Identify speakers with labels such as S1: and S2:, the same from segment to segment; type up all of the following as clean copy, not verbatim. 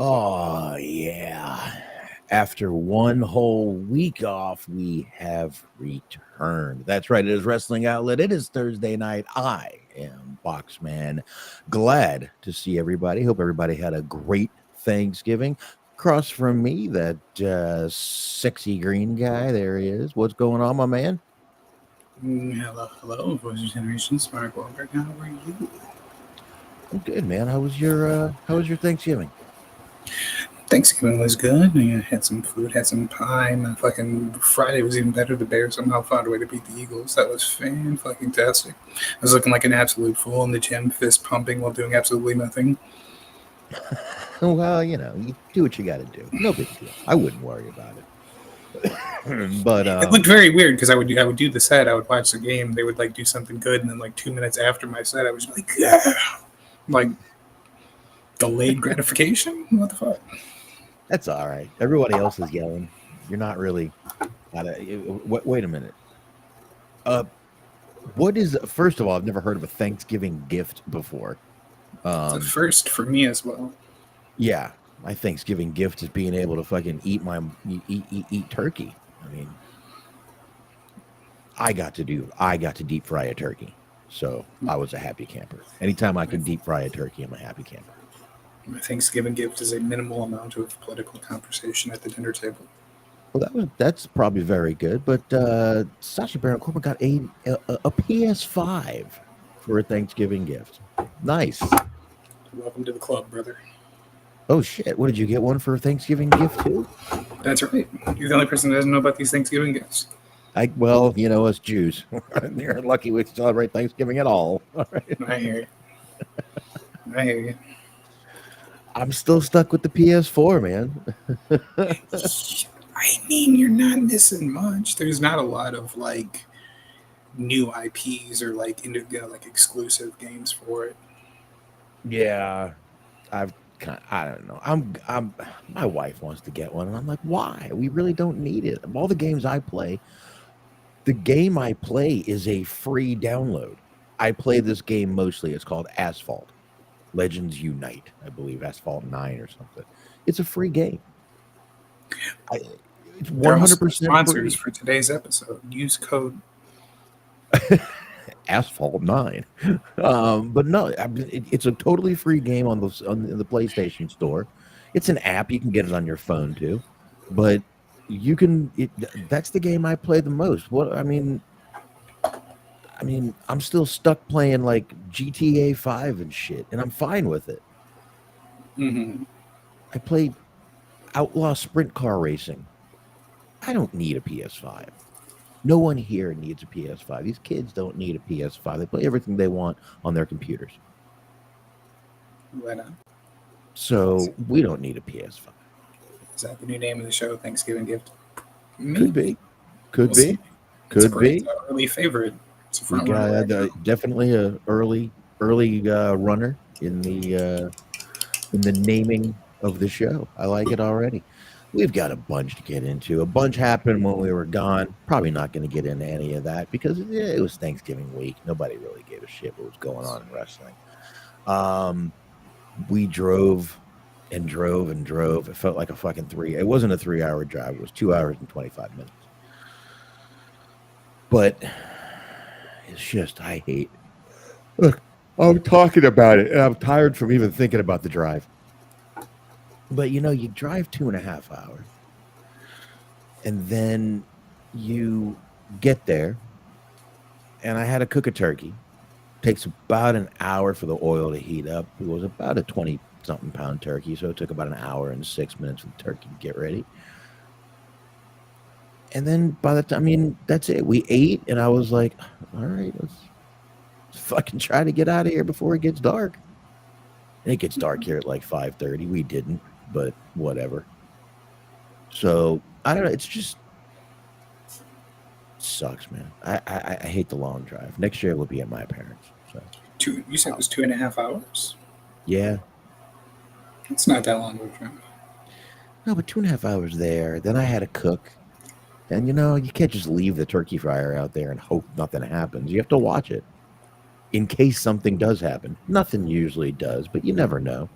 S1: Oh, yeah. After one whole week off, we have returned. That's right. It is Wrestling Outlet. It is Thursday night. I am Boxman. Glad to see everybody. Hope everybody had a great Thanksgiving. Across from me, that sexy green guy. There he is. What's going on, my man?
S2: Hello, Voice Generation, Smark Walker. How are you?
S1: I'm good, man. How was your Thanksgiving?
S2: Thanksgiving was good. I had some food, had some pie. My fucking Friday was even better. The Bears somehow found a way to beat the Eagles. That was fan-fucking-tastic. I was looking like an absolute fool in the gym, fist pumping while doing absolutely nothing.
S1: Well, you do what you got to do. No big deal. I wouldn't worry about it. But
S2: It looked very weird because I would do the set, I would watch the game, they would like do something good, and then like 2 minutes after my set, I was like, yeah, like delayed gratification. What the fuck?
S1: that's all right. Everybody else is yelling. You're not really. Wait a minute. Uh, what is? First of all, I've never heard of a Thanksgiving gift before.
S2: It's a first for me as well.
S1: Yeah, my Thanksgiving gift is being able to fucking eat turkey. I mean, I got to deep fry a turkey, so I was a happy camper. Anytime I can deep fry a turkey, I'm a happy camper.
S2: My Thanksgiving gift is a minimal amount of political conversation at the dinner table.
S1: Well, that's probably very good. But Sasha Baron Corbin got a PS5 for a Thanksgiving gift. Nice.
S2: Welcome to the club, brother.
S1: Oh shit! What did you get? One for a Thanksgiving gift too?
S2: That's right. You're the only person that doesn't know about these Thanksgiving gifts.
S1: Well, us Jews, we're lucky we celebrate Thanksgiving at all. All right.
S2: I hear you. I hear you.
S1: I'm still stuck with the PS4, man.
S2: I mean, you're not missing much. There's not a lot of like new IPs or like like exclusive games for it.
S1: Yeah, I don't know. I'm my wife wants to get one, and I'm like, why? We really don't need it. Of all the games I play, the game I play is a free download. I play this game mostly. It's called Asphalt Legends Unite, I believe, Asphalt 9 or something. It's a free game. It's
S2: They're also
S1: 100%
S2: sponsors
S1: free.
S2: for today's episode. Use code.
S1: Asphalt 9. But no, it's a totally free game on the PlayStation Store. It's an app. You can get it on your phone too. But that's the game I play the most. I'm still stuck playing like GTA 5 and shit, and I'm fine with it.
S2: Mm-hmm.
S1: I play Outlaw Sprint Car Racing. I don't need a PS5. No one here needs a PS5. These kids don't need a PS5. They play everything they want on their computers.
S2: Why not?
S1: So we don't need a PS5.
S2: Is that the new name of the show? Thanksgiving gift?
S1: Could be. Could
S2: We'll
S1: be.
S2: see.
S1: Could be.
S2: It's an early favorite. It's a
S1: We
S2: front
S1: got
S2: runner.
S1: definitely a early runner in the naming of the show. I like it already. We've got a bunch to get into. A bunch happened when we were gone. Probably not going to get into any of that because it was Thanksgiving week. Nobody really gave a shit what was going on in wrestling. We drove and drove and drove. It felt like a fucking It wasn't a 3-hour drive. It was 2 hours and 25 minutes. But it's just, I hate. Look, I'm talking about it, and I'm tired from even thinking about the drive. But you drive 2.5 hours, and then you get there, and I had to cook a turkey. Takes about an hour for the oil to heat up. It was about a 20-something pound turkey, so it took about an hour and 6 minutes for the turkey to get ready. And then by the time, that's it. We ate, and I was like, all right, let's fucking try to get out of here before it gets dark. And it gets dark here at like 5:30. We didn't, but whatever. So I don't know. It's just sucks, man. I hate the long drive. Next year we'll be at my parents. So
S2: You said it was 2.5 hours?
S1: yeah.
S2: It's not that long of a drive.
S1: No, but 2.5 hours there. Then I had to cook. And you can't just leave the turkey fryer out there and hope nothing happens. You have to watch it in case something does happen. Nothing usually does, but you never know.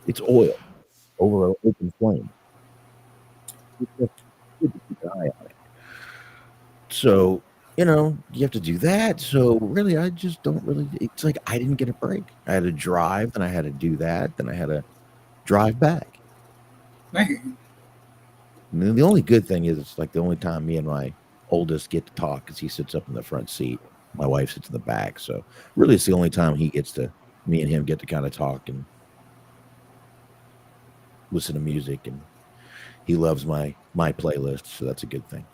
S1: It's oil. over an open flame. It's just good to keep an eye on it. So, you have to do that. So really, I just don't really. It's like I didn't get a break. I had to drive, then I had to do that, then I had to drive back.
S2: Man,
S1: And then the only good thing is it's like the only time me and my oldest get to talk because he sits up in the front seat. My wife sits in the back. So really, it's the only time me and him get to kind of talk and listen to music. And he loves my playlist, so that's a good thing.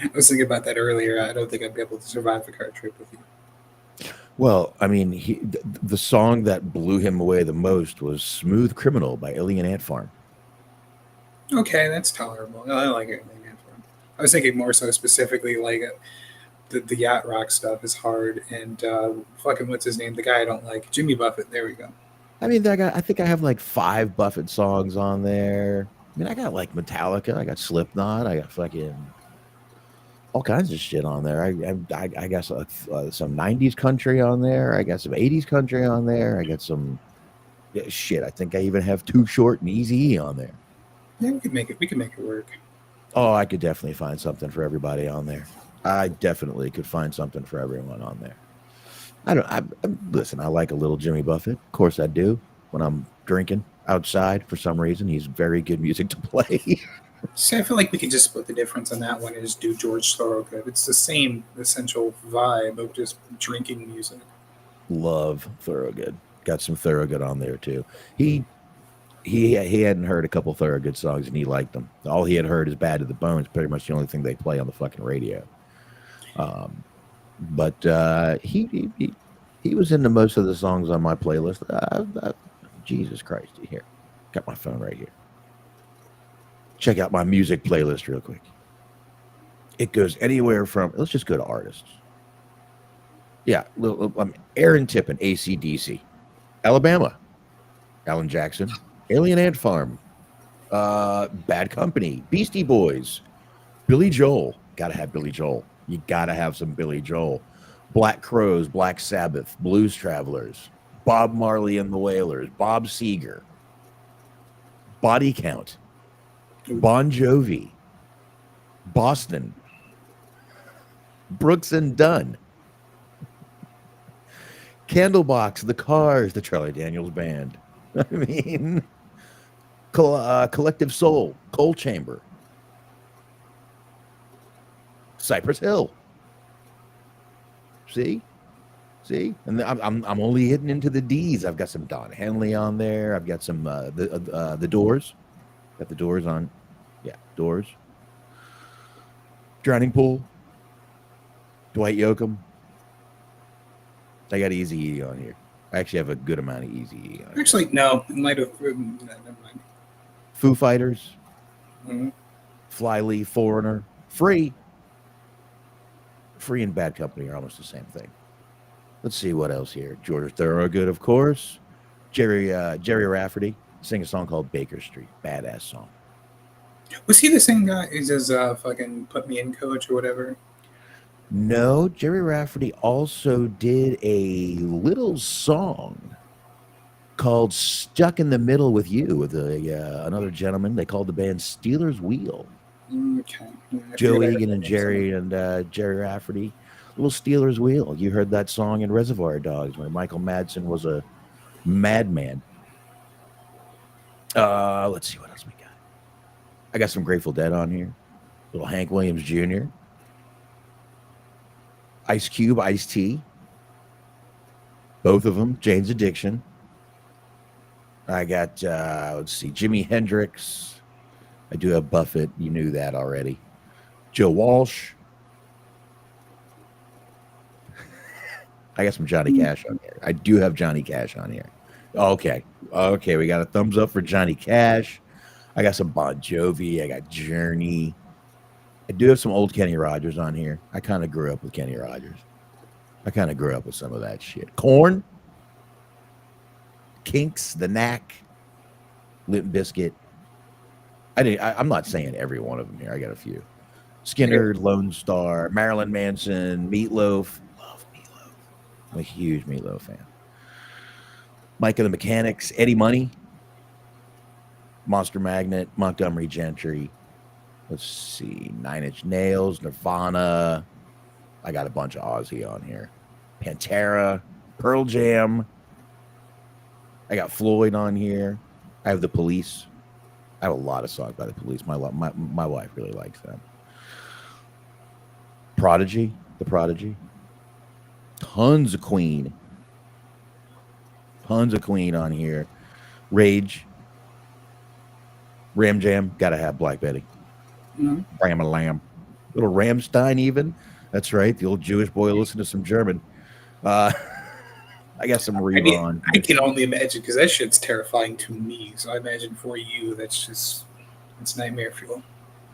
S2: I was thinking about that earlier. I don't think I'd be able to survive a car trip with you.
S1: Well, I mean, the song that blew him away the most was "Smooth Criminal" by Alien Ant Farm.
S2: Okay, that's tolerable. I like it. I was thinking more so specifically like the yacht rock stuff is hard, and fucking what's his name? The guy I don't like, Jimmy Buffett. There we go.
S1: I mean, I think I have like 5 Buffett songs on there. I mean, I got like Metallica, I got Slipknot, I got fucking all kinds of shit on there. I got some '90s country on there. I got some '80s country on there. I got some shit. I think I even have Too Short and Easy E on there.
S2: Yeah, we could make it. We could make it work.
S1: Oh, I could definitely find something for everybody on there. I definitely could find something for everyone on there. Listen, I like a little Jimmy Buffett. Of course I do. When I'm drinking outside for some reason, he's very good music to play.
S2: See, I feel like we could just split the difference on that one and just do George Thorogood. It's the same essential vibe of just drinking music.
S1: Love Thorogood. Got some Thorogood on there too. He hadn't heard a couple Thorogood songs and he liked them. All he had heard is "Bad to the Bone." It's pretty much the only thing they play on the fucking radio. But he was into most of the songs on my playlist. Jesus Christ, here, got my phone right here. Check out my music playlist real quick. It goes anywhere from, let's just go to artists. Yeah, Aaron Tippin, AC/DC. Alabama, Alan Jackson. Alien Ant Farm. Bad Company. Beastie Boys. Billy Joel. Gotta have Billy Joel. You gotta have some Billy Joel. Black Crowes, Black Sabbath, Blues Travelers, Bob Marley and the Wailers, Bob Seger, Body Count, Bon Jovi, Boston, Brooks and Dunn, Candlebox, The Cars, the Charlie Daniels Band. I mean, Collective Soul, Coal Chamber, Cypress Hill. See, and I'm only hitting into the D's. I've got some Don Henley on there. I've got some the Doors. Got the Doors on, yeah, Doors. Drowning Pool. Dwight Yoakam. I got Eazy-E on here. I actually have a good amount of Eazy-E on here.
S2: Actually, no, it might have. Never mind.
S1: Foo Fighters.
S2: Mm-hmm.
S1: Flyleaf, Foreigner, Free. Free and Bad Company are almost the same thing. Let's see what else here. George Thorogood, of course. Jerry Rafferty sing a song called Baker Street. Badass song.
S2: Was he the same guy who says fucking put me in, coach, or whatever?
S1: No, Jerry Rafferty also did a little song called Stuck in the Middle with You with another gentleman. They called the band Steelers Wheel.
S2: Okay. Yeah,
S1: Joe Egan and Jerry Rafferty. Little Steelers Wheel. You heard that song in Reservoir Dogs when Michael Madsen was a madman. Let's see what else we got. I got some Grateful Dead on here. Little Hank Williams Jr. Ice Cube, Ice-T. Both of them. Jane's Addiction. I got, let's see, Jimi Hendrix. I do have Buffett. You knew that already. Joe Walsh. I got some Johnny Cash on here. I do have Johnny Cash on here. Okay. We got a thumbs up for Johnny Cash. I got some Bon Jovi. I got Journey. I do have some old Kenny Rogers on here. I kind of grew up with Kenny Rogers. I kind of grew up with some of that shit. Korn. Kinks. The Knack. Limp Bizkit. I'm not saying every one of them here. I got a few. Skinner, Lone Star, Marilyn Manson, Meatloaf. Love Meatloaf. I'm a huge Meatloaf fan. Mike and the Mechanics, Eddie Money. Monster Magnet, Montgomery Gentry. Let's see, 9 Inch Nails, Nirvana. I got a bunch of Ozzy on here. Pantera, Pearl Jam. I got Floyd on here. I have The Police. I have a lot of songs by The Police. My wife really likes them. Prodigy, The Prodigy. Tons of Queen. Tons of Queen on here. Rage. Ram Jam. Gotta have Black Betty. Ram a Lamb. Little Rammstein even. That's right. The old Jewish boy listened to some German. I got some Reba on.
S2: I can only imagine because that shit's terrifying to me. So I imagine for you, it's nightmare fuel.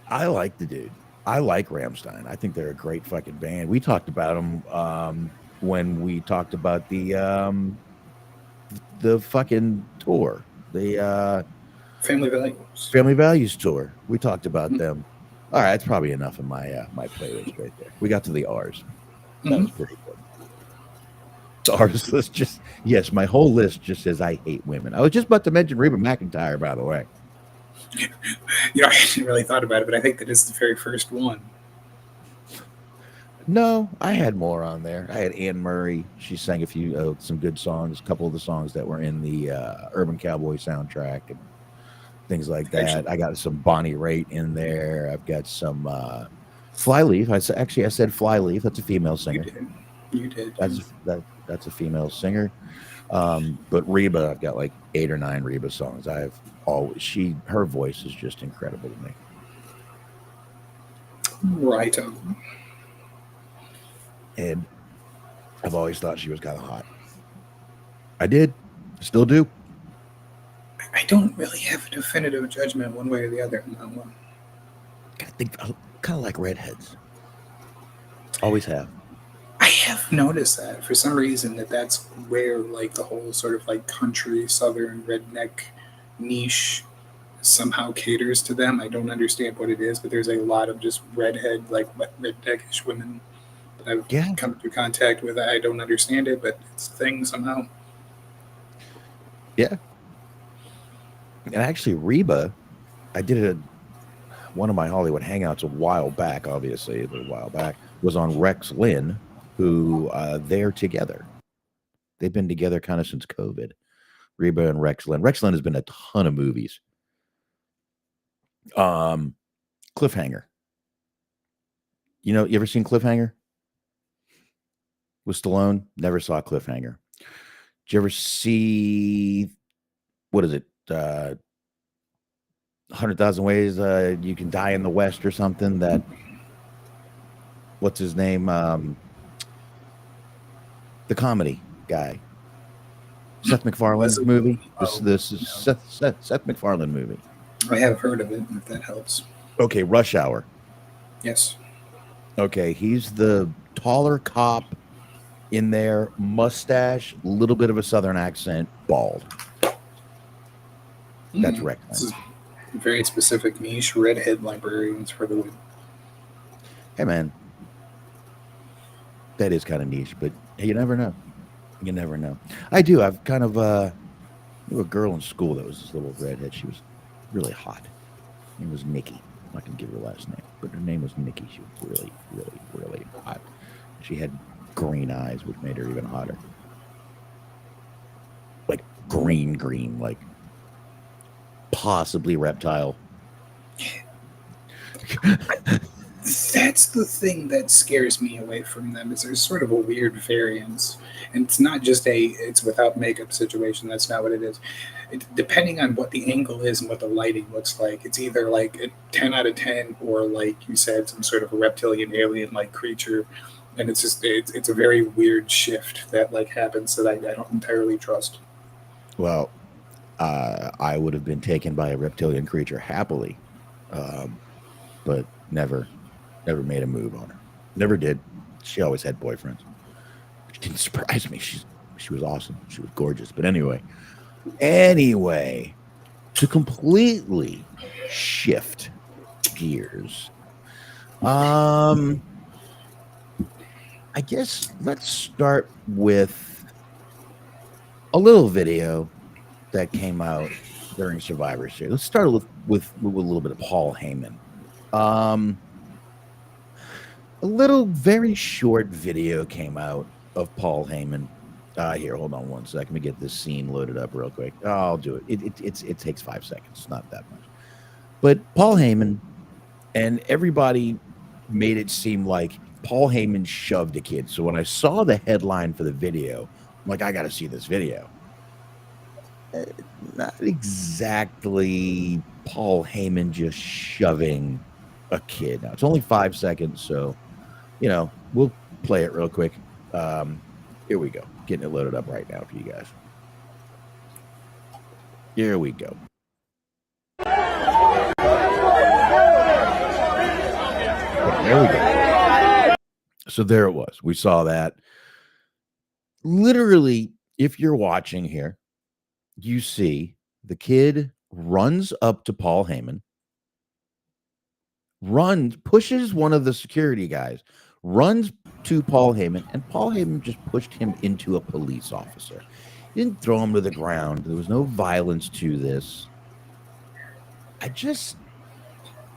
S2: I
S1: like the dude. I like Rammstein. I think they're a great fucking band. We talked about them when we talked about the fucking tour, the Family Values tour. We talked about them. All right, that's probably enough in my my playlist right there. We got to the R's. That was pretty good. The R's list just my whole list just says I hate women. I was just about to mention Reba McEntire, by the way.
S2: I hadn't really thought about it, but I think that is the very first one.
S1: No, I had more on there. I had Anne Murray. She sang a few some good songs, a couple of the songs that were in the Urban Cowboy soundtrack and things like that. I got some Bonnie Raitt in there. I've got some Flyleaf. I said Flyleaf. That's a female singer.
S2: You did.
S1: That's a female singer. But Reba, I've got like 8 or 9 Reba songs. Her voice is just incredible to me.
S2: Right.
S1: And I've always thought she was kind of hot. I did. Still do.
S2: I don't really have a definitive judgment one way or the other on that one.
S1: I think I kind of like redheads. Always have.
S2: I have noticed that for some reason that's where like the whole sort of like country southern redneck niche somehow caters to them. I don't understand what it is, but there's a lot of just redhead like redneckish women that I've come into contact with. I don't understand it, but it's a thing somehow.
S1: Yeah. And actually Reba, I did one of my Hollywood hangouts a while back, obviously a little while back, was on Rex Lynn, who they're together. They've been together kind of since COVID. Reba and Rex Lynn. Rex Lynn has been in a ton of movies. Cliffhanger. You ever seen Cliffhanger? With Stallone? Never saw Cliffhanger. Did you ever see, what is it? 100,000 Ways You Can Die in the West or something? That, what's his name? The comedy guy. Seth MacFarlane's movie. This is Seth MacFarlane movie.
S2: I have heard of it, if that helps.
S1: Okay, Rush Hour.
S2: Yes.
S1: Okay, he's the taller cop in there, mustache, little bit of a southern accent, bald. That's Rex.
S2: This is a very specific niche, redhead librarians for the win.
S1: Hey, man. That is kind of niche, but you never know. You never know. I do. I've kind of knew a girl in school that was this little redhead. She was really hot. Her name was Nikki. I'm not going to give her last name, but her name was Nikki. She was really, really, really hot. She had green eyes, which made her even hotter. Like green, like possibly reptile.
S2: That's the thing that scares me away from them, is there's sort of a weird variance. And it's not just it's without makeup situation. That's not what it is. Depending on what the angle is and what the lighting looks like, it's either like a 10 out of 10 or, like you said, some sort of a reptilian alien-like creature. And it's just, it's a very weird shift that like happens that I don't entirely trust.
S1: Well, I would have been taken by a reptilian creature happily, but never made a move on her. Never did. She always had boyfriends, which didn't surprise me. She was awesome. She was gorgeous. But anyway, to completely shift gears, I guess let's start with a little video that came out during Survivor Series. Let's start with a little bit of Paul Heyman. A little very short video came out of Paul Heyman. Here, hold on one second. Let me get this scene loaded up real quick. I'll do it. It takes 5 seconds, not that much. But Paul Heyman and everybody made it seem like Paul Heyman shoved a kid. So when I saw the headline for the video, I'm like, I got to see this video. Not exactly Paul Heyman just shoving a kid. Now, it's only 5 seconds, so, you know, we'll play it real quick. Here we go. Getting it loaded up right now for you guys. Here we go. There we go. So there it was. We saw that. Literally, if you're watching here, you see the kid runs up to Paul Heyman, pushes one of the security guys, runs to Paul Heyman, and Paul Heyman just pushed him into a police officer. He didn't throw him to the ground. There was no violence to this.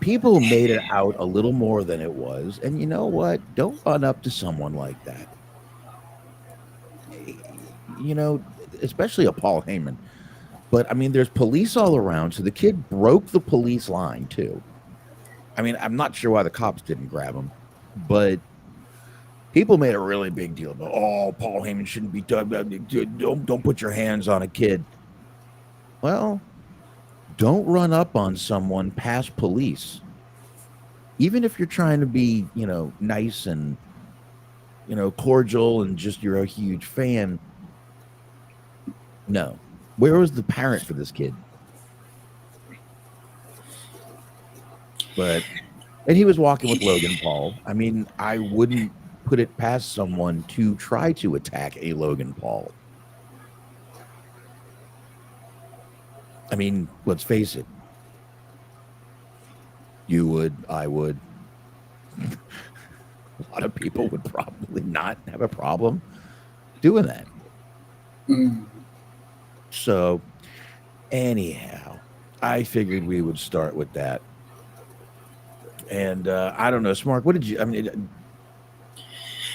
S1: People made it out a little more than it was. And you know what? Don't run up to someone like that. You know, especially a Paul Heyman. But, I mean, there's police all around, so the kid broke the police line, too. I mean, I'm not sure why the cops didn't grab him, but people made a really big deal about, oh, Paul Heyman shouldn't be done. Don't put your hands on a kid. Well, don't run up on someone past police. Even if you're trying to be, you know, nice and, you know, cordial and just you're a huge fan. No. Where was the parent for this kid? And he was walking with Logan Paul. I mean, I wouldn't put it past someone to try to attack a Logan Paul. I mean, let's face it. You would, I would. A lot of people would probably not have a problem doing that. So, anyhow, I figured we would start with that. And I don't know, Smark, what did you, I mean,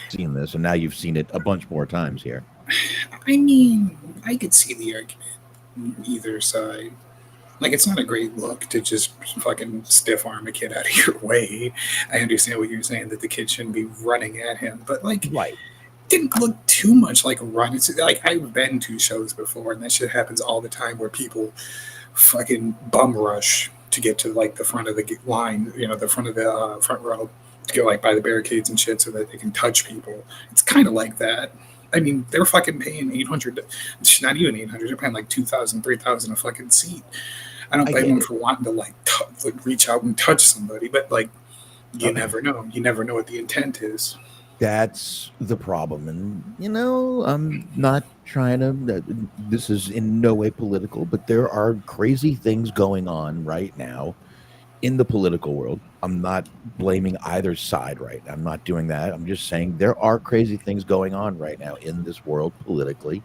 S1: seen this, and now you've seen it a bunch more times here.
S2: I mean, I could see the argument on either side. Like, it's not a great look to just fucking stiff arm a kid out of your way. I understand what you're saying, that the kid shouldn't be running at him, but like,
S1: right.
S2: Didn't look too much like a run. It's like, I've been to shows before, and that shit happens all the time where people fucking bum rush to get to like the front of the line, you know, the front of the front row, to go like by the barricades and shit so that they can touch people. It's kind of like that. I mean, they're fucking paying $800, not even $800, they're paying like $2,000, $3,000 a fucking seat. I don't blame them for wanting to like reach out and touch somebody, but like, you never know. You never know what the intent is.
S1: That's the problem. And, you know, I'm not trying to, this is in no way political, but there are crazy things going on right now in the political world. I'm not blaming either side right now. I'm not doing that. I'm just saying there are crazy things going on right now in this world politically.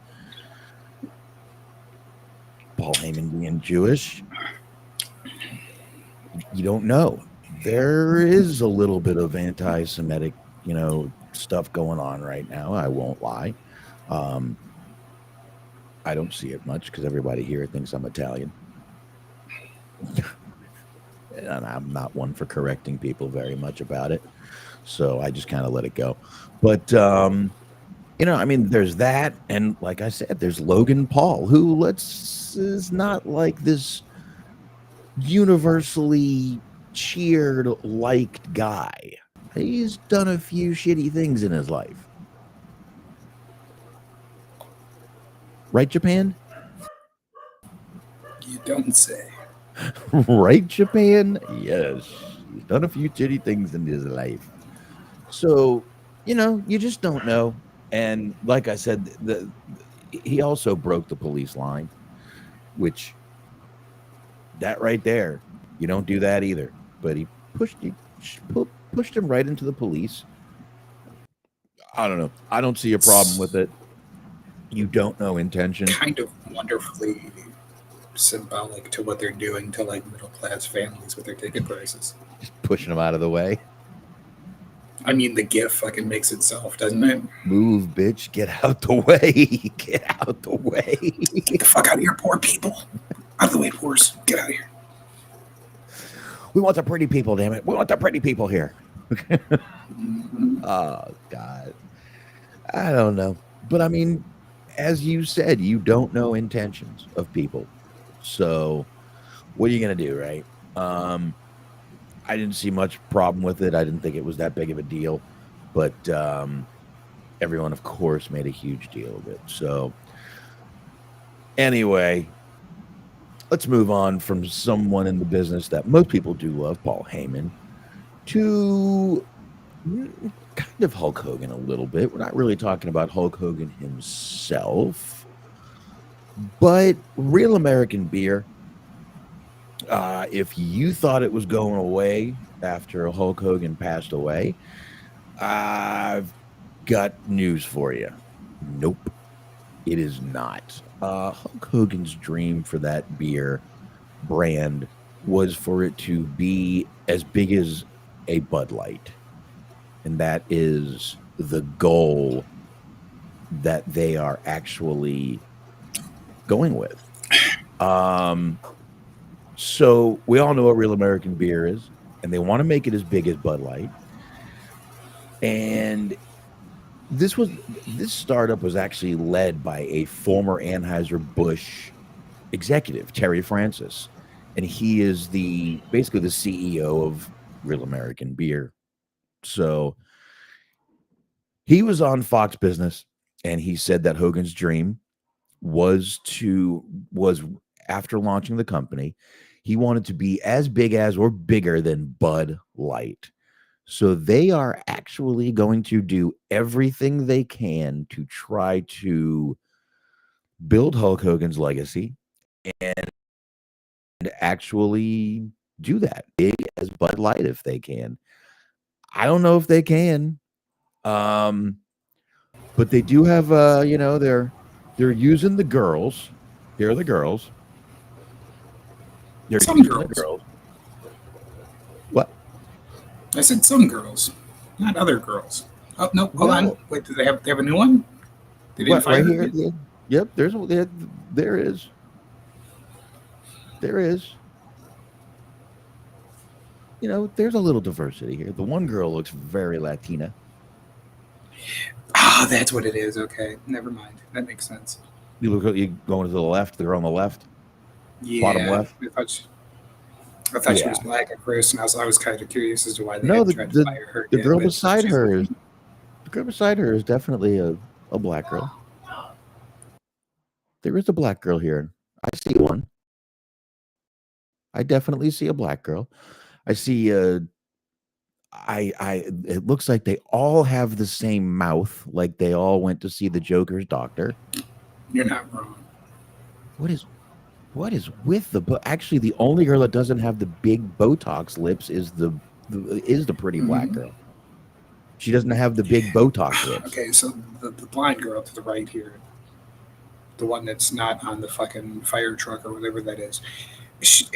S1: Paul Heyman being Jewish, you don't know. There is a little bit of anti-Semitic, you know, stuff going on right now. I won't lie. I don't see it much because everybody here thinks I'm Italian. And I'm not one for correcting people very much about it. So I just kind of let it go. But, you know, I mean, there's that. And like I said, there's Logan Paul, who is not like this universally cheered, liked guy. He's done a few shitty things in his life. Right, Japan?
S2: You don't say.
S1: Right, Japan? Yes. He's done a few shitty things in his life. So, you know, you just don't know. And like I said, he also broke the police line, which that right there, you don't do that either. But he pushed him right into the police. I don't know. I don't see a problem with it. You don't know intention.
S2: Kind of wonderfully symbolic to what they're doing to like middle class families with their ticket prices.
S1: Just pushing them out of the way.
S2: I mean, the GIF fucking makes itself, doesn't it?
S1: Move, bitch. Get out the way. Get out the way.
S2: Get the fuck out of here, poor people. Out of the way, poors. Get out of here.
S1: We want the pretty people, damn it. We want the pretty people here. Oh, God. I don't know. But I mean, as you said, you don't know intentions of people. So what are you going to do, right? I didn't see much problem with it. I didn't think it was that big of a deal. But everyone, of course, made a huge deal of it. So anyway, let's move on from someone in the business that most people do love, Paul Heyman, to kind of Hulk Hogan a little bit. We're not really talking about Hulk Hogan himself, but Real American Beer. If you thought it was going away after Hulk Hogan passed away, I've got news for you. Nope, it is not. Hulk Hogan's dream for that beer brand was for it to be as big as a Bud Light. And that is the goal that they are actually going with. So we all know what Real American Beer is, and they want to make it as big as Bud Light. And this startup was actually led by a former Anheuser-Busch executive, Terry Francis. And he is basically the CEO of Real American Beer. So he was on Fox Business, and he said that Hogan's dream was after launching the company, he wanted to be as big as or bigger than Bud Light. So they are actually going to do everything they can to try to build Hulk Hogan's legacy and actually do that big as Bud Light if they can. I don't know if they can. But they do have they're using the girls. Here are the girls. They're
S2: some girls.
S1: The girls. What?
S2: I said some girls, not other girls. Oh no, hold on. Wait, do they have a new one? They didn't
S1: right here. Yeah. Yep, there is. There is. There's a little diversity here. The one girl looks very Latina.
S2: Ah, that's what it is. Okay, never mind. That makes sense.
S1: You going to the left. The girl on the left.
S2: Yeah,
S1: bottom left.
S2: I thought she was black at first, and I was kind of curious as to why they tried to fire her.
S1: The girl beside her is definitely a black girl. There is a black girl here. I see one. I definitely see a black girl. I see it looks like they all have the same mouth, like they all went to see the Joker's doctor.
S2: You're not wrong.
S1: What is with actually the only girl that doesn't have the big Botox lips is the pretty black girl. She doesn't have the big Botox lips.
S2: Okay, so the blind girl to the right here, the one that's not on the fucking fire truck or whatever that is.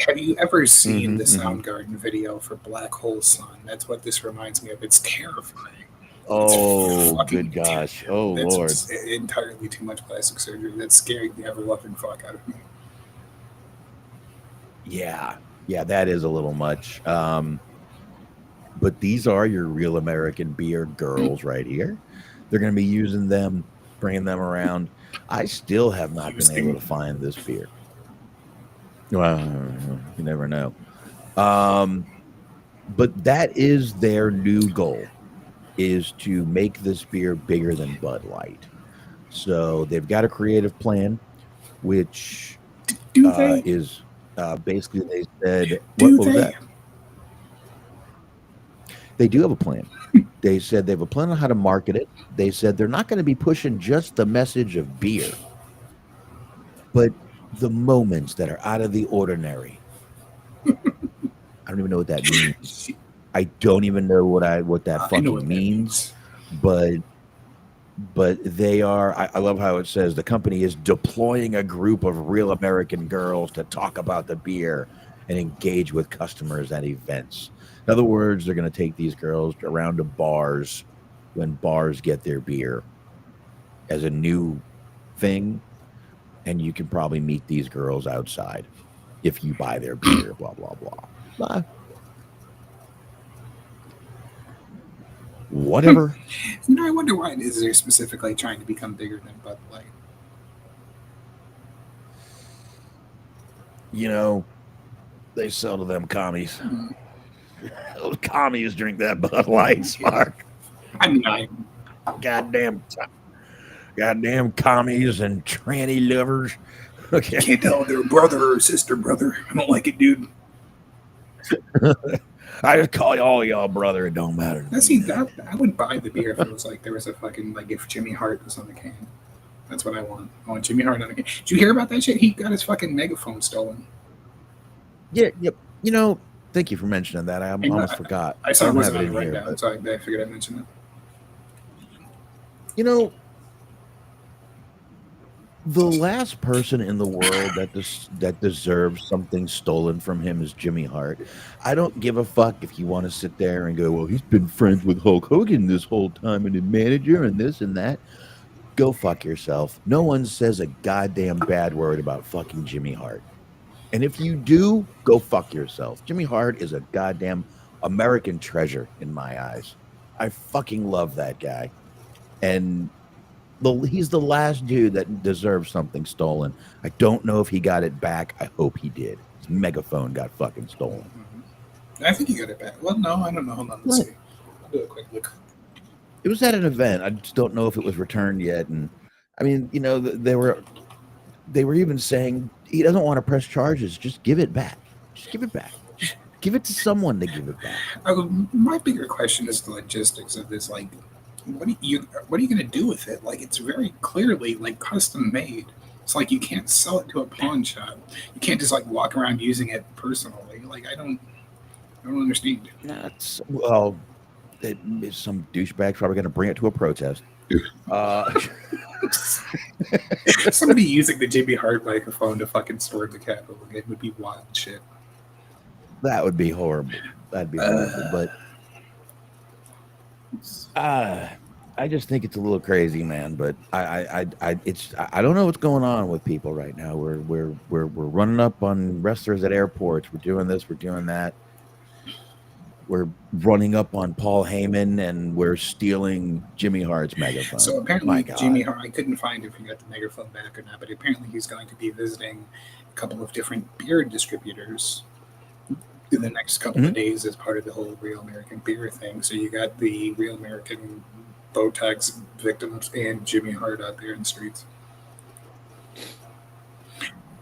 S2: Have you ever seen the Soundgarden video for Black Hole Sun? That's what this reminds me of. It's terrifying.
S1: Oh, good gosh. Oh,
S2: that's
S1: Lord.
S2: Entirely too much plastic surgery. That's scaring the ever-loving fuck out of me.
S1: Yeah, that is a little much. But these are your Real American Beer girls right here. They're going to be using them, bringing them around. I still have not been able to find this beer. Well, you never know. But that is their new goal, is to make this beer bigger than Bud Light. So they've got a creative plan, which is basically they said, what was that? They do have a plan. They said they have a plan on how to market it. They said they're not going to be pushing just the message of beer, but the moments that are out of the ordinary. I don't even know what that means. I don't even know what that fucking means. But but they are. I love how it says the company is deploying a group of real American girls to talk about the beer and engage with customers at events. In other words, they're going to take these girls around to bars when bars get their beer as a new thing, and you can probably meet these girls outside if you buy their beer. Blah blah blah. Whatever.
S2: You know, I wonder why it is they're specifically trying to become bigger than Bud Light.
S1: You know, they sell to them commies. Those commies drink that Bud Light, Smark.
S2: I mean,
S1: Goddamn commies and tranny lovers. Okay.
S2: Can't tell if they're brother or sister brother. I don't like it, dude.
S1: I just call all y'all brother. It don't matter.
S2: I would buy the beer if it was like there was a fucking, like, if Jimmy Hart was on the can. That's what I want. I want Jimmy Hart on the can. Did you hear about that shit? He got his fucking megaphone stolen.
S1: Yeah, yep. You know, thank you for mentioning that. I almost forgot.
S2: I saw it wasn't on
S1: in
S2: the right
S1: here,
S2: now, so I figured I'd mention it.
S1: You know, the last person in the world that deserves something stolen from him is Jimmy Hart. I don't give a fuck if you want to sit there and go, well, he's been friends with Hulk Hogan this whole time and a manager and this and that. Go fuck yourself. No one says a goddamn bad word about fucking Jimmy Hart. And if you do, go fuck yourself. Jimmy Hart is a goddamn American treasure in my eyes. I fucking love that guy. And he's the last dude that deserves something stolen. I don't know if he got it back. I hope he did. His megaphone got fucking stolen.
S2: Mm-hmm. I think he got it back. Well, no, I don't know. Hold on, let's see. I'll do a quick look.
S1: It was at an event. I just don't know if it was returned yet. And I mean, you know, they were even saying he doesn't want to press charges. Just give it back. Just give it back. Just give it to someone to give it back.
S2: My bigger question is the logistics of this. Like, what are you going to do with it? Like, it's very clearly like custom made. It's like you can't sell it to a pawn shop. You can't just like walk around using it personally. Like, I don't understand.
S1: That's some douchebag's probably going to bring it to a protest.
S2: Somebody using the Jimmy Hart microphone to fucking storm the Capitol again would be wild shit.
S1: That would be horrible. That'd be horrible. But I just think it's a little crazy, man. But I don't know what's going on with people right now. We're running up on wrestlers at airports. We're doing this. We're doing that. We're running up on Paul Heyman, and we're stealing Jimmy Hart's megaphone.
S2: So apparently, Jimmy Hart, I couldn't find if he got the megaphone back or not, but apparently he's going to be visiting a couple of different beer distributors in the next couple of days as part of the whole Real American Beer thing. So you got the Real American Botox victims and Jimmy Hart out there in the streets.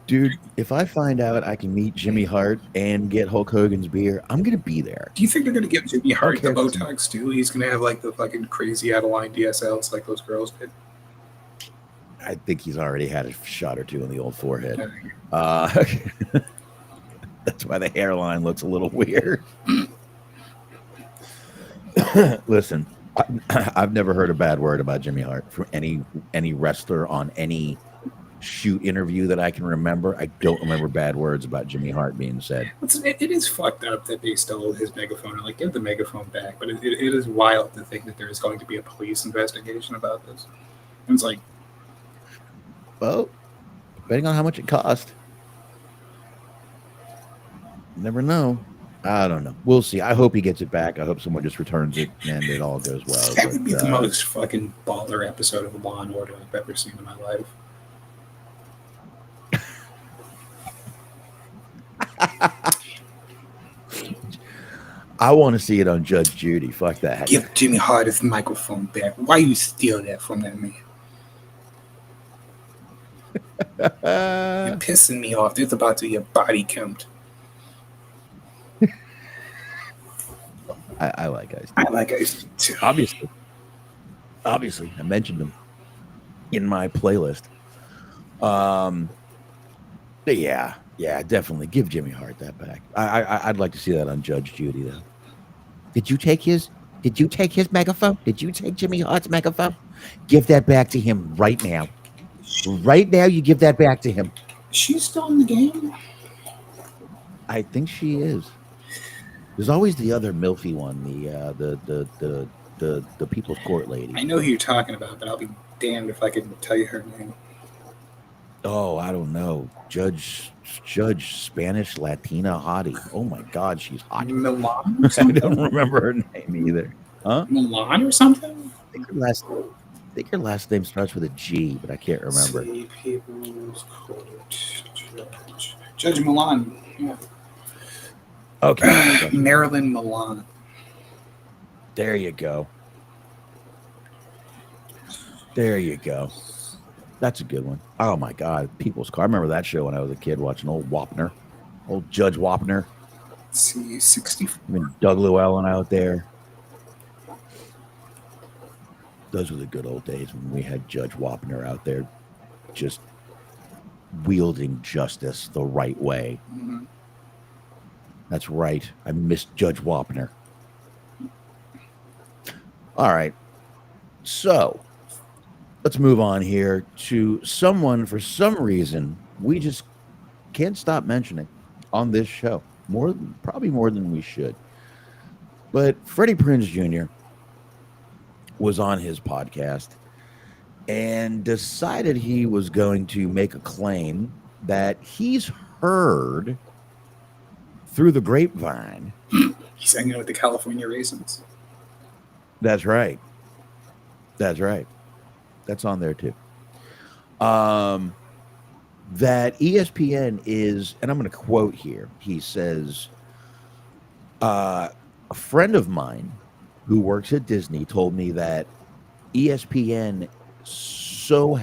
S1: Dude, if I find out I can meet Jimmy Hart and get Hulk Hogan's beer, I'm going to be there.
S2: Do you think they're going to give Jimmy Hart the Botox too? He's going to have like the fucking crazy out of line DSLs like those girls did.
S1: I think he's already had a shot or two on the old forehead. That's why the hairline looks a little weird. Listen, I've never heard a bad word about Jimmy Hart from any wrestler on any shoot interview that I can remember. I don't remember bad words about Jimmy Hart being said.
S2: It is fucked up that they stole his megaphone and like give the megaphone back, but it is wild to think that there is going to be a police investigation about this. And it's like,
S1: well, depending on how much it cost, you never know. I don't know. We'll see. I hope he gets it back. I hope someone just returns it and it all goes well.
S2: That would be the most fucking baller episode of Law and Order I've ever seen in my life.
S1: I want to see it on Judge Judy. Fuck that.
S2: Give Jimmy Hart his microphone back. Why you steal that from that man? You're pissing me off. There's about to be a body count.
S1: I like Ice.
S2: I like Ice too.
S1: Obviously, I mentioned him in my playlist. But yeah, definitely give Jimmy Hart that back. I'd like to see that on Judge Judy though. Did you take his Did you take his megaphone? Did you take Jimmy Hart's megaphone? Give that back to him right now. Right now, you give that back to him.
S2: Is she still in the game?
S1: I think she is. There's always the other milfy one, the People's Court lady.
S2: I know who you're talking about, but I'll be damned if I can tell you her name.
S1: Oh, I don't know. Judge Spanish Latina hottie. Oh my God, she's hot.
S2: Milan?
S1: I don't remember her name either. Huh?
S2: Milan or something?
S1: I think her last name starts with a G, but I can't remember.
S2: People's Court Judge Milan. Yeah.
S1: Okay.
S2: Marilyn Milan.
S1: There you go. There you go. That's a good one. Oh my God, People's Car. I remember that show when I was a kid watching old Wapner, old Judge Wapner.
S2: Let's see, 64.
S1: I mean, Doug Llewellyn out there. Those were the good old days when we had Judge Wapner out there just wielding justice the right way.
S2: Mm-hmm.
S1: That's right. I missed Judge Wapner. All right. So let's move on here to someone, for some reason, we just can't stop mentioning on this show. Probably more than we should. But Freddie Prinze Jr. was on his podcast and decided he was going to make a claim that he's heard through the grapevine.
S2: He's hanging out with the California raisins.
S1: That's right. That's right. That's on there too. That ESPN is, and I'm going to quote here. He says, a friend of mine who works at Disney told me that ESPN so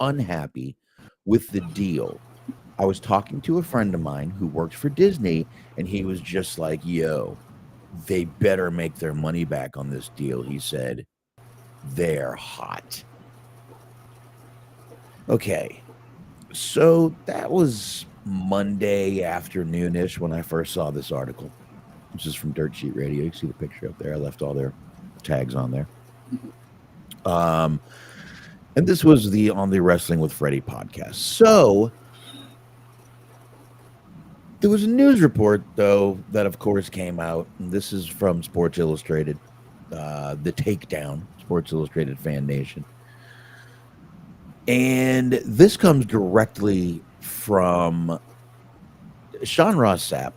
S1: unhappy with the deal. I was talking to a friend of mine who works for Disney, and he was just like, yo, they better make their money back on this deal. He said, they're hot. Okay. So that was Monday afternoonish when I first saw this article. This is from Dirt Sheet Radio. You can see the picture up there. I left all their tags on there. And this was on the Wrestling with Freddie podcast. So there was a news report, though, that of course came out. And this is from Sports Illustrated, the Takedown, Sports Illustrated Fan Nation. And this comes directly from Sean Ross Sapp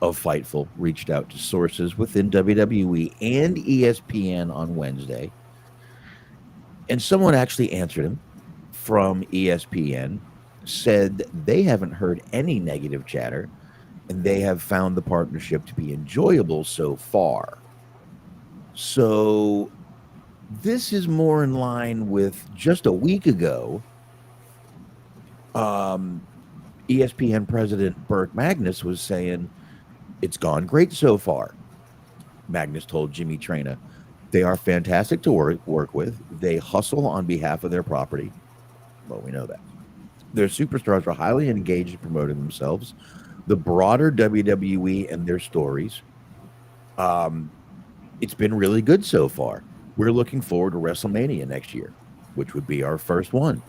S1: of Fightful, reached out to sources within WWE and ESPN on Wednesday. And someone actually answered him from ESPN, said they haven't heard any negative chatter, and they have found the partnership to be enjoyable so far. So this is more in line with just a week ago. ESPN president Burt Magnus was saying, it's gone great so far. Magnus told Jimmy Traina, they are fantastic to work with. They hustle on behalf of their property. Well, we know that. Their superstars are highly engaged in promoting themselves. The broader WWE and their stories. It's been really good so far. We're looking forward to WrestleMania next year, which would be our first one.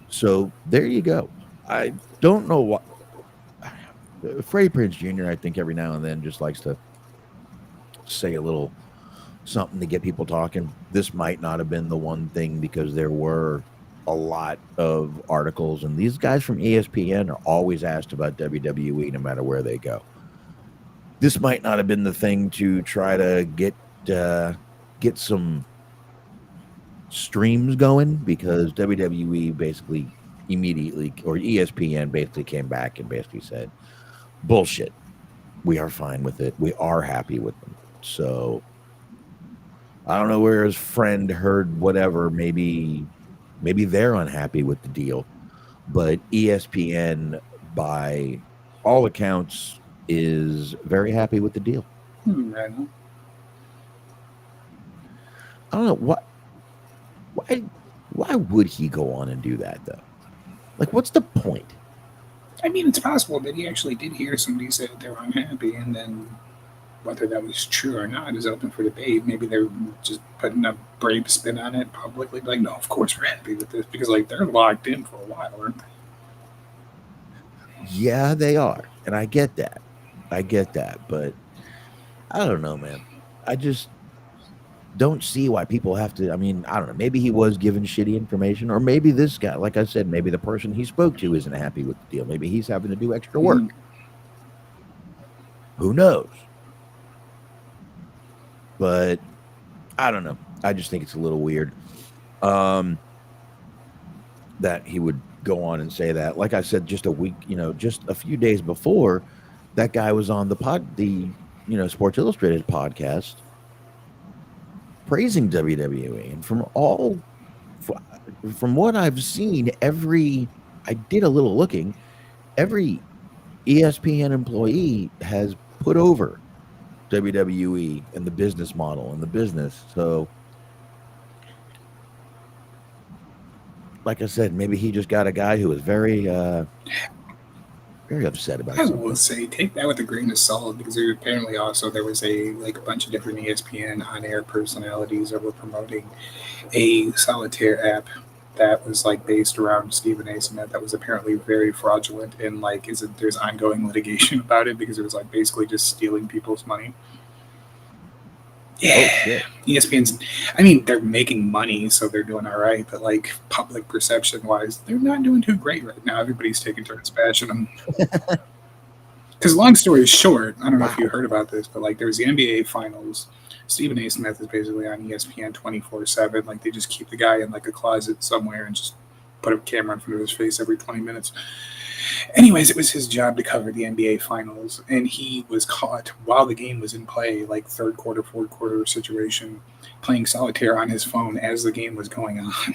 S1: So there you go. I don't know what Freddie Prinze Jr., I think every now and then just likes to say a little something to get people talking. This might not have been the one thing because there were a lot of articles, and these guys from ESPN are always asked about WWE no matter where they go. This might not have been the thing to try to get some streams going, because WWE basically immediately, or ESPN basically came back and basically said, bullshit. We are fine with it. We are happy with them. So I don't know where his friend heard whatever. Maybe they're unhappy with the deal, but ESPN, by all accounts, is very happy with the deal.
S2: Right.
S1: I don't know why would he go on and do that though? Like, what's the point?
S2: I mean, it's possible that he actually did hear somebody say that they were unhappy, and then whether that was true or not is open for debate. Maybe they're just putting a brave spin on it publicly. Like, no, of course we're happy with this because like they're locked in for a while, aren't they?
S1: Yeah, they are. And I get that. But I don't know, man. I just don't see why people have to. I mean, I don't know. Maybe he was given shitty information, or maybe this guy, like I said, maybe the person he spoke to isn't happy with the deal. Maybe he's having to do extra work. Who knows? But I don't know. I just think it's a little weird that he would go on and say that. Like I said, just a week, just a few days before, that guy was on the Sports Illustrated podcast praising WWE. And from what I've seen, I did a little looking, every ESPN employee has put over WWE and the business model and the business. So, like I said, maybe he just got a guy who was very upset about it.
S2: I will say, take that with a grain of salt, because there was a bunch of different ESPN on-air personalities that were promoting a solitaire app that was based around Stephen A. Smith that was apparently very fraudulent, and there's ongoing litigation about it because it was basically just stealing people's money. Yeah, ESPN's. I mean, they're making money, so they're doing all right. But public perception-wise, they're not doing too great right now. Everybody's taking turns bashing them. Because long story short, I don't know if you heard about this, but there was the NBA Finals. Stephen A. Smith is basically on ESPN 24/7. They just keep the guy in a closet somewhere and just put a camera in front of his face every 20 minutes. Anyways, it was his job to cover the NBA Finals, and he was caught while the game was in play, third quarter, fourth quarter situation, playing solitaire on his phone as the game was going on.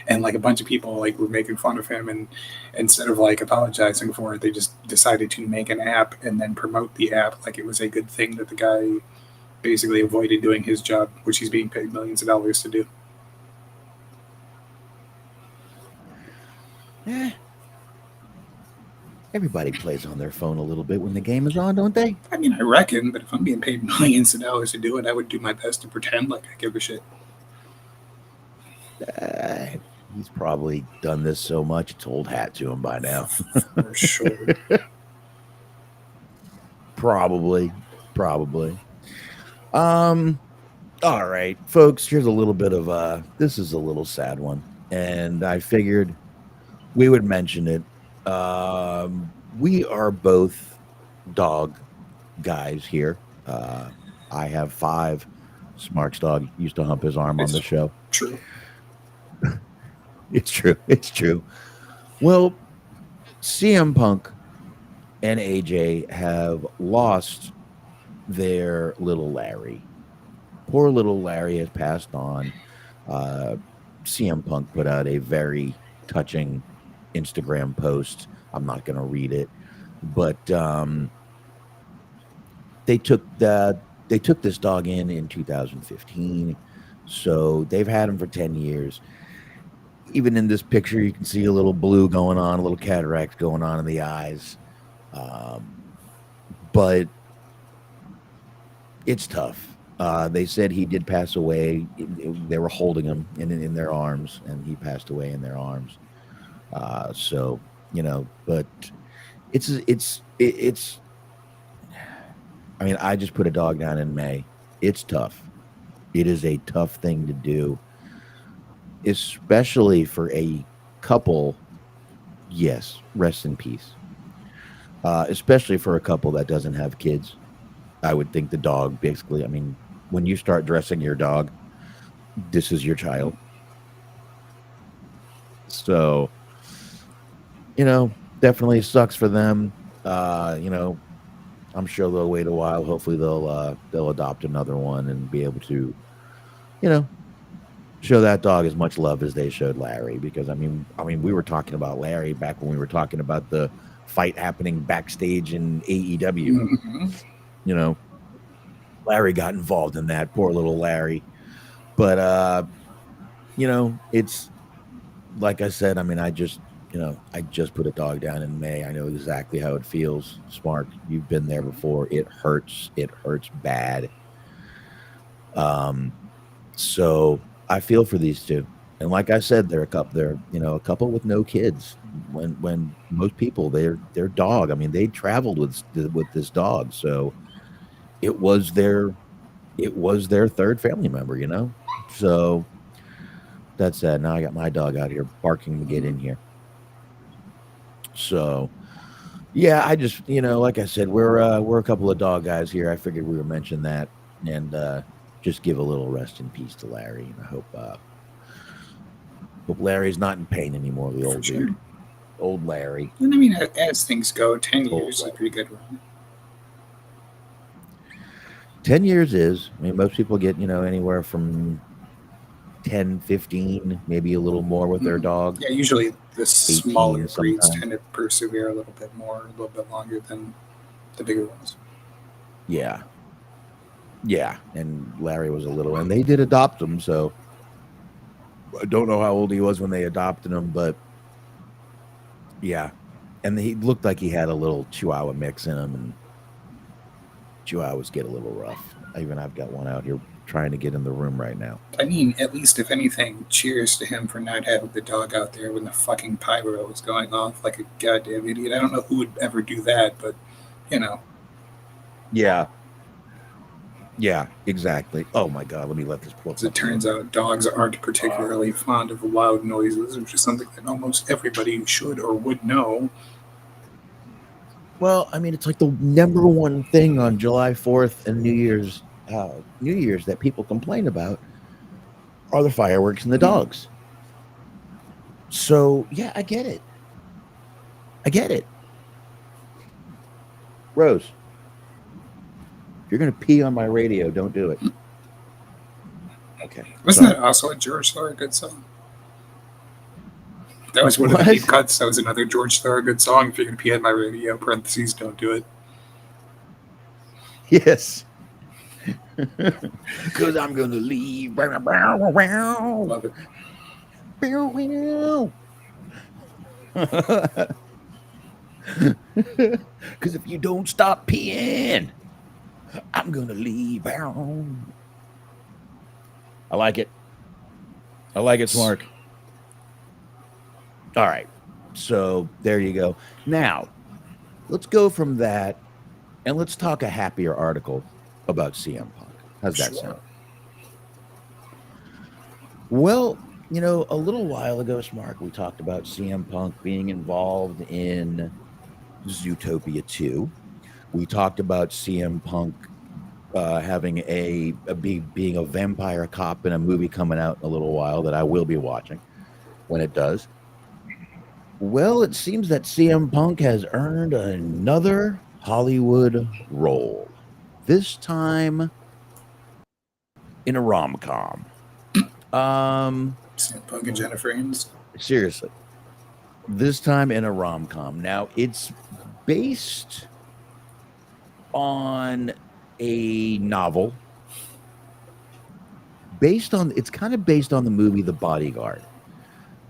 S2: And a bunch of people were making fun of him, and instead of apologizing for it, they just decided to make an app and then promote the app like it was a good thing that the guy basically avoided doing his job, which he's being paid millions of dollars to do.
S1: Yeah. Everybody plays on their phone a little bit when the game is on, don't they?
S2: I mean, I reckon, but if I'm being paid millions of dollars to do it, I would do my best to pretend like I give a shit.
S1: He's probably done this so much, it's old hat to him by now.
S2: For sure.
S1: Probably. All right, folks, here's a little bit of this is a little sad one, and I figured we would mention it. We are both dog guys here. I have 5. Smark's dog used to hump his arm on the show.
S2: True.
S1: It's true. Well, CM Punk and AJ have lost their little Larry. Poor little Larry has passed on. CM Punk put out a very touching Instagram post. I'm not going to read it, but they took this dog in 2015, so they've had him for 10 years. Even in this picture, you can see a little blue going on, a little cataract going on in the eyes. But it's tough. They said he did pass away. They were holding him in their arms, and he passed away in their arms. So, but it's. I mean, I just put a dog down in May. It's tough. It is a tough thing to do, especially for a couple. Yes, rest in peace. Especially for a couple that doesn't have kids. I would think the dog, basically, I mean, when you start dressing your dog, this is your child. So, definitely sucks for them. I'm sure they'll wait a while. Hopefully they'll adopt another one and be able to, show that dog as much love as they showed Larry. Because I mean, we were talking about Larry back when we were talking about the fight happening backstage in AEW. Mm-hmm. Larry got involved in that. Poor little Larry. But it's like I said. I mean, I just put a dog down in May. I know exactly how it feels. Smark, you've been there before. It hurts. It hurts bad. So I feel for these two. And like I said, they're a couple with no kids. When most people, they're dog. I mean, they traveled with this dog. So it was their third family member. So that's sad. Now I got my dog out here barking to get in here. So yeah, I just like I said, we're a couple of dog guys here. I figured we would mention that and just give a little rest in peace to Larry. And I hope Larry's not in pain anymore. The old dude, old Larry.
S2: And I mean, as things go, 10 years is a pretty good run.
S1: 10 years is. I mean, most people get anywhere from 10, 15, maybe a little more with their dog.
S2: Yeah, usually the smaller breeds tend to persevere a little bit more, a little bit longer than the bigger ones.
S1: Yeah. Yeah, and Larry was a little, and they did adopt him, so I don't know how old he was when they adopted him, but yeah. And he looked like he had a little Chihuahua mix in him, and Chihuahuas get a little rough. I've got one out here trying to get in the room right now.
S2: I mean, at least if anything, cheers to him for not having the dog out there when the fucking pyro was going off like a goddamn idiot. I don't know who would ever do that, but
S1: Yeah. Yeah, exactly. Oh my God, let me let this pull.
S2: As it turns out, dogs aren't particularly fond of loud noises, which is something that almost everybody should or would know.
S1: Well, I mean, it's like the number one thing on July 4th and New Year's that people complain about are the fireworks and the dogs. So, yeah, I get it. Rose, if you're going to pee on my radio, don't do it. Okay.
S2: Wasn't that also a George Thorogood song? That was one of the deep cuts. That was another George Thorogood song. If you're going to pee on my radio, parentheses, don't do it.
S1: Yes. Because I'm going to leave.
S2: Love it.
S1: Because if you don't stop peeing, I'm going to leave. I like it. Smark. All right. So there you go. Now, let's go from that and let's talk a happier article about CM Punk. How's that sound? Well, a little while ago, Smark, we talked about CM Punk being involved in Zootopia 2. We talked about CM Punk having being a vampire cop in a movie coming out in a little while that I will be watching when it does. Well, it seems that CM Punk has earned another Hollywood role. This time in a rom-com.
S2: CM Punk and Jennifer Aniston.
S1: Seriously. This time in a rom-com. Now, it's based on a novel. It's kind of based on the movie The Bodyguard,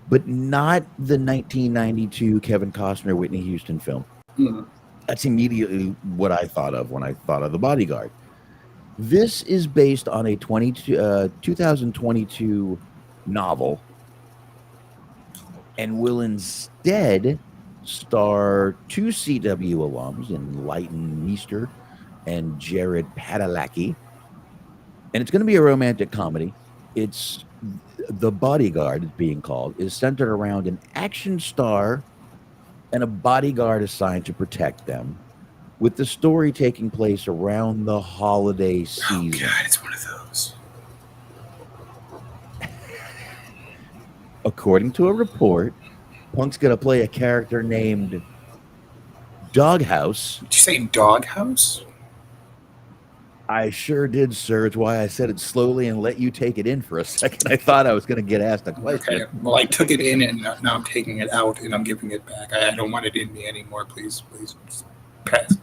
S1: but not the 1992 Kevin Costner, Whitney Houston film.
S2: Mm-hmm.
S1: That's immediately what I thought of when I thought of The Bodyguard. This is based on a 2022 novel and will instead star two CW alums in Leighton Meester and Jared Padalecki. And it's going to be a romantic comedy. It's The Bodyguard, it's being called, is centered around an action star and a bodyguard assigned to protect them, with the story taking place around the holiday season.
S2: Oh, God, it's one of those.
S1: According to a report, Punk's going to play a character named Doghouse.
S2: Did you say Doghouse?
S1: I sure did, sir. It's why I said it slowly and let you take it in for a second. I thought I was going to get asked a question.
S2: Okay. Well, I took it in and now I'm taking it out and I'm giving it back. I don't want it in me anymore. Please just pass.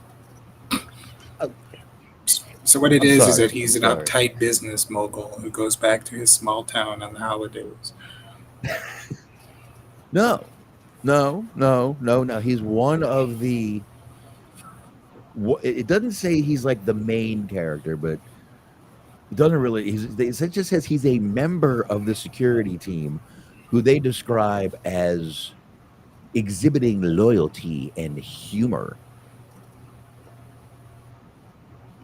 S2: So what it is that he's an uptight business mogul who goes back to his small town on the holidays.
S1: No. No, no, no, no. He's one of the. It doesn't say he's like the main character, but it doesn't really. It just says he's a member of the security team, who they describe as exhibiting loyalty and humor.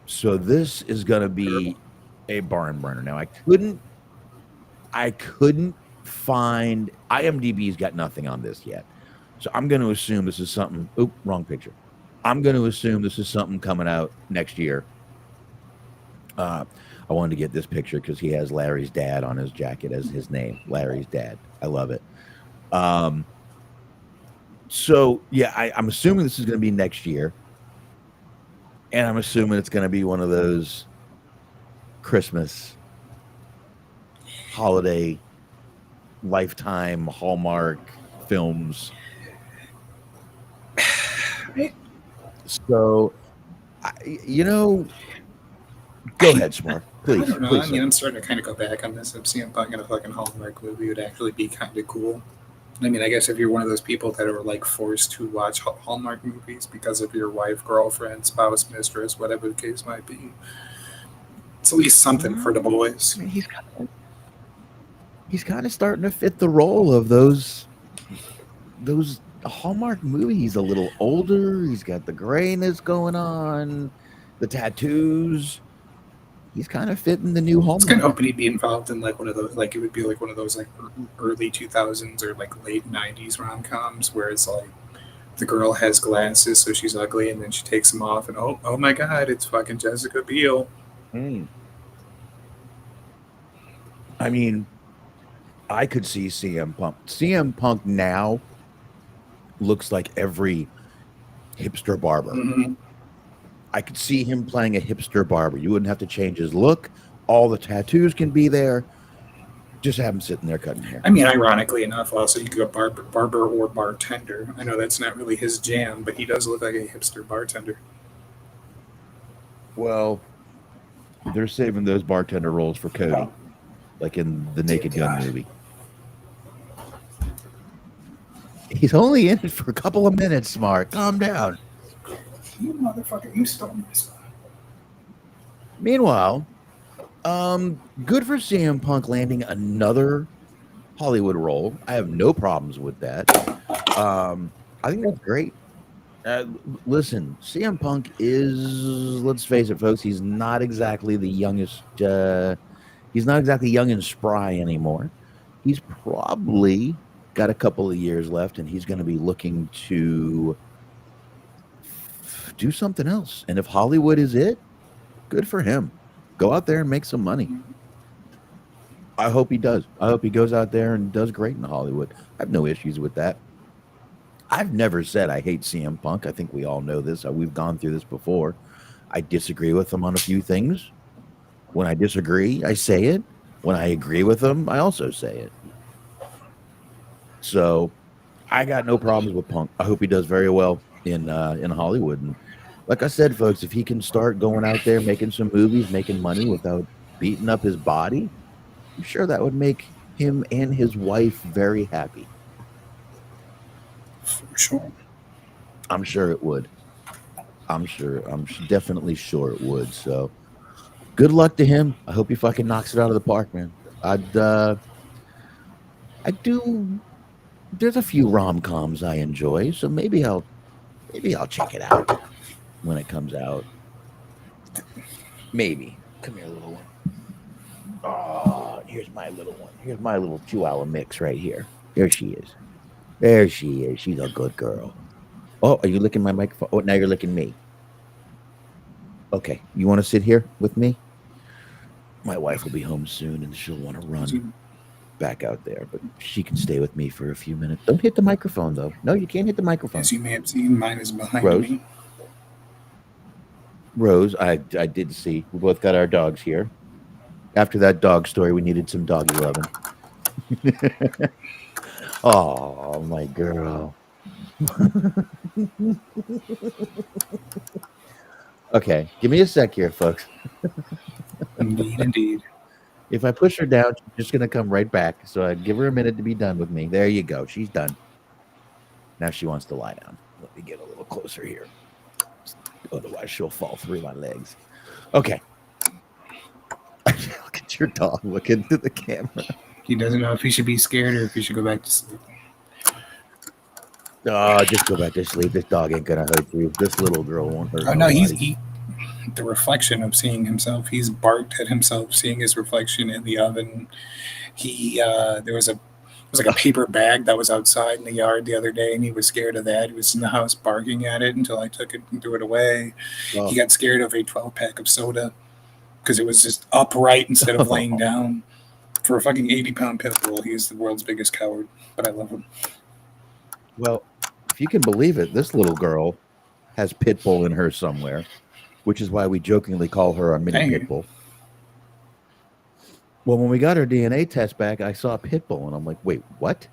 S1: So this is going to be a barn burner. Now I couldn't find IMDb's got nothing on this yet. So I'm going to assume this is something. Oop, wrong picture. I'm going to assume this is something coming out next year. I wanted to get this picture because he has Larry's dad on his jacket as his name. Larry's dad. I love it. So yeah, I'm assuming this is going to be next year, and I'm assuming it's going to be one of those Christmas, holiday, Lifetime, Hallmark films. So, go ahead, Smark. Please.
S2: I don't know.
S1: Please,
S2: I mean, I'm starting to kind of go back on this. If CM Punk in a fucking Hallmark movie would actually be kind of cool. I mean, I guess if you're one of those people that are like forced to watch Hallmark movies because of your wife, girlfriend, spouse, mistress, whatever the case might be, it's at least something for the boys.
S1: I mean, he's kind of starting to fit the role of those Hallmark movies. He's a little older. He's got the grayness going on, the tattoos. He's kind of fitting the new Hallmark.
S2: It's kind of hoping he'd be involved in like one of those, like it would be like one of those like early 2000s or like late 90s rom-coms where it's like the girl has glasses so she's ugly and then she takes them off and oh my god, it's fucking Jessica Biel.
S1: I mean, I could see CM Punk. CM Punk now looks like every hipster barber.
S2: Mm-hmm.
S1: I could see him playing a hipster barber. You wouldn't have to change his look. All the tattoos can be there. Just have him sitting there cutting hair.
S2: I mean, ironically enough, also you could go barber or bartender. I know that's not really his jam, but he does look like a hipster bartender.
S1: Well, they're saving those bartender roles for Cody, like in the Naked Gun movie. He's only in it for a couple of minutes, Smart. Calm down.
S2: You motherfucker, you stole my spot.
S1: Meanwhile, good for CM Punk landing another Hollywood role. I have no problems with that. I think that's great. Listen, CM Punk is, let's face it, folks, he's not exactly the youngest. He's not exactly young and spry anymore. He's probably got a couple of years left, and he's going to be looking to do something else. And if Hollywood is it, good for him. Go out there and make some money. I hope he does. I hope he goes out there and does great in Hollywood. I have no issues with that. I've never said I hate CM Punk. I think we all know this. We've gone through this before. I disagree with him on a few things. When I disagree, I say it. When I agree with him, I also say it. So I got no problems with Punk. I hope he does very well in Hollywood. And like I said, folks, if he can start going out there making some movies, making money without beating up his body, I'm sure that would make him and his wife very happy.
S2: For sure.
S1: I'm sure it would. I'm definitely sure it would. So good luck to him. I hope he fucking knocks it out of the park, man. I do. There's a few rom-coms I enjoy, so maybe I'll check it out when it comes out. Maybe. Come here, little one. Oh, here's my little one. Here's my little Chihuahua mix right here. There she is. There she is. She's a good girl. Oh, are you licking my microphone? Oh, now you're licking me. Okay. You want to sit here with me? My wife will be home soon, and she'll want to run back out there, but she can stay with me for a few minutes. Don't hit the microphone, though. No, you can't hit the microphone.
S2: As you may have seen, mine is behind me.
S1: Rose, I did see. We both got our dogs here. After that dog story, we needed some doggy loving. Oh, my girl. Okay, give me a sec here, folks.
S2: Indeed.
S1: If I push her down, she's just going to come right back. So I give her a minute to be done with me. There you go. She's done. Now she wants to lie down. Let me get a little closer here. Otherwise, she'll fall through my legs. Okay. Look at your dog looking to the camera.
S2: He doesn't know if he should be scared or if he should go back to sleep.
S1: Just go back to sleep. This dog ain't gonna hurt you. This little girl won't hurt.
S2: Oh no,
S1: nobody.
S2: The reflection of seeing himself. He's barked at himself seeing his reflection in the oven. There was like a paper bag that was outside in the yard the other day, and he was scared of that. He was in the house barking at it until I took it and threw it away.
S1: Oh.
S2: He got scared of a 12-pack of soda because it was just upright instead of laying down. For a fucking 80-pound pit bull, he is the world's biggest coward, but I love him.
S1: Well, if you can believe it, this little girl has pit bull in her somewhere, which is why we jokingly call her a mini pit bull. Well, when we got her DNA test back, I saw pit bull, and I'm like, wait, what?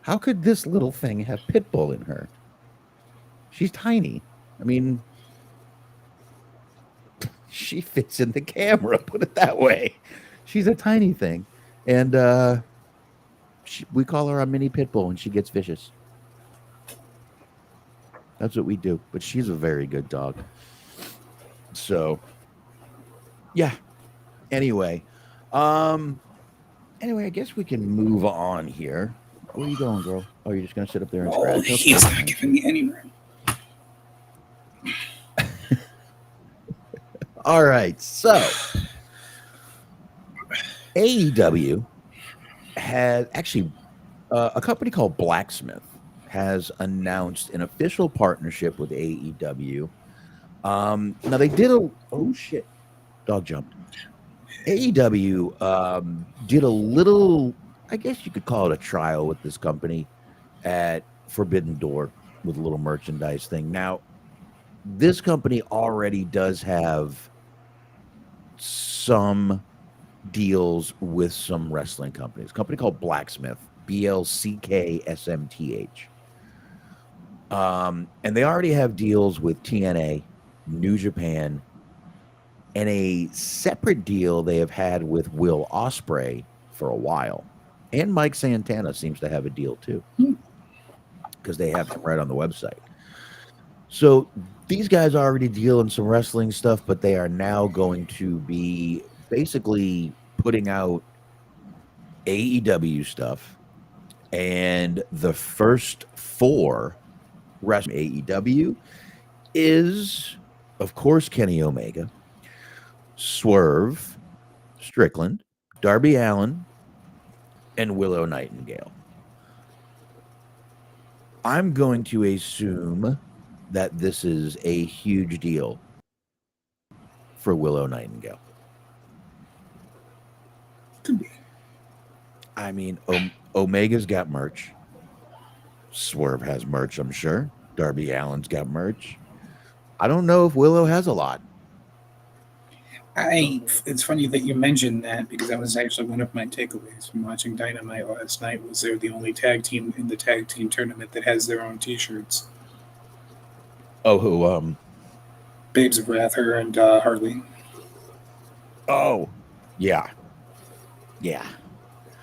S1: How could this little thing have pit bull in her? She's tiny. I mean, she fits in the camera, put it that way. She's a tiny thing. And we call her a mini pit bull, and she gets vicious. That's what we do. But she's a very good dog. So, yeah. Anyway, I guess we can move on here. Where are you going, girl? Oh, you're just going to sit up there and scratch?
S2: He's not giving me any room.
S1: All right. So, AEW had actually a company called Blacksmith has announced an official partnership with AEW. Now they did oh shit, dog jumped. AEW did a little, I guess you could call it a trial with this company at Forbidden Door with a little merchandise thing. Now, this company already does have some deals with some wrestling companies. A company called Blacksmith, BLCKSMTH. And they already have deals with TNA, New Japan, and a separate deal they have had with Will Ospreay for a while. And Mike Santana seems to have a deal too, because they have him right on the website. So these guys already deal in some wrestling stuff, but they are now going to be basically putting out AEW stuff. And the first 4 wrestling AEW is, of course, Kenny Omega, Swerve, Strickland, Darby Allin, and Willow Nightingale. I'm going to assume that this is a huge deal for Willow Nightingale.
S2: Could be.
S1: I mean, Omega's got merch. Swerve has merch, I'm sure. Darby Allin's got merch. I don't know if Willow has a lot.
S2: It's funny that you mentioned that, because that was actually one of my takeaways from watching Dynamite last night. Was they're the only tag team in the tag team tournament that has their own T-shirts.
S1: Oh, who?
S2: Babes of Wrath, her and Harley.
S1: Oh, yeah, yeah.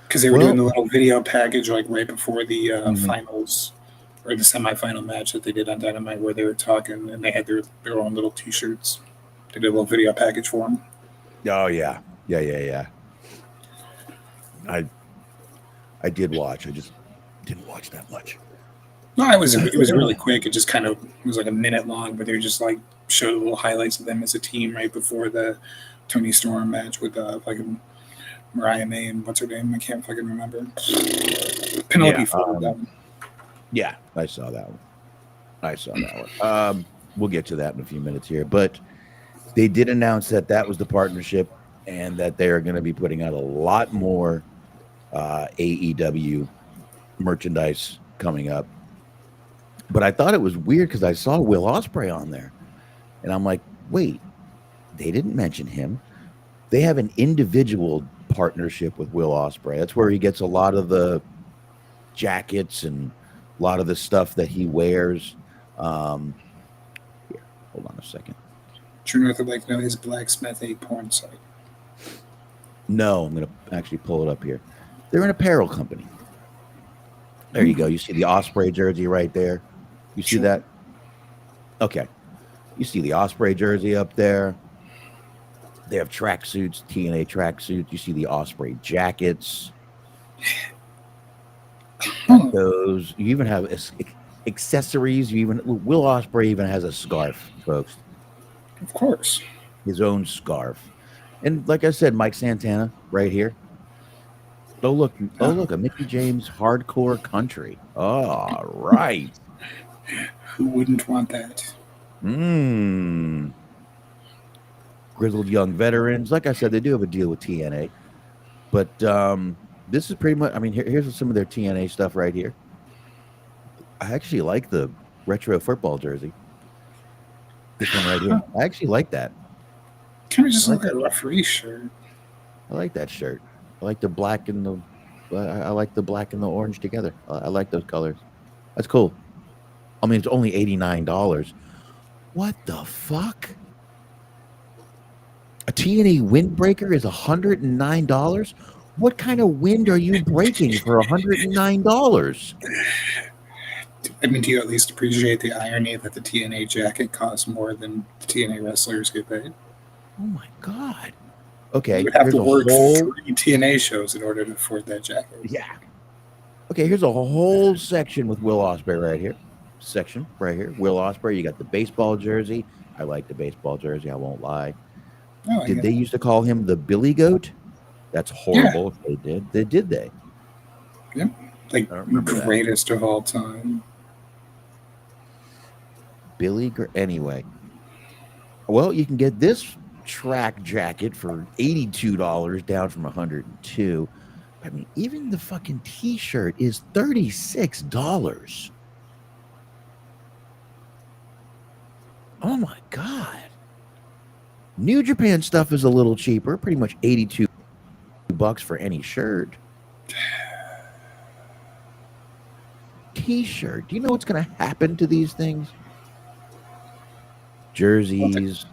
S2: Because they were doing the little video package like right before the finals or the semifinal match that they did on Dynamite, where they were talking and they had their own little T-shirts. They did a little video package for them.
S1: Oh yeah. I did watch. I just didn't watch that much.
S2: No, it was really quick. It just it was like a minute long, but they just like showed little highlights of them as a team right before the Toni Storm match with fucking Mariah May and what's her name? I can't fucking remember. Penelope Ford.
S1: Yeah, I saw that one. We'll get to that in a few minutes here, but they did announce that was the partnership and that they are going to be putting out a lot more AEW merchandise coming up. But I thought it was weird because I saw Will Ospreay on there, and I'm like, wait, they didn't mention him. They have an individual partnership with Will Ospreay. That's where he gets a lot of the jackets and a lot of the stuff that he wears. Here, hold on a second.
S2: True North would like to know, is Blacksmith a porn site?
S1: No, I'm going to actually pull it up here. They're an apparel company. There you go. You see the Osprey jersey right there. You see that? Okay. You see the Osprey jersey up there. They have tracksuits, TNA tracksuits. You see the Osprey jackets.
S2: Huh.
S1: Those. You even have accessories. You even Will Ospreay even has a scarf, folks.
S2: Of course.
S1: His own scarf. And like I said, Mike Santana right here. Oh look! Oh look! A Mickey James hardcore country. All right.
S2: Who wouldn't want that?
S1: Grizzled young veterans. Like I said, they do have a deal with TNA, but this is pretty much. I mean, here's some of their TNA stuff right here. I actually like the retro football jersey. This one right here. I actually like that.
S2: Kind of just like a referee shirt.
S1: I like that shirt. I like the black and the. I like the black and the orange together. I like those colors. That's cool. I mean, it's only $89. What the fuck? A TNA windbreaker is $109. What kind of wind are you breaking for $109?
S2: I mean, do you at least appreciate the irony that the TNA jacket costs more than the TNA wrestlers get paid?
S1: Oh my god! Okay,
S2: you would have to work
S1: whole
S2: 3 TNA shows in order to afford that jacket.
S1: Yeah. Okay, here's a whole section with Will Ospreay right here. Section right here. Will Ospreay. You got the baseball jersey. I like the baseball jersey. I won't lie.
S2: Oh,
S1: Did they used to call him the Billy Goat? That's horrible. If they did. Did they?
S2: Yep. Like greatest of all time.
S1: Anyway. Well, you can get this track jacket for $82 down from $102. I mean, even the fucking t-shirt is $36. Oh my god. New Japan stuff is a little cheaper, pretty much $82 for any shirt. T-shirt. Do you know what's going to happen to these things? Jerseys.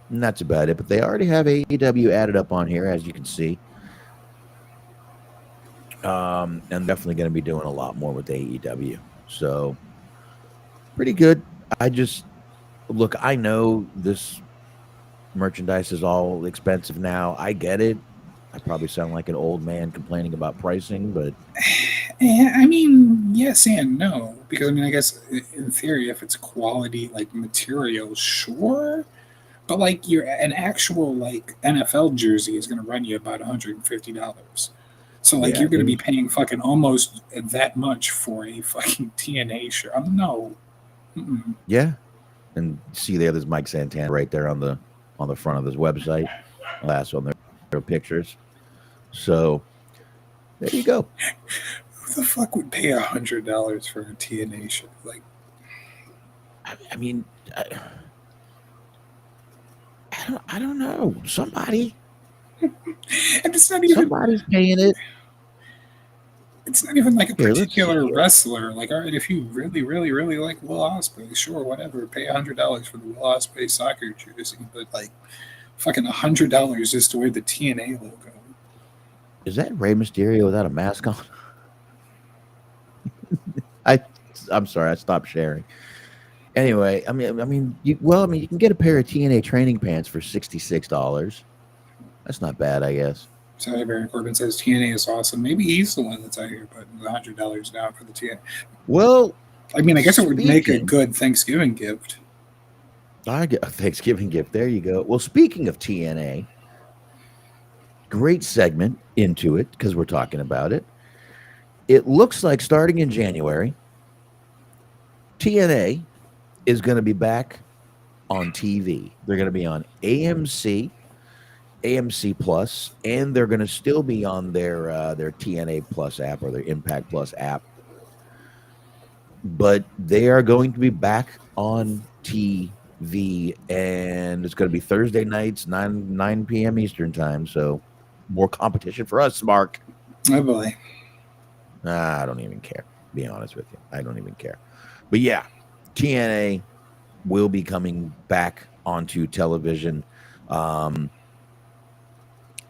S1: And that's about it. But they already have AEW added up on here, as you can see. And definitely going to be doing a lot more with AEW. So, pretty good. Look, I know this merchandise is all expensive now. I get it. I probably sound like an old man complaining about pricing, but...
S2: I mean, yes and no. Because, I mean, I guess in theory, if it's quality, like, material, sure. But, like, an actual, like, NFL jersey is going to run you about $150. So, like, you're going to be paying fucking almost that much for a fucking TNA shirt. No. Mm-mm.
S1: Yeah. And see there's Mike Santana right there on the front of his website. Last one, there are pictures. So, there you go.
S2: Who the fuck would pay $100 for a TNA shirt? Like,
S1: I mean, I don't know. Somebody.
S2: And it's not even.
S1: Somebody's paying it.
S2: It's not even like a particular wrestler. Like, all right, if you really, really, really like Will Ospreay, sure, whatever, pay $100 for the Will Ospreay soccer jersey. But like, fucking $100 just to wear the TNA logo.
S1: Is that Rey Mysterio without a mask on? I'm sorry, I stopped sharing. Anyway, I mean, you can get a pair of TNA training pants for $66. That's not bad, I guess.
S2: Sorry, Baron Corbin says TNA is awesome. Maybe he's the one that's out here putting $100 down for the TNA.
S1: Well,
S2: I mean, I guess it would make a good Thanksgiving gift.
S1: I get a Thanksgiving gift. There you go. Well, speaking of TNA, great segment into it because we're talking about it. It looks like starting in January, TNA is going to be back on TV. They're going to be on AMC Plus, and they're going to still be on their TNA Plus app or their Impact Plus app. But they are going to be back on TV, and it's going to be Thursday nights, 9 p.m. Eastern time. So more competition for us, Smark.
S2: Oh boy.
S1: I don't even care. To be honest with you, I don't even care. But yeah, TNA will be coming back onto television.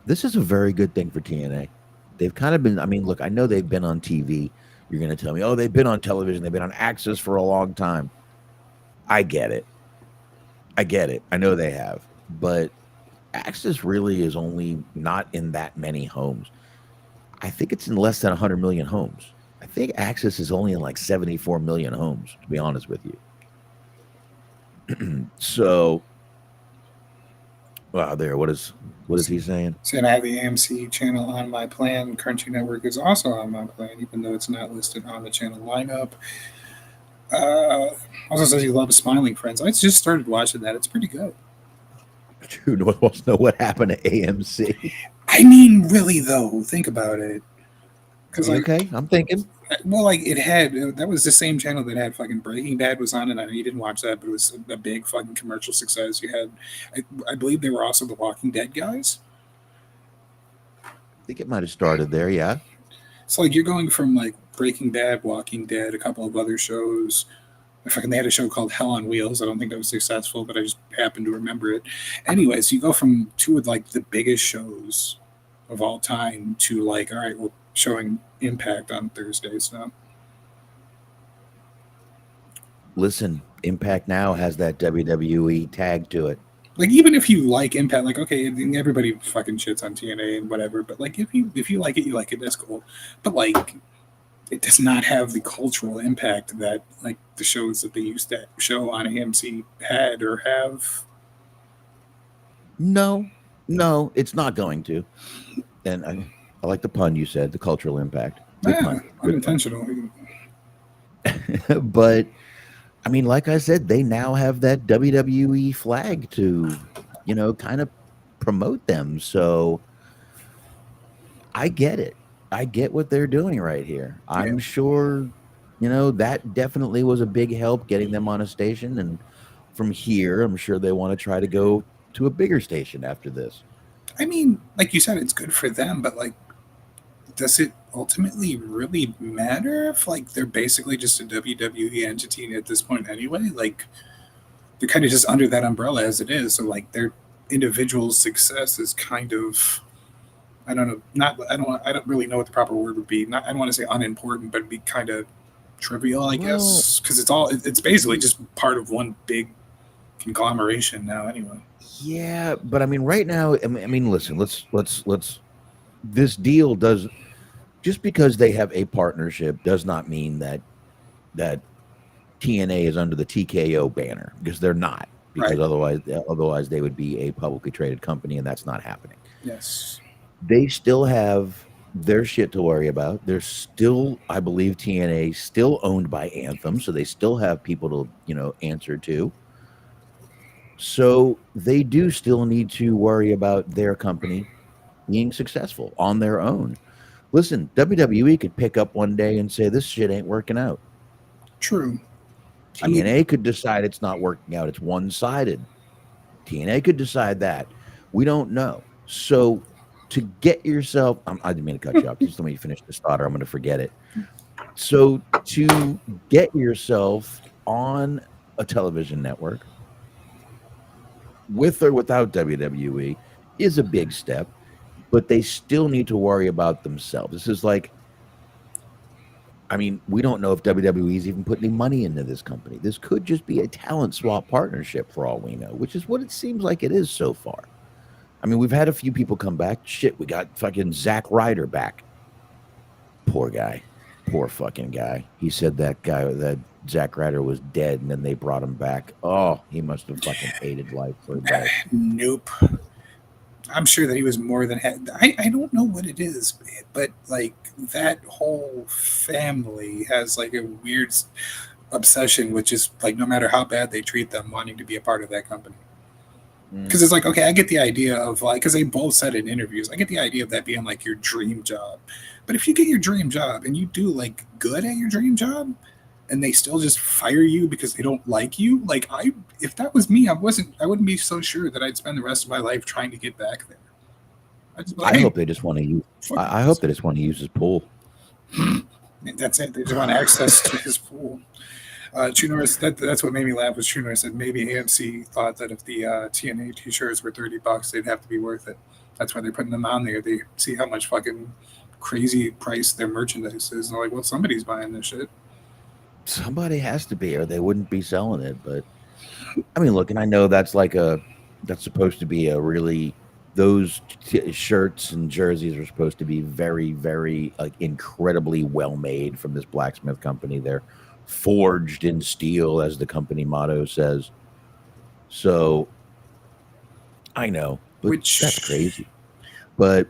S1: This is a very good thing for TNA. They've kind of been, I mean, look, I know they've been on TV You're going to tell me, oh, they've been on television. They've been on Access for a long time. I get it. I know they have. But Access really is only not in that many homes. I think it's in less than 100 million homes. I think Access is only in like 74 million homes, to be honest with you. So, wow, there. What is he saying?
S2: Saying I have the AMC channel on my plan. Crunchy Network is also on my plan, even though it's not listed on the channel lineup. Also says he loves Smiling Friends. I just started watching that. It's pretty good.
S1: Dude, no one wants to know what happened to AMC.
S2: I mean, really though, think about it. Because
S1: okay, I'm thinking.
S2: Well, like it had that was the same channel that had fucking Breaking Bad was on it. I know you didn't watch that, but it was a big fucking commercial success. You had, I believe they were also the Walking Dead guys.
S1: I think it might have started there, yeah.
S2: So like you're going from like Breaking Bad, Walking Dead, a couple of other shows. Fucking, they had a show called Hell on Wheels. I don't think that was successful, but I just happened to remember it. Anyways, you go from two of like the biggest shows of all time to like, all right, we're showing Impact on Thursdays now.
S1: Listen, Impact now has that WWE tag to it.
S2: Like even if you like Impact, like okay, everybody fucking shits on TNA and whatever, but like if you like it, you like it. That's cool. But like, it does not have the cultural impact that like the shows that they used to show on AMC had or have.
S1: No, it's not going to. And I like the pun you said, the cultural impact.
S2: Good pun. Unintentional.
S1: But I mean, like I said, they now have that WWE flag to, kind of promote them. So I get it. I get what they're doing right here. I'm sure, that definitely was a big help getting them on a station. And from here, I'm sure they want to try to go to a bigger station after this.
S2: I mean, like you said, it's good for them, but like, does it ultimately really matter if like they're basically just a WWE entity at this point anyway? Like, they're kind of just under that umbrella as it is. So like their individual success is kind of, I don't know, I don't really know what the proper word would be. I don't want to say unimportant, but it'd be kind of trivial, I guess, because it's basically just part of one big conglomeration now anyway.
S1: Yeah, but I mean, right now, I mean, listen, let's this deal does, just because they have a partnership does not mean that TNA is under the TKO banner, because they're not, because otherwise they would be a publicly traded company, and that's not happening.
S2: Yes.
S1: They still have their shit to worry about. They're still, I believe, TNA still owned by Anthem, so they still have people to, answer to. So they do still need to worry about their company being successful on their own. Listen, WWE could pick up one day and say, this shit ain't working out.
S2: True.
S1: TNA could decide it's not working out. It's one-sided. TNA could decide that. We don't know. So to get yourself, I didn't mean to cut you off. Just let me finish this thought or I'm going to forget it. So to get yourself on a television network, with or without WWE, is a big step, but they still need to worry about themselves. This is like, I mean, we don't know if WWE is even putting any money into this company. This could just be a talent swap partnership for all we know, which is what it seems like it is so far. I mean, we've had a few people come back. Shit, we got fucking Zack Ryder back. Poor guy. Poor fucking guy. He said that Zack Ryder was dead, and then they brought him back. Oh, he must have fucking hated life for that.
S2: Nope. I'm sure that he was more than I don't know what it is, but like that whole family has like a weird obsession with just like no matter how bad they treat them, wanting to be a part of that company. Because it's like, okay, I get the idea of like, because they both said in interviews, I get the idea of that being like your dream job. But if you get your dream job and you do like good at your dream job, and they still just fire you because they don't like you, like if that was me, I wouldn't be so sure that I'd spend the rest of my life trying to get back there.
S1: I hope they just want to use. I hope they just want to use his pool.
S2: That's it. They just want access to his pool. Norris, that's what made me laugh was Norris said maybe AMC thought that if the TNA t-shirts were $30, they'd have to be worth it. That's why they're putting them on there. They see how much fucking crazy price their merchandise is. They're like, well, somebody's buying this shit.
S1: Somebody has to be, or they wouldn't be selling it. But I mean, look, and I know that's supposed to be a really, those shirts and jerseys are supposed to be very, very like incredibly well made from this blacksmith company. They're forged in steel, as the company motto says. So I know, but that's crazy. But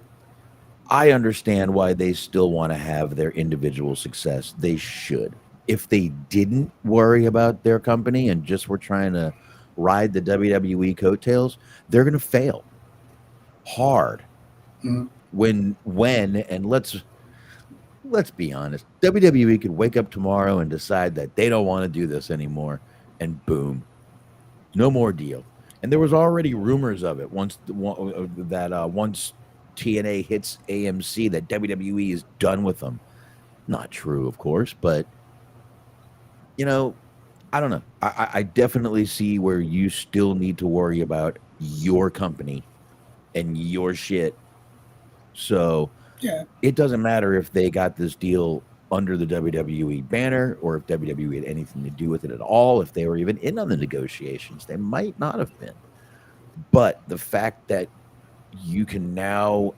S1: I understand why they still want to have their individual success. They should. If they didn't worry about their company and just were trying to ride the WWE coattails, they're going to fail hard.
S2: Mm.
S1: And let's be honest, WWE could wake up tomorrow and decide that they don't want to do this anymore, and boom, no more deal. And there was already rumors of it once TNA hits AMC that WWE is done with them. Not true, of course, but you know, I don't know. I definitely see where you still need to worry about your company and your shit. So
S2: yeah,
S1: it doesn't matter if they got this deal under the WWE banner or if WWE had anything to do with it at all, if they were even in on the negotiations. They might not have been. But the fact that you can now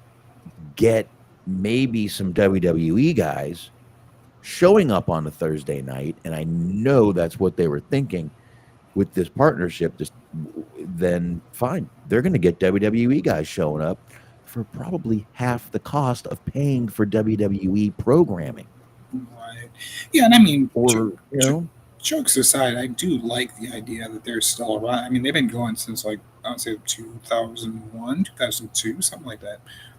S1: get maybe some WWE guys showing up on a Thursday night, and I know that's what they were thinking with this partnership, then fine. They're going to get WWE guys showing up for probably half the cost of paying for WWE programming.
S2: Right. Yeah, and I mean,
S1: jokes
S2: aside, I do like the idea that they're still around. I mean, they've been going since like I would say 2001, 2002, something like that.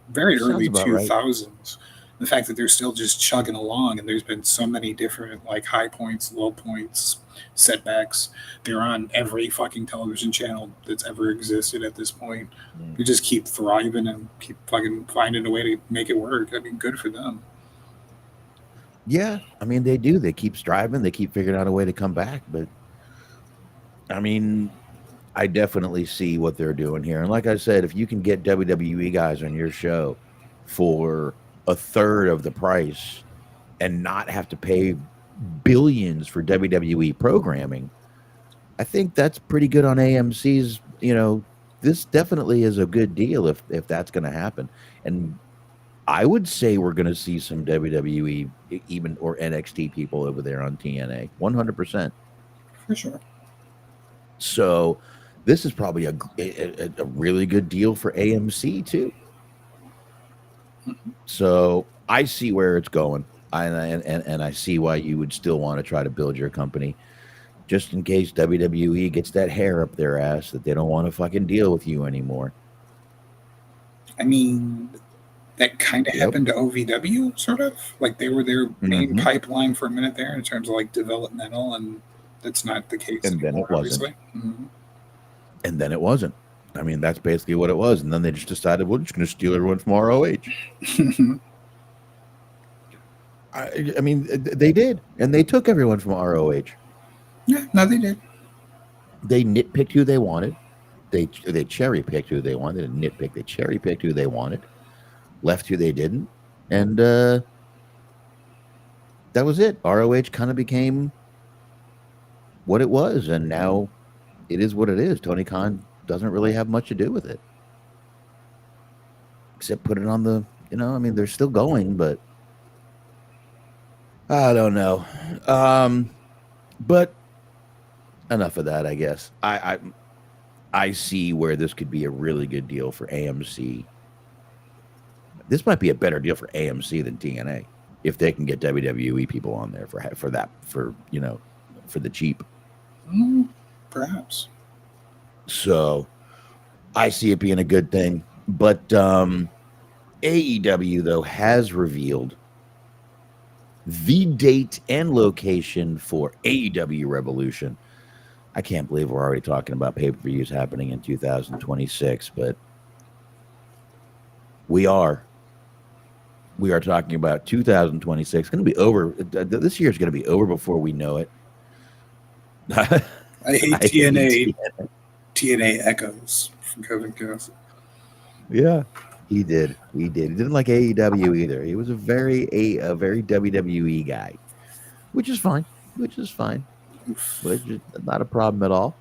S2: Very early 2000s. Right. The fact that they're still just chugging along, and there's been so many different like high points, low points, setbacks. They're on every fucking television channel that's ever existed at this point. They just keep thriving and keep fucking finding a way to make it work. I mean, good for them.
S1: Yeah, I mean, they do. They keep striving. They keep figuring out a way to come back. But I mean, I definitely see what they're doing here. And like I said, if you can get WWE guys on your show for a third of the price and not have to pay billions for WWE programming, I think that's pretty good on AMC's. This definitely is a good deal if that's going to happen. And I would say we're going to see some WWE even or NXT people over there on TNA, 100%.
S2: For sure.
S1: So this is probably a really good deal for AMC too. So I see where it's going, and I see why you would still want to try to build your company, just in case WWE gets that hair up their ass that they don't want to fucking deal with you anymore.
S2: I mean, that kind of happened to OVW, sort of. Like they were their main pipeline for a minute there in terms of like developmental, and that's not the case
S1: and
S2: anymore,
S1: then it wasn't. And then it wasn't. I mean, that's basically what it was. And then they just decided, we're just going to steal everyone from ROH. I mean, they did. And they took everyone from ROH.
S2: Yeah, no, they did.
S1: They nitpicked who they wanted. They cherry-picked who they wanted. And nitpicked. They cherry-picked who they wanted. Left who they didn't. And that was it. ROH kind of became what it was. And now it is what it is. Tony Khan doesn't really have much to do with it, except put it on the, I mean, they're still going, but I don't know. But enough of that, I guess. I see where this could be a really good deal for AMC. This might be a better deal for AMC than TNA if they can get WWE people on there for the cheap.
S2: Perhaps.
S1: So I see it being a good thing. But AEW, though, has revealed the date and location for AEW Revolution. I can't believe we're already talking about pay-per-views happening in 2026, but we are. We are talking about 2026. It's going to be over. This year is going to be over before we know it.
S2: I hate TNA. TNA echoes from Kevin Cassidy.
S1: Yeah. He did. He did. He didn't like AEW either. He was a very WWE guy, which is fine. Which is fine. Which is not a problem at all.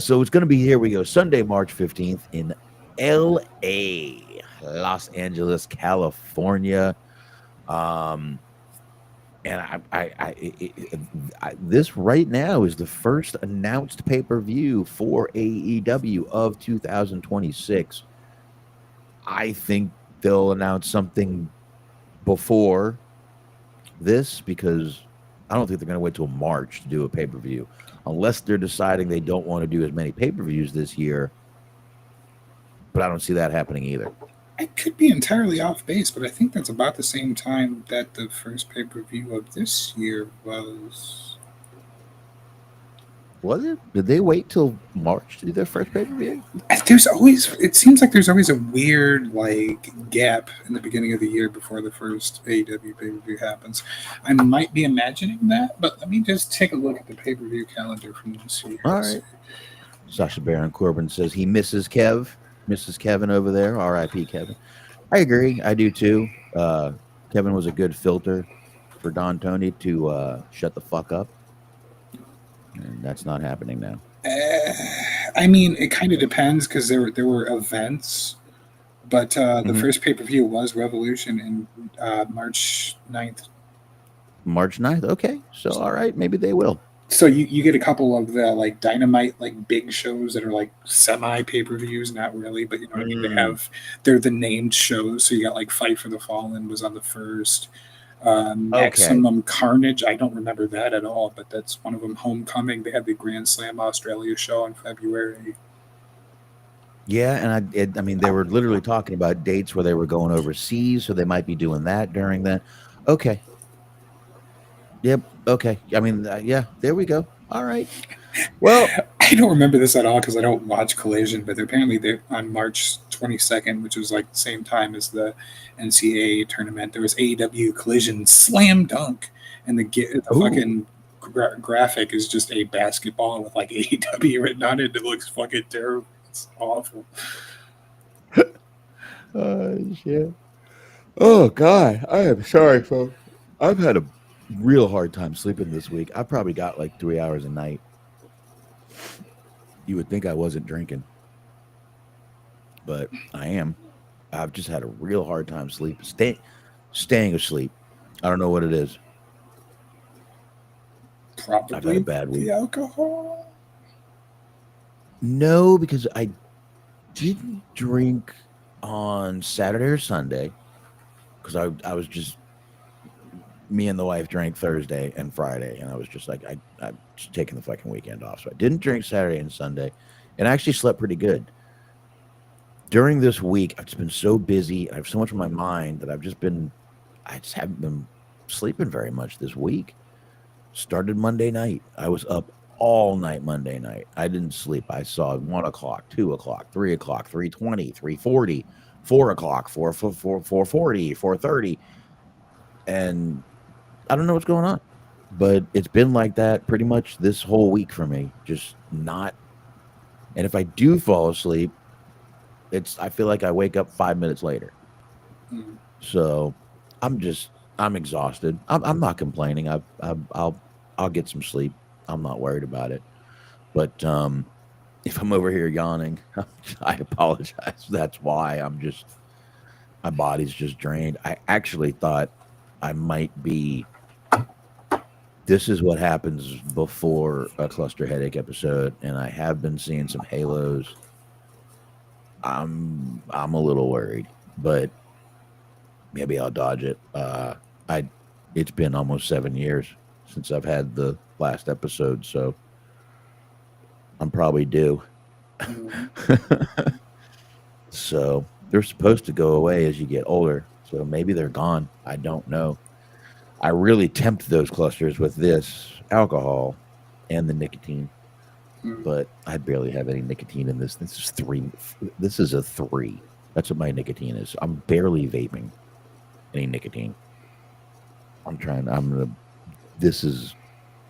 S1: So it's going to be, here we go, Sunday, March 15th in L.A., Los Angeles, California. And this right now is the first announced pay-per-view for AEW of 2026. I think they'll announce something before this, because I don't think they're going to wait till March to do a pay-per-view, unless they're deciding they don't want to do as many pay-per-views this year. But I don't see that happening either.
S2: I could be entirely off base, but I think that's about the same time that the first pay-per-view of this year was.
S1: Was it? Did they wait till March to do their first pay-per-view?
S2: It seems like there's always a weird gap in the beginning of the year before the first AEW pay-per-view happens. I might be imagining that, but let me just take a look at the pay-per-view calendar from this year.
S1: All right. Sasha Baron Corbin says he misses Kevin over there. R.I.P. Kevin. I agree. I do too. Kevin was a good filter for Don Tony to shut the fuck up. And that's not happening now.
S2: I mean, it kind of depends, because there were events, but the first pay-per-view was Revolution in March 9th.
S1: March 9th? Okay. So, all right. Maybe they will.
S2: So you get a couple of the Dynamite big shows that are semi pay-per-views, not really, but you know what I mean. They're the named shows. So you got Fight for the Fallen was on the first. Maximum Carnage, I don't remember that at all, but that's one of them. Homecoming, they had the Grand Slam Australia show in February.
S1: Yeah, and I mean, they were literally talking about dates where they were going overseas, so they might be doing that during that. Okay. Yep. Okay. I mean, yeah, there we go. All right. Well,
S2: I don't remember this at all because I don't watch Collision, but apparently they on March 22nd, which was the same time as the NCAA tournament, there was AEW Collision Slam Dunk, and the fucking graphic is just a basketball with AEW written on it. It looks fucking terrible. It's awful.
S1: Oh shit. Oh God, I am sorry, folks. I've had a real hard time sleeping this week. I probably got 3 hours a night. You would think I wasn't drinking, but I am. I've just had a real hard time staying asleep. I don't know what it is.
S2: Probably
S1: I've had a bad week.
S2: The alcohol.
S1: No, because I didn't drink on Saturday or Sunday, because I was just, me and the wife drank Thursday and Friday, and I was just I'm just taking the fucking weekend off. So I didn't drink Saturday and Sunday, and I actually slept pretty good. During this week, I've just been so busy. I have so much on my mind that I just haven't been sleeping very much this week. Started Monday night. I was up all night Monday night. I didn't sleep. I saw 1 o'clock, 2 o'clock, 3 o'clock, 3:20, 3:40, 4 o'clock, 4:40, 4:30. And I don't know what's going on, but it's been like that pretty much this whole week for me. Just not. And if I do fall asleep, I feel like I wake up 5 minutes later. So I'm exhausted. I'm not complaining. I'll get some sleep. I'm not worried about it. But if I'm over here yawning, I apologize. That's why my body's just drained. I actually thought I might be. This is what happens before a cluster headache episode, and I have been seeing some halos. I'm a little worried, but maybe I'll dodge it. It's been almost 7 years since I've had the last episode, so I'm probably due. So they're supposed to go away as you get older, so maybe they're gone. I don't know. I really tempt those clusters with this alcohol and the nicotine, but I barely have any nicotine in this. This is 3. This is a 3. That's what my nicotine is. I'm barely vaping any nicotine. This is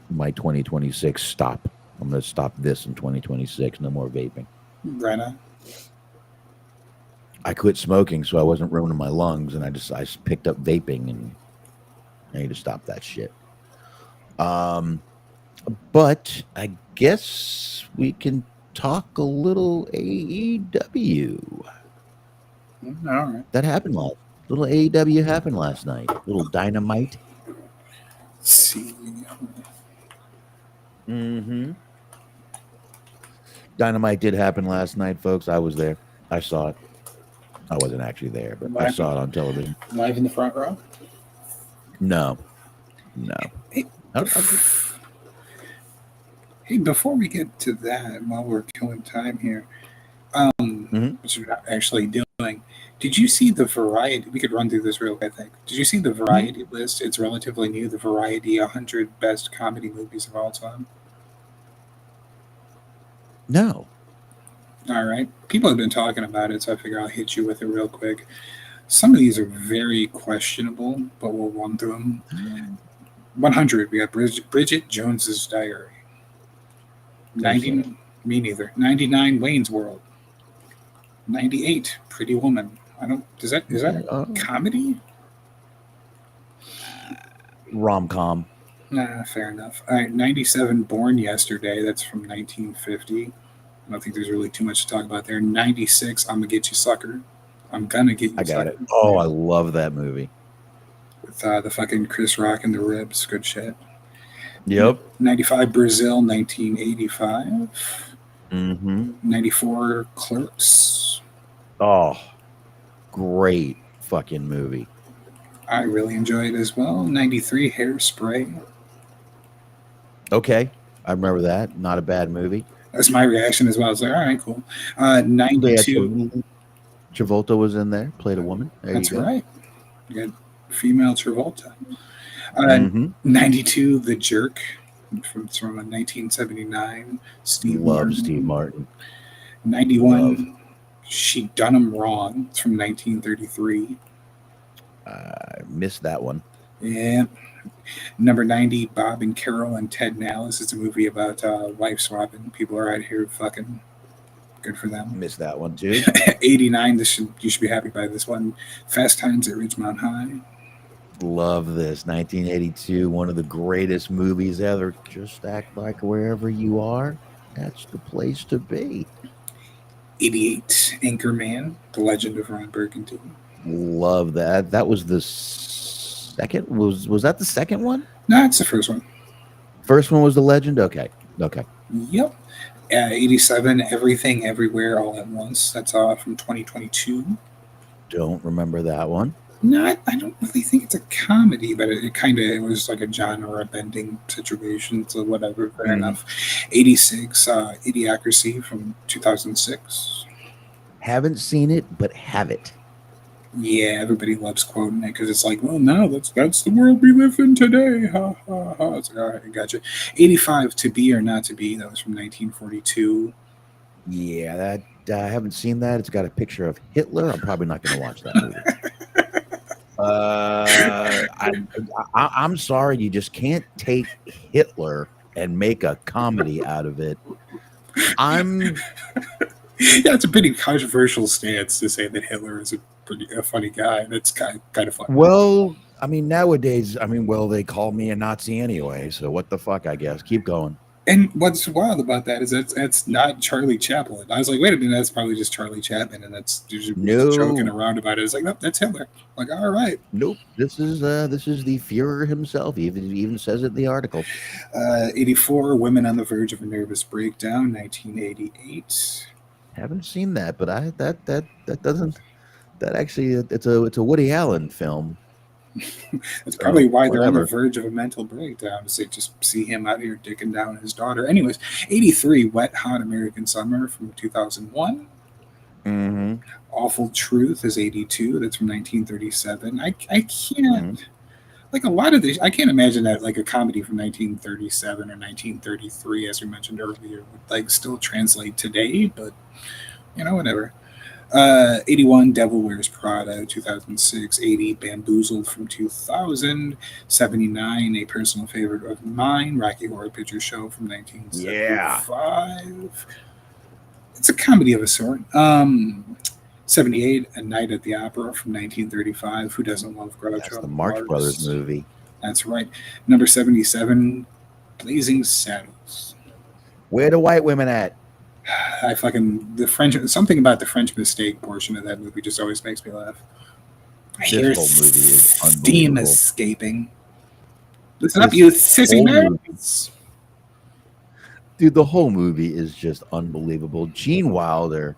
S1: my 2026 stop. I'm going to stop this in 2026. No more vaping.
S2: Brenna?
S1: I quit smoking, so I wasn't ruining my lungs, and I picked up vaping, and I need to stop that shit. But I guess we can talk a little AEW.
S2: All right.
S1: That happened little AEW happened last night. Little Dynamite.
S2: Let's see.
S1: Mm-hmm. Dynamite did happen last night, folks. I was there. I saw it. I wasn't actually there, but I saw it on television.
S2: Live in the front row?
S1: No.
S2: Hey, before we get to that, while we're killing time here, which we're not actually doing, did you see the variety? We could run through this real quick, I think. Did you see the variety list? It's relatively new. The Variety 100 Best Comedy Movies of All Time.
S1: No.
S2: All right. People have been talking about it, so I figure I'll hit you with it real quick. Some of these are very questionable, but we'll run through them. 100, we got Bridget Jones's Diary. 90, me neither. 99, Wayne's World. 98, Pretty Woman. Is that a comedy?
S1: Rom-com.
S2: Nah, fair enough. All right, 97, Born Yesterday. That's from 1950. I don't think there's really too much to talk about there. 96, I'm Gonna Get You Sucker. I'm Gonna Get You
S1: I got
S2: Sucker.
S1: it. Oh, I love that movie.
S2: With the fucking Chris Rock and the Ribs. Good shit.
S1: Yep.
S2: 95, Brazil, 1985. 94, Clerks.
S1: Oh, great fucking movie.
S2: I really enjoyed it as well. 93, Hairspray.
S1: Okay. I remember that. Not a bad movie.
S2: That's my reaction as well. I was like, all right, cool. 92.
S1: Travolta was in there, played a woman.
S2: That's right. You got female Travolta. 92, The Jerk from 1979. Steve Martin. 91, She Done 'Em Wrong. It's from 1933.
S1: I missed that one.
S2: Yeah. Number 90, Bob and Carol and Ted Nallis. It's a movie about wife swapping. People are out here fucking. Good for them.
S1: Missed that one too.
S2: 89, you should be happy by this one. Fast Times at Ridgemont High.
S1: Love this. 1982, one of the greatest movies ever. Just act like wherever you are, that's the place to be.
S2: 88, Anchorman, The Legend of Ron Burgundy.
S1: Love that. That was the second. Was that the second one?
S2: No, it's the first one.
S1: First one was The Legend? Okay.
S2: Yep. 87, Everything Everywhere All at Once. That's from 2022.
S1: Don't remember that one.
S2: No, I don't really think it's a comedy, but it was like a genre-bending situation, so whatever, fair enough. 86, Idiocracy from 2006.
S1: Haven't seen it, but have it.
S2: Yeah, everybody loves quoting it because it's like, well, no, that's the world we live in today. Ha, ha, ha. It's like, all right, I gotcha. 85, To Be or Not to Be. That was from 1942.
S1: Yeah, that I haven't seen that. It's got a picture of Hitler. I'm probably not going to watch that movie. I'm sorry, you just can't take Hitler and make a comedy out of it. Yeah,
S2: it's a pretty controversial stance to say that Hitler is a funny guy. That's kind of funny.
S1: Well, I mean, nowadays, they call me a Nazi anyway, so what the fuck, I guess. Keep going.
S2: And what's wild about that is that's not Charlie Chaplin. I was like, wait a minute, that's probably just Charlie Chaplin, and that's usually joking around about it. It's like, nope, that's Hitler. Like, all right.
S1: Nope, this is the Führer himself. He even says it in the article.
S2: 84, Women on the Verge of a Nervous Breakdown, 1988.
S1: Haven't seen that, but it's a Woody Allen film.
S2: That's probably why they're on the verge of a mental breakdown, is they just see him out here dicking down his daughter. Anyways, 83, Wet Hot American Summer from 2001. Awful Truth is 82. That's from 1937. I can't like a lot of these. I can't imagine that like a comedy from 1937 or 1933, as we mentioned earlier, would like still translate today. But whatever. 81, Devil Wears Prada, 2006. 80, Bamboozled from 2000. 79, a personal favorite of mine, Rocky Horror Picture Show from 1975. It's a comedy of a sort. '78, A Night at the Opera from 1935. Who doesn't love Groucho
S1: That's the Marx Brothers
S2: Marx?
S1: movie.
S2: That's right. Number 77, Blazing Saddles.
S1: Where the white women at?
S2: The French, something about the French Mistake portion of that movie just always makes me laugh. I
S1: This
S2: hear
S1: whole movie is
S2: steam
S1: unbelievable.
S2: escaping. Listen up,
S1: This
S2: you sissy
S1: whole movie-
S2: nerds.
S1: Dude, the whole movie is just unbelievable. Gene Wilder,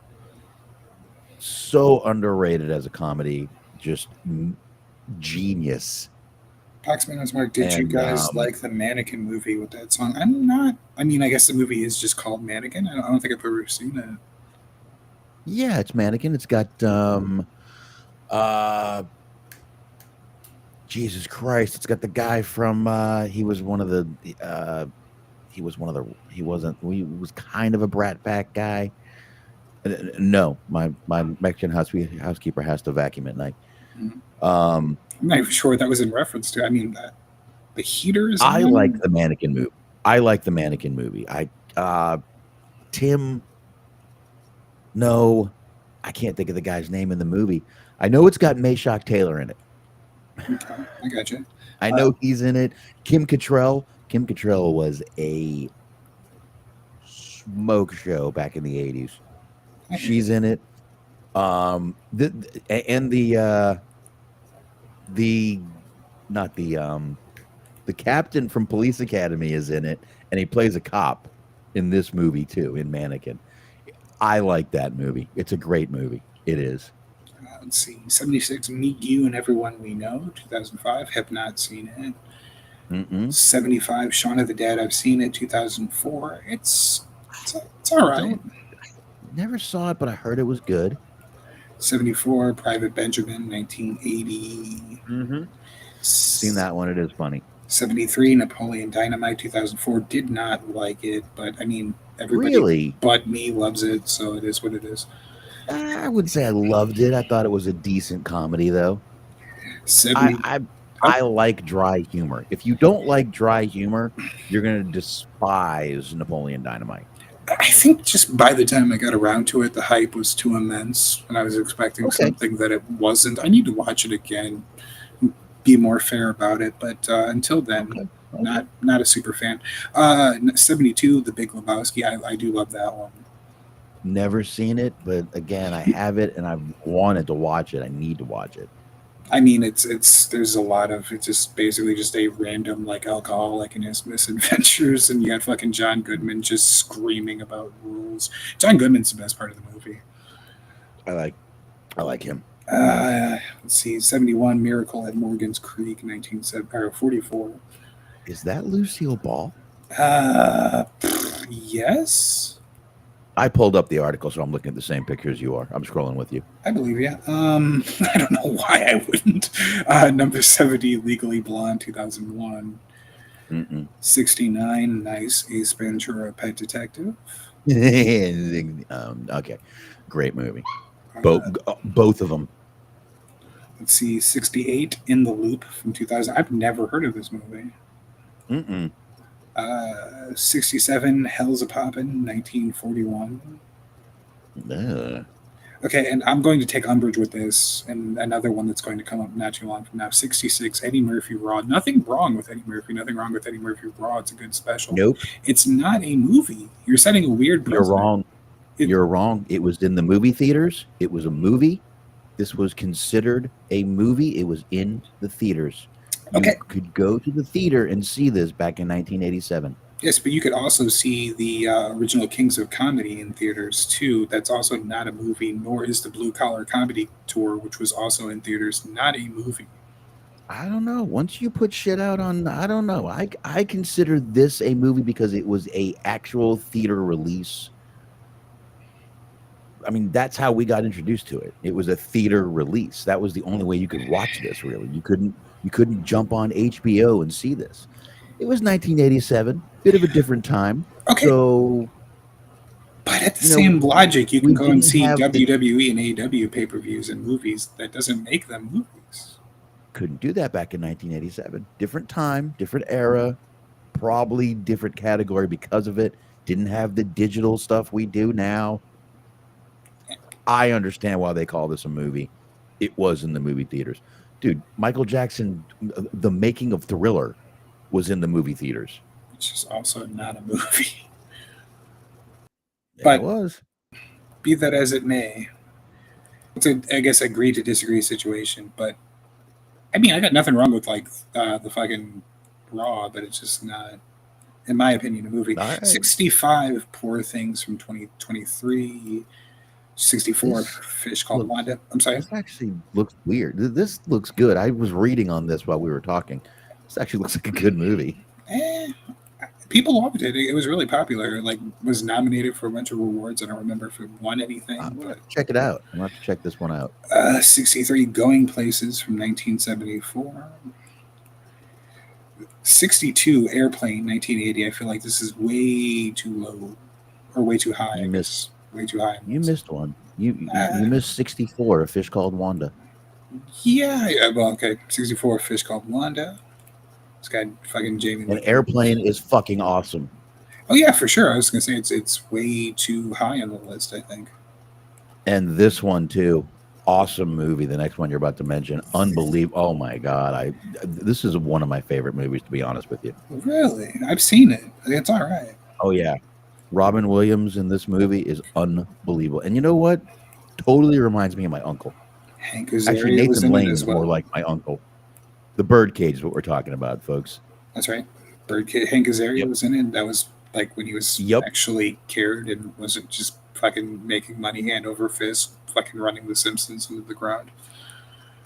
S1: so underrated as a comedy, just genius.
S2: Boxman and Smark, did you
S1: And,
S2: guys like the Mannequin movie with that song? I'm not. I mean, I guess the movie is just called Mannequin. I don't think I've ever seen it.
S1: Yeah, it's Mannequin. It's got Jesus Christ, it's got the guy from he was he was kind of a Brat Pack guy. No, my Mexican housekeeper has to vacuum at night.
S2: I'm not even sure what that was in reference to. I mean, the heater is.
S1: I like the Mannequin movie. Tim. No, I can't think of the guy's name in the movie. I know it's got Mayshak Taylor in it.
S2: Okay, I got you.
S1: I know he's in it. Kim Cattrall. Kim Cattrall was a smoke show back in the 80s. She's in it. The captain from Police Academy is in it, and he plays a cop in this movie too, in Mannequin. I like that movie. It's a great movie. It is.
S2: Let's see. 76, Meet You and Everyone We Know. 2005, have not seen it. 75, Shaun of the Dead. I've seen it. 2004. It's all right.
S1: Never saw it, but I heard it was good.
S2: 74, Private Benjamin. 1980.
S1: Seen that one. It is funny.
S2: 73, Napoleon Dynamite. 2004. Did not like it, but I mean, everybody
S1: Really?
S2: but me loves it, so it is what it is.
S1: I wouldn't say I loved it. I thought it was a decent comedy, though.
S2: 70,
S1: I like dry humor. If you don't like dry humor, you're going to despise Napoleon Dynamite.
S2: I think just by the time I got around to it, the hype was too immense, and I was expecting something that it wasn't. I need to watch it again, be more fair about it. But until then, not a super fan. 72, The Big Lebowski. I do love that one.
S1: Never seen it, but again, I have it, and I've wanted to watch it. I need to watch it.
S2: I mean, there's a lot of it's just basically just a random like alcoholic and his misadventures, and you got fucking John Goodman just screaming about rules. John Goodman's the best part of the movie.
S1: I like him.
S2: Let's see, 71, Miracle at Morgan's Creek, 44.
S1: Is that Lucille Ball?
S2: Yes.
S1: I pulled up the article, so I'm looking at the same picture as you are. I'm scrolling with you.
S2: I believe you. I don't know why I wouldn't. Number 70, Legally Blonde, 2001. 69, Nice, Ace Ventura, Pet Detective.
S1: Okay, great movie. Both of them.
S2: Let's see, 68, In the Loop from 2000. I've never heard of this movie. 67, Hell's a Poppin', 1941. Okay, and I'm going to take umbrage with this, and another one that's going to come up not too long from now. 66, Eddie Murphy Raw. Nothing wrong with Eddie Murphy. Nothing wrong with Eddie Murphy Raw. It's a good special.
S1: Nope.
S2: It's not a movie. You're setting a weird precedent.
S1: You're wrong. You're wrong. It was in the movie theaters. It was a movie. This was considered a movie. It was in the theaters. You could go to the theater and see this back in 1987.
S2: Yes, but you could also see the original Kings of Comedy in theaters, too. That's also not a movie, nor is the Blue Collar Comedy Tour, which was also in theaters, not a movie.
S1: I don't know. Once you put shit out on, I don't know. I consider this a movie because it was a actual theater release. I mean, that's how we got introduced to it. It was a theater release. That was the only way you could watch this, really. You couldn't jump on HBO and see this. It was 1987, bit of a different time.
S2: Okay.
S1: So,
S2: but at the same logic, you can go and see WWE and AEW pay-per-views and movies. That doesn't make them movies.
S1: Couldn't do that back in 1987. Different time, different era, probably different category because of it. Didn't have the digital stuff we do now. I understand why they call this a movie. It was in the movie theaters. Dude, Michael Jackson, the making of Thriller was in the movie theaters.
S2: Which is also not a movie.
S1: Yeah,
S2: But
S1: it was.
S2: be that as it may, it's a, I guess, agree to disagree situation. But I mean, I got nothing wrong with like the fucking Raw, but it's just not, in my opinion, a movie.
S1: All right.
S2: 65 Poor Things from 2023. 64 Fish Called Wanda. I'm sorry.
S1: This actually looks weird. This looks good. I was reading on this while we were talking. This actually looks like a good movie.
S2: People loved it. It was really popular. Like, was nominated for a bunch of awards. I don't remember if it won anything. But
S1: check it out. I'm going to have to check this one out.
S2: 63 Going Places from 1974. 62 Airplane 1980. I feel like this is way too low or way too high. Way too high.
S1: You missed one. You missed 64, A Fish Called Wanda.
S2: Yeah. Well, okay. 64, A Fish Called Wanda. It's got fucking Jamie.
S1: An Airplane is fucking awesome.
S2: Oh yeah, for sure. I was gonna say it's way too high on the list, I think.
S1: And this one too, awesome movie. The next one you're about to mention, unbelievable. Oh my god, this is one of my favorite movies, to be honest with you.
S2: Really, I've seen it. It's all right.
S1: Oh yeah. Robin Williams in this movie is unbelievable. And you know what? Totally reminds me of my uncle.
S2: Hank Azaria.
S1: Actually, Nathan Lane is more like my uncle. The Birdcage is what we're talking about, folks.
S2: That's right. Birdcage. Hank Azaria was in it. That was like when he was actually cared and wasn't just fucking making money hand over fist, fucking running The Simpsons into the ground.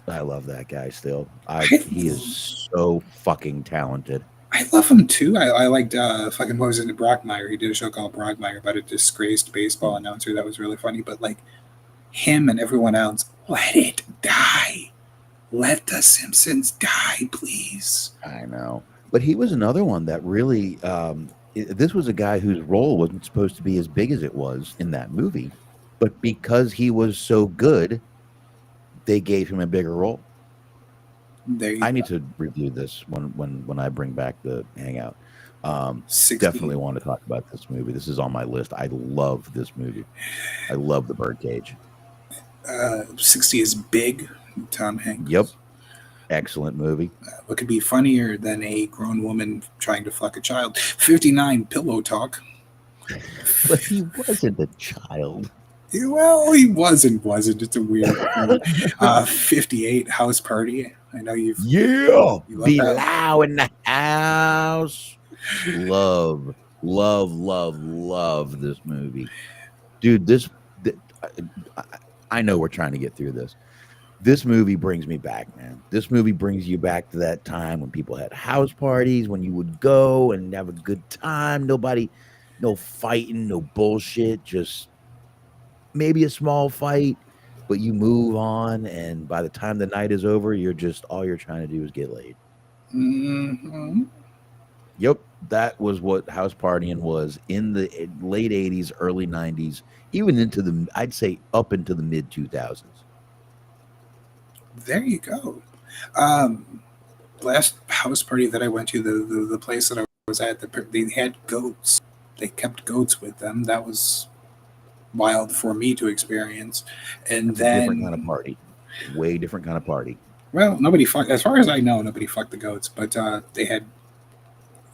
S1: I love that guy still. He is so fucking talented.
S2: I love him too. I liked fucking, what was it, Brockmire. He did a show called Brockmire about a disgraced baseball announcer. That was really funny. But like him and everyone else, let it die. Let The Simpsons die, please.
S1: I know. But he was another one that really, this was a guy whose role wasn't supposed to be as big as it was in that movie. But because he was so good, they gave him a bigger role. I need to review this when I bring back the Hangout. Definitely want to talk about this movie. This is on my list. I love this movie. I love The Birdcage.
S2: 60 is Big, Tom Hanks.
S1: Yep. Excellent movie.
S2: What could be funnier than a grown woman trying to fuck a child? 59 Pillow Talk.
S1: But he wasn't a child.
S2: Well, he wasn't. It's a weird 58 House Party. I know you
S1: be loud in the house. Love this movie, dude. I know we're trying to get through this. This movie brings me back, man. This movie brings you back to that time when people had house parties, when you would go and have a good time. No fighting, no bullshit, just maybe a small fight, but you move on, and by the time the night is over, all you're trying to do is get laid.
S2: Mm-hmm.
S1: Yep, that was what house partying was in the late 80s, early 90s, even I'd say up into the mid 2000s.
S2: There you go. Last house party that I went to, the place that I was at, they had goats. They kept goats with them. That was wild for me to experience. And
S1: That's
S2: then
S1: a different kind of party. Way different kind of party.
S2: Well, nobody fucked, as far as I know, nobody fucked the goats, but they had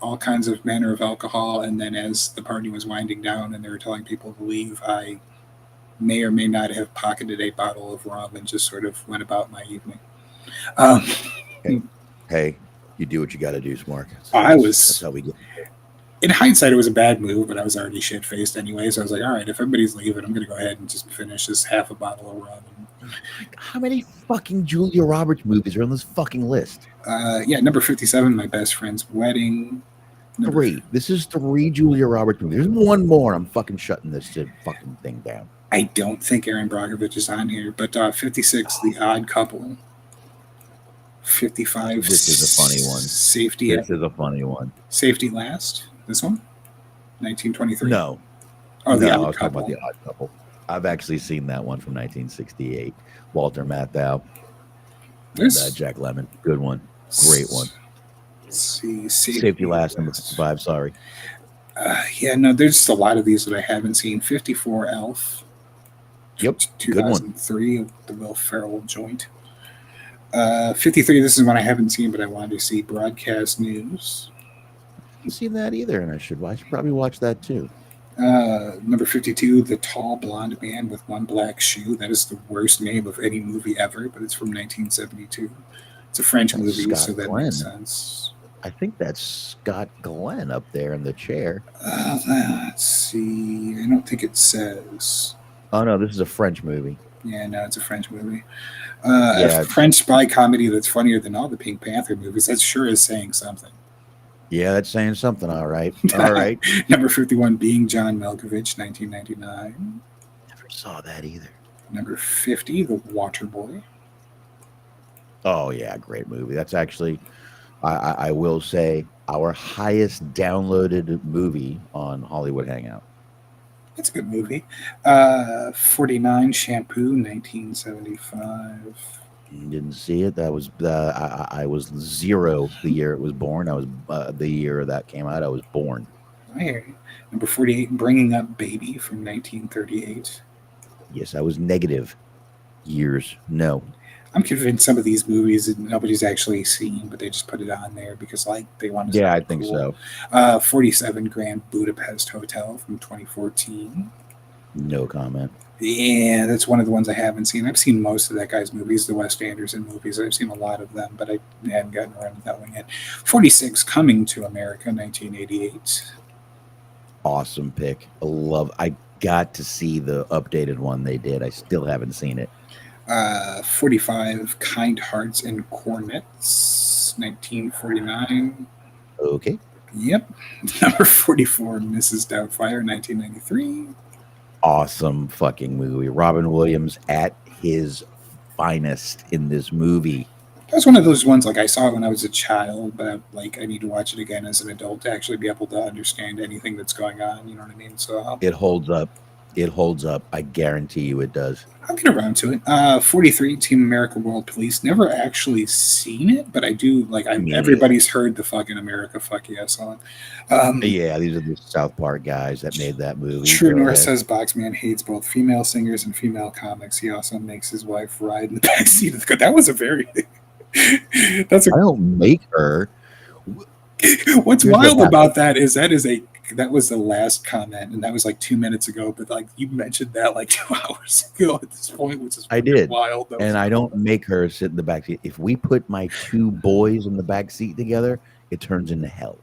S2: all kinds of manner of alcohol. And then as the party was winding down and they were telling people to leave, I may or may not have pocketed a bottle of rum and just sort of went about my evening.
S1: Hey, you do what you got to do, Smark.
S2: That's
S1: how we get.
S2: In hindsight, it was a bad move, but I was already shit-faced anyway, so I was like, all right, if everybody's leaving, I'm going to go ahead and just finish this half a bottle of rum.
S1: How many fucking Julia Roberts movies are on this fucking list?
S2: Number 57, My Best Friend's Wedding.
S1: 3. This is 3 Julia Roberts movies. There's one more. I'm fucking shutting this fucking thing down.
S2: I don't think Aaron Brockovich is on here, but 56, The Odd Couple. 55.
S1: This is a funny one.
S2: Safety.
S1: This is a funny one.
S2: Safety Last. This one? 1923?
S1: No.
S2: Oh, The
S1: I
S2: Odd
S1: was
S2: Couple.
S1: talking about The Odd Couple. I've actually seen that one from 1968. Walter Matthau. And, Jack Lemmon. Good one. Great one.
S2: Let's see.
S1: Safety Last, number 55. Sorry.
S2: There's just a lot of these that I haven't seen. 54 Elf.
S1: Yep. Good one.
S2: 2003, the Will Ferrell joint. 53, this is one I haven't seen, but I wanted to see. Broadcast News.
S1: I haven't seen that either, and I should probably watch that too.
S2: Number 52, The Tall Blonde Man with One Black Shoe. That is the worst name of any movie ever, but it's from 1972. It's a French movie,
S1: Scott
S2: so that
S1: Glenn.
S2: makes sense.
S1: I think that's Scott Glenn up there in the chair.
S2: Let's see. I don't think it says.
S1: Oh, no, this is a French movie.
S2: Yeah, no, it's a French movie.
S1: Yeah.
S2: A French spy comedy that's funnier than all the Pink Panther movies. That sure is saying something.
S1: Yeah, that's saying something. All right. All right.
S2: Number 51, Being John Malkovich, 1999.
S1: Never saw that either.
S2: Number 50, The Waterboy.
S1: Oh, yeah, great movie. That's actually, I will say, our highest downloaded movie on Hollywood Hangout.
S2: It's a good movie. 49, Shampoo, 1975.
S1: Didn't see it. That was I was 0 the year it was born. I was the year that came out. I was born.
S2: I hear you. Number 48, Bringing Up Baby from 1938.
S1: Yes, I was negative years. No.
S2: I'm convinced some of these movies that nobody's actually seen, but they just put it on there because they want to.
S1: Yeah, I think so.
S2: 47, Grand Budapest Hotel from 2014.
S1: No comment.
S2: Yeah, that's one of the ones I haven't seen. I've seen most of that guy's movies, the Wes Anderson movies. I've seen a lot of them, but I hadn't gotten around to that one yet. 46, Coming to America, 1988.
S1: Awesome pick. I got to see the updated one they did. I still haven't seen it.
S2: 45, Kind Hearts and Cornets, 1949.
S1: Okay.
S2: Yep. Number 44, Mrs. Doubtfire, 1993.
S1: Awesome fucking movie. Robin Williams at his finest in this movie.
S2: That was one of those ones, I saw it when I was a child, but I need to watch it again as an adult to actually be able to understand anything that's going on, you know what I mean? So
S1: it holds up. It holds up. I guarantee you it does.
S2: I'll get around to it. 43, Team America World Police. Never actually seen it, but I do, everybody's heard the fucking America Fuck Yeah song.
S1: Yeah, these are the South Park guys that made that movie.
S2: True North says Boxman hates both female singers and female comics. He also makes his wife ride in the backseat of the car. That was a very...
S1: I don't make her.
S2: What's wild about that is that was the last comment, and that was 2 minutes ago. But you mentioned that 2 hours ago at this point, which is
S1: I did.
S2: Wild.
S1: And I don't make her sit in the back seat. If we put my 2 boys in the back seat together, it turns into hell.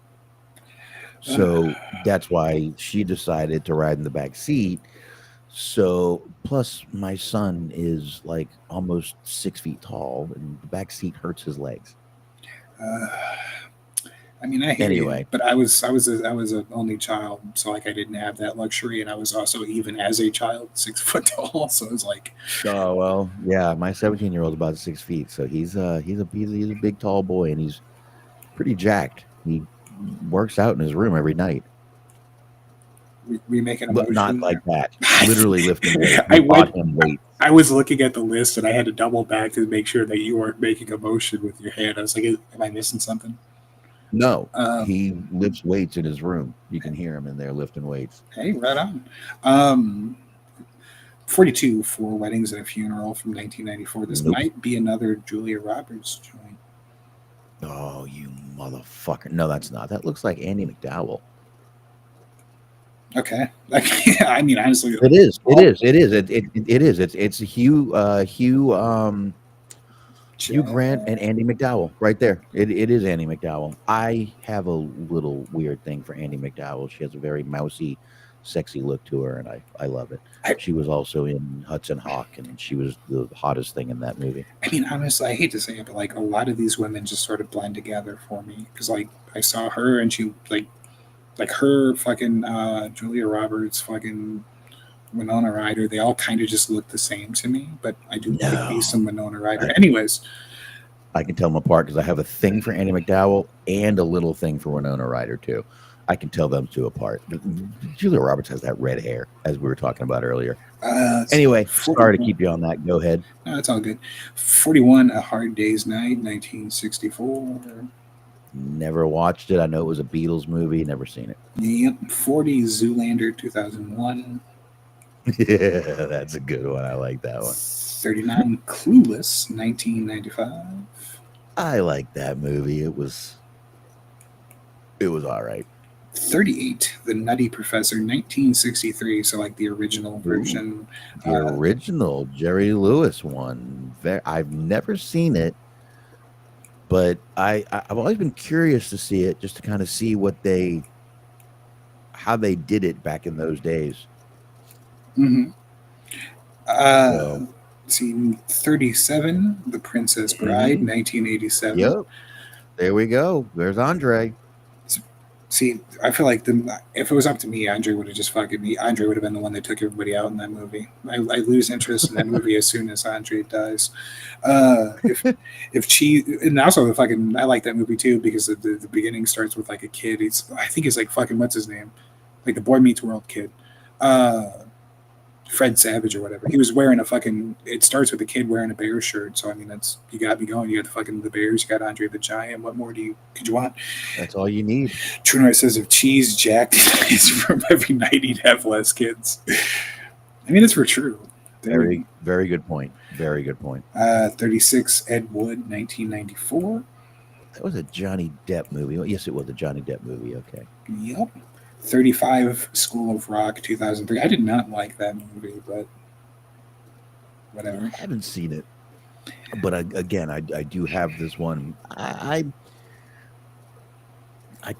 S1: So that's why she decided to ride in the back seat. So plus my son is almost 6 feet tall, and the back seat hurts his legs.
S2: I hear you, but I was an only child, so I didn't have that luxury, and I was also, even as a child, 6 foot tall. So it's
S1: oh well, yeah. My 17-year-old is about 6 feet, so he's a big tall boy, and he's pretty jacked. He works out in his room every night.
S2: We make an
S1: emotion, but not like that. Literally lifting weights.
S2: I was looking at the list, and I had to double back to make sure that you weren't making a motion with your hand. I was like, "Am I missing something?"
S1: No, he lifts weights in his room. You can hear him in there lifting weights.
S2: Hey, right on. 42, 4 Weddings and a Funeral from 1994. This might be another Julia Roberts joint.
S1: Oh, you motherfucker. No, that's not. That looks like Andy McDowell.
S2: Okay. Honestly.
S1: It is. It's Hugh Grant and Andy McDowell right there. It is Andy McDowell. I have a little weird thing for Andy McDowell. She has a very mousy, sexy look to her, and I love it. She was also in Hudson Hawk, and she was the hottest thing in that movie.
S2: Honestly, I hate to say it, but a lot of these women just sort of blend together for me, because I saw her, and she her fucking Julia Roberts, fucking Winona Ryder, they all kind of just look the same to me, but I do like me some Winona Ryder. Anyways,
S1: I can tell them apart because I have a thing for Andy McDowell and a little thing for Winona Ryder too. I can tell them two apart. Julia Roberts has that red hair, as we were talking about earlier. Anyway, sorry to keep you on that. Go ahead.
S2: No, it's all good. 41, A Hard Day's Night, 1964.
S1: Never watched it. I know it was a Beatles movie. Never seen it.
S2: Yep. 40, Zoolander, 2001.
S1: Yeah, that's a good one. I like that one.
S2: 39, Clueless, 1995.
S1: I like that movie. It was all right.
S2: 38, The Nutty Professor, 1963. So, like the original
S1: Ooh,
S2: version.
S1: the original Jerry Lewis one. I've never seen it, but I've always been curious to see it, just to kind of see how they did it back in those days.
S2: Mm-hmm.
S1: So,
S2: See, 37, The Princess Bride, 1987.
S1: Yep. There we go. There's Andre.
S2: See, I feel like if it was up to me, Andre would have just fucking me. Andre would have been the one that took everybody out in that movie. I lose interest in that movie as soon as Andre dies. If Cheese, and also the fucking, I like that movie too because the beginning starts with like a kid. I think it's like fucking what's his name, like the Boy Meets World kid. Fred Savage or whatever. He was wearing a fucking. It starts with a kid wearing a Bears shirt. So I mean, that's you got me going. You got the Bears. You got Andre the Giant. What more could you want?
S1: That's all you need.
S2: True North says if Cheese jacked is from every night, he'd have less kids. I mean, it's for true.
S1: Very, very good point. Very good point.
S2: 36, Ed Wood, 1994.
S1: That was a Johnny Depp movie. Yes, it was a Johnny Depp movie. Okay.
S2: Yep. 35, School of Rock, 2003. I did not like that movie, but whatever.
S1: I haven't seen it, but again, I do have this one. I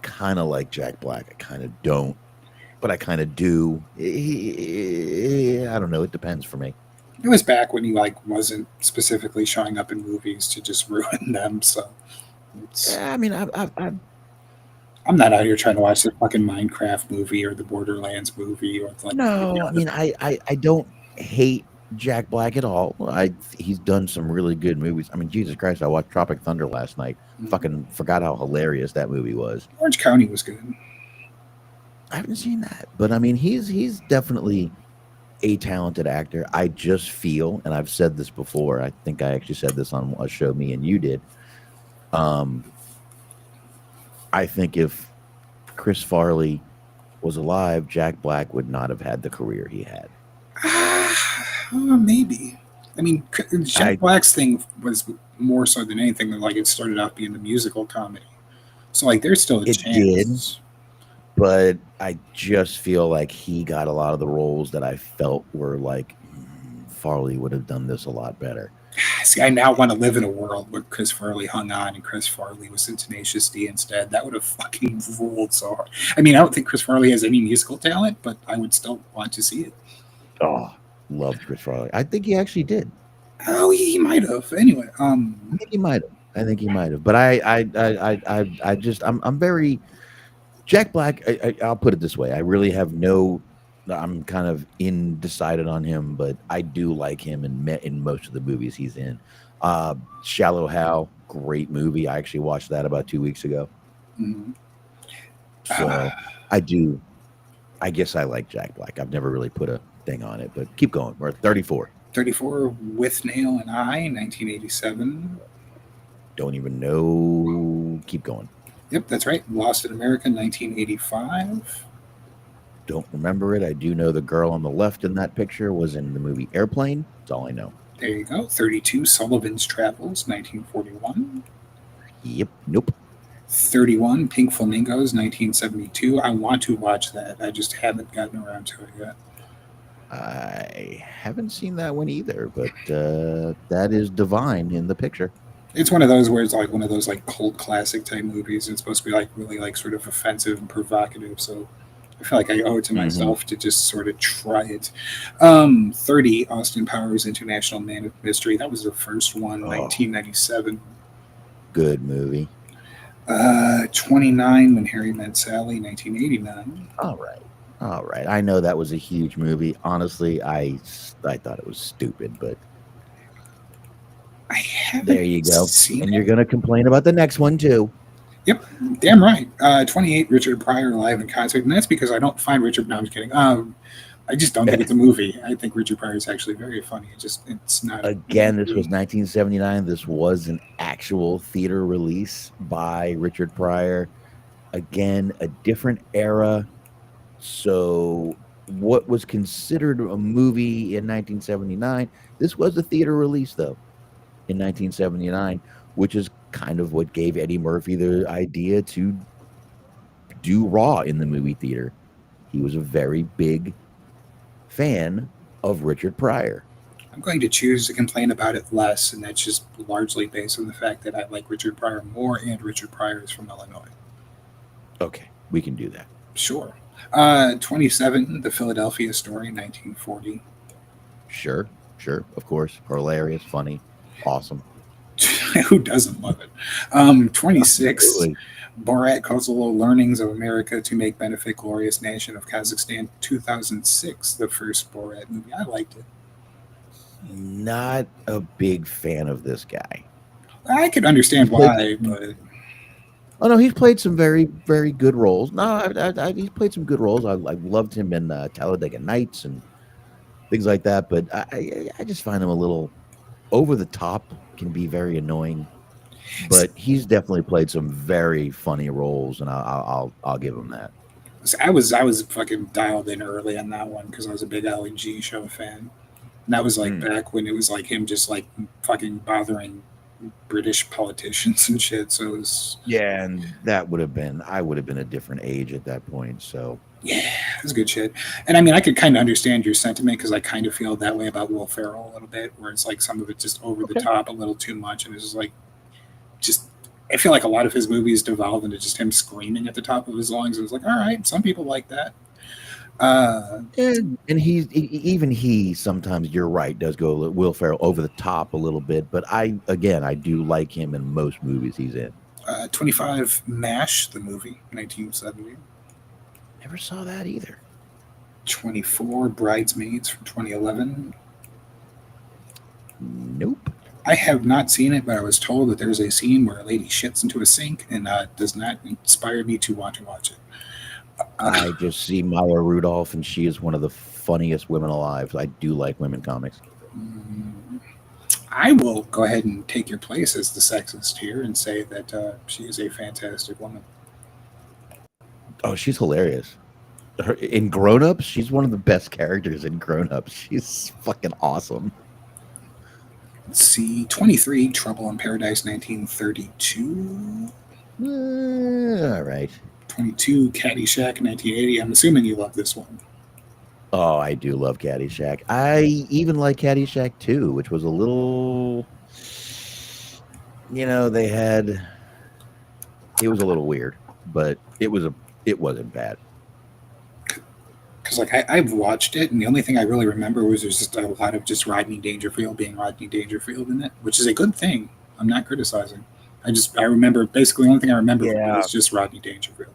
S1: kind of like Jack Black. I kind of don't, but I kind of do. I don't know. It depends for me.
S2: It was back when he like wasn't specifically showing up in movies to just ruin them. So,
S1: I mean,
S2: I'm not out here trying to watch the fucking Minecraft movie or the Borderlands movie or like.
S1: No, I mean, I don't hate Jack Black at all. He's done some really good movies. I mean, Jesus Christ, I watched Tropic Thunder last night. Mm-hmm. Fucking forgot how hilarious that movie was.
S2: Orange County was good.
S1: I haven't seen that, but I mean, he's definitely a talented actor. I just feel, and I've said this before. I think I actually said this on a show me and you did. I think if Chris Farley was alive, Jack Black would not have had the career he had.
S2: Maybe. I mean, Jack Black's thing was more so than anything that like it started off being the musical comedy. So like there's still a chance.
S1: Did, but I just feel like he got a lot of the roles that I felt were like Farley would have done this a lot better.
S2: See, I now want to live in a world where Chris Farley hung on and Chris Farley was in Tenacious D instead. That would have fucking ruled so hard. I mean, I don't think Chris Farley has any musical talent, but I would still want to see it.
S1: Oh, loved Chris Farley. I think he actually did.
S2: Oh, he might have. Anyway,
S1: I think he might have. But I'm very Jack Black. I'll put it this way: I really have no. I'm kind of undecided on him, but I do like him in most of the movies he's in. Shallow Hal, great movie. I actually watched that about 2 weeks ago.
S2: Mm-hmm.
S1: So I do. I guess I like Jack Black. I've never really put a thing on it, but keep going. We're at 34.
S2: 34, With Nail and I, 1987.
S1: Don't even know. Keep going.
S2: Yep, that's right. Lost in America, 1985.
S1: Don't remember it. I do know the girl on the left in that picture was in the movie Airplane. That's all I know.
S2: There you go. 32, Sullivan's Travels, 1941.
S1: Yep. Nope.
S2: 31, Pink Flamingos, 1972. I want to watch that. I just haven't gotten around to it yet.
S1: I haven't seen that one either, but that is divine in the picture.
S2: It's one of those where it's like one of those like cult classic type movies. It's supposed to be like really like sort of offensive and provocative. So I feel like I owe it to myself to just sort of try it. 30, Austin Powers International Man of Mystery. That was the first one, 1997.
S1: Good movie.
S2: 29, When Harry Met Sally, 1989.
S1: All right. I know that was a huge movie. Honestly, I thought it was stupid, but
S2: I haven't
S1: there you go.
S2: Seen
S1: and
S2: it.
S1: You're going to complain about the next one too.
S2: Yep, damn right. 28, Richard Pryor live in concert, and that's because I don't find Richard. No, I'm just kidding. I just don't think it's a movie. I think Richard Pryor is actually very funny. It's not.
S1: Again, this was 1979. This was an actual theater release by Richard Pryor. Again, a different era. So what was considered a movie in 1979. This was a theater release, though, in 1979, which is kind of what gave Eddie Murphy the idea to do Raw in the movie theater. He was a very big fan of Richard Pryor.
S2: I'm going to choose to complain about it less, and that's just largely based on the fact that I like Richard Pryor more, and Richard Pryor is from Illinois.
S1: Okay, we can do that.
S2: Sure. 27, The Philadelphia Story, 1940.
S1: Sure, of course. Hilarious, funny, awesome.
S2: Who doesn't love it? 26,
S1: Absolutely.
S2: Borat Cultural Learnings of America to Make Benefit Glorious Nation of Kazakhstan, 2006, the first Borat movie. I liked it.
S1: Not a big fan of this guy.
S2: I could understand why, but...
S1: Oh, no, he's played some very, very good roles. No, he's played some good roles. I loved him in Talladega Nights and things like that, but I just find him a little over the top, can be very annoying. But he's definitely played some very funny roles, and I'll give him that.
S2: I was fucking dialed in early on that one because I was a big LNG show fan. And that was like back when it was like him just like fucking bothering British politicians and shit. So it was,
S1: yeah, and that would have been, I would have been a different age at that point. So
S2: yeah, it was good shit. And I mean, I could kind of understand your sentiment because I kind of feel that way about Will Ferrell a little bit, where it's like some of it just over the top, a little too much, and it's just like, just I feel like a lot of his movies devolve into just him screaming at the top of his lungs. It was like, all right, some people like that.
S1: And he sometimes, you're right, does go Will Ferrell over the top a little bit, but I do like him in most movies he's in.
S2: 25, MASH, the movie, 1970.
S1: Never saw that either.
S2: 24, Bridesmaids from 2011.
S1: Nope.
S2: I have not seen it, but I was told that there's a scene where a lady shits into a sink, and does not inspire me to want to watch it.
S1: I just see Maya Rudolph, and she is one of the funniest women alive. I do like women comics.
S2: I will go ahead and take your place as the sexist here and say that she is a fantastic woman.
S1: Oh, she's hilarious. In Grown Ups, she's one of the best characters in Grown Ups. She's fucking awesome.
S2: Let's see, 23, Trouble in Paradise, 1932.
S1: All right.
S2: 22, Caddyshack, 1980. I'm assuming you love this one.
S1: Oh, I do love Caddyshack. I even like Caddyshack 2, which was a little, it was a little weird, but it wasn't bad.
S2: Because I've watched it, and the only thing I really remember was there's just a lot of just Rodney Dangerfield being Rodney Dangerfield in it, which is a good thing. I'm not criticizing. I remember, basically the only thing I remember was just Rodney Dangerfield.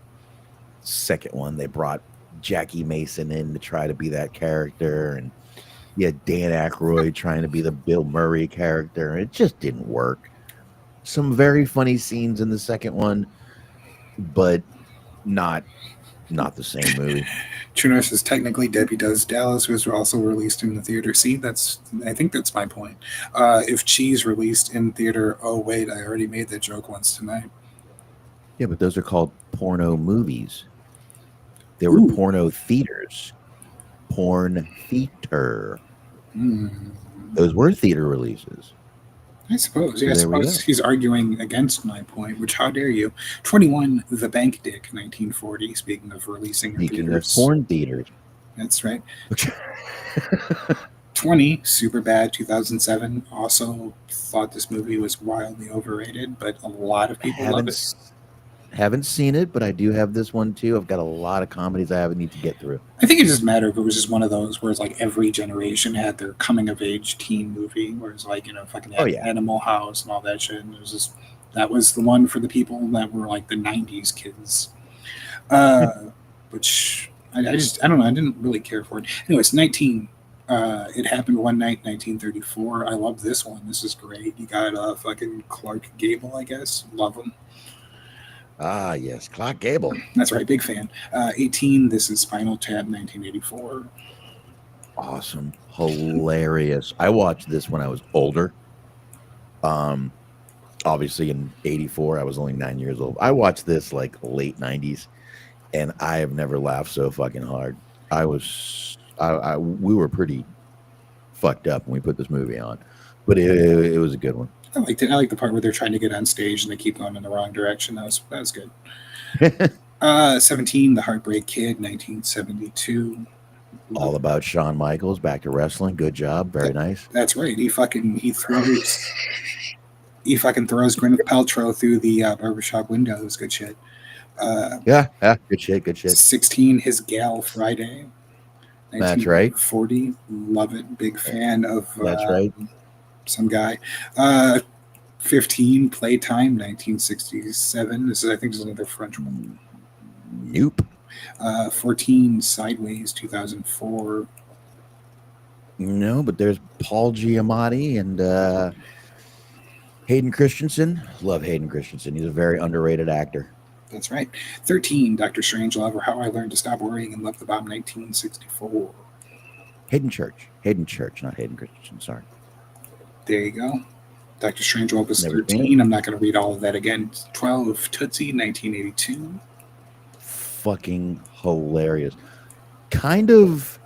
S1: Second one, they brought Jackie Mason in to try to be that character, and you had Dan Aykroyd trying to be the Bill Murray character, and it just didn't work. Some very funny scenes in the second one, but not the same movie.
S2: True says technically Debbie Does Dallas was also released in the theater. See, I think that's my point. If Cheese released in theater, oh wait, I already made that joke once tonight.
S1: Yeah, but those are called porno movies. They were porno theaters. Porn theater. Those were theater releases.
S2: I suppose. Yeah, I suppose he's arguing against my point, which how dare you. 21, The Bank Dick, 1940, speaking of releasing in theaters.
S1: Of porn theaters.
S2: That's right. 20, Superbad, 2007. Also thought this movie was wildly overrated, but a lot of people love it.
S1: Haven't seen it, but I do have this one too. I've got a lot of comedies I need to get through.
S2: I think it just mattered if it was just one of those where it's like every generation had their coming of age teen movie, where it's like, fucking Animal House and all that shit. And it was just, that was the one for the people that were like the 90s kids. Which I don't know. I didn't really care for it. Anyways, 19. It Happened One Night, 1934. I love this one. This is great. You got fucking Clark Gable, I guess. Love him.
S1: Ah, yes, Clark Gable.
S2: That's right, big fan. 18, This Is Spinal Tap, 1984.
S1: Awesome. Hilarious. I watched this when I was older. Obviously in 84, I was only 9 years old. I watched this like late 90s, and I have never laughed so fucking hard. We were pretty fucked up when we put this movie on, but it was a good one.
S2: I liked it. I like the part where they're trying to get on stage and they keep going in the wrong direction. That was good. 17, The Heartbreak Kid, 1972.
S1: All about Shawn Michaels, back to wrestling. Good job, very nice.
S2: That's right. He throws Gwyneth Paltrow through the barbershop window. It was good shit.
S1: Yeah, good shit.
S2: 16, His Gal Friday.
S1: That's right.
S2: 40, love it. Big fan of.
S1: That's right.
S2: Some guy. 15, Playtime, 1967. I think this is another French one.
S1: Nope.
S2: 14, Sideways, 2004.
S1: No, but there's Paul Giamatti and Hayden Christensen. Love Hayden Christensen. He's a very underrated actor.
S2: That's right. 13, Dr. Strangelove, or How I Learned to Stop Worrying and Love the Bomb, 1964.
S1: Hayden Church, not Hayden Christensen. Sorry.
S2: There you go. Dr. Strangelove was 13. I'm not going to read all of that again. 12, Tootsie, 1982.
S1: Fucking hilarious. Kind of,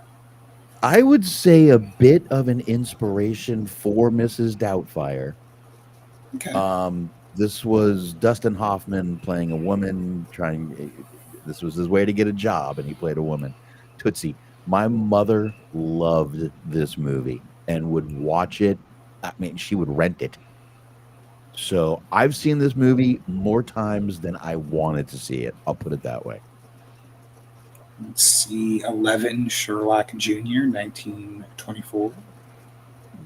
S1: I would say, a bit of an inspiration for Mrs. Doubtfire.
S2: Okay.
S1: This was Dustin Hoffman playing a woman this was his way to get a job, and he played a woman. Tootsie. My mother loved this movie and would watch it. I mean, she would rent it. So I've seen this movie more times than I wanted to see it. I'll put it that way.
S2: Let's see. 11, Sherlock Jr., 1924.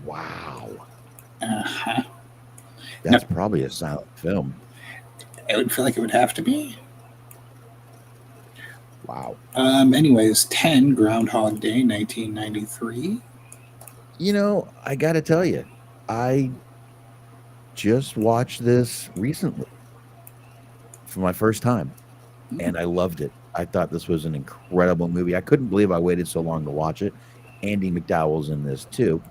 S1: Wow.
S2: Uh-huh.
S1: That's probably a silent film.
S2: I would feel like it would have to be.
S1: Wow.
S2: Anyways, 10, Groundhog Day, 1993.
S1: You know, I got to tell you, I just watched this recently for my first time, and I loved it. I thought this was an incredible movie. I couldn't believe I waited so long to watch it. Andy McDowell's in this too.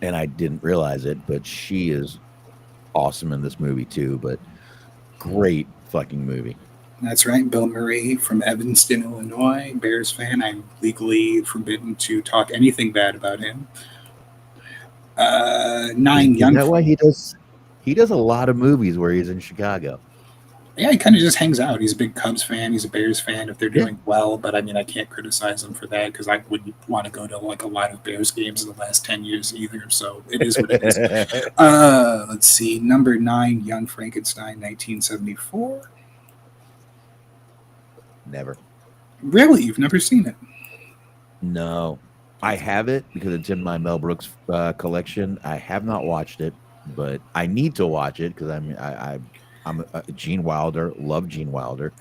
S1: And I didn't realize it, but she is awesome in this movie too. But great fucking movie.
S2: That's right. Bill Murray from Evanston, Illinois. Bears fan. I'm legally forbidden to talk anything bad about him. 9, Young.
S1: That way he does a lot of movies where he's in Chicago.
S2: Yeah, he kind of just hangs out. He's a big Cubs fan. He's a Bears fan if they're doing well. But I mean, I can't criticize him for that because I wouldn't want to go to like a lot of Bears games in the last 10 years either. So it is what it is. Let's see. Number 9, Young Frankenstein, 1974.
S1: Never.
S2: Really? You've never seen it?
S1: No. I have it because it's in my Mel Brooks collection. I have not watched it, but I need to watch it because I'm Gene Wilder. Love Gene Wilder.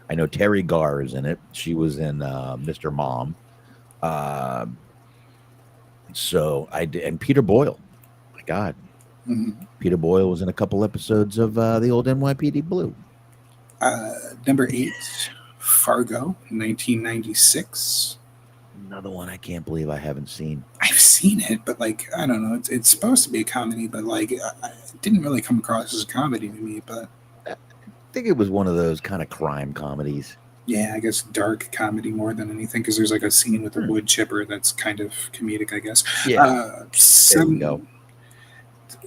S1: I know Terry Garr is in it. She was in Mr. Mom. So I did, and Peter Boyle. My God, Peter Boyle was in a couple episodes of the old NYPD Blue.
S2: Number 8, Fargo, 1996.
S1: Another one I can't believe I haven't seen.
S2: I've seen it, but like I don't know. It's supposed to be a comedy, but like it didn't really come across as a comedy to me. But
S1: I think it was one of those kind of crime comedies.
S2: Yeah, I guess dark comedy more than anything because there's like a scene with a wood chipper that's kind of comedic, I guess.
S1: Yeah. There you go.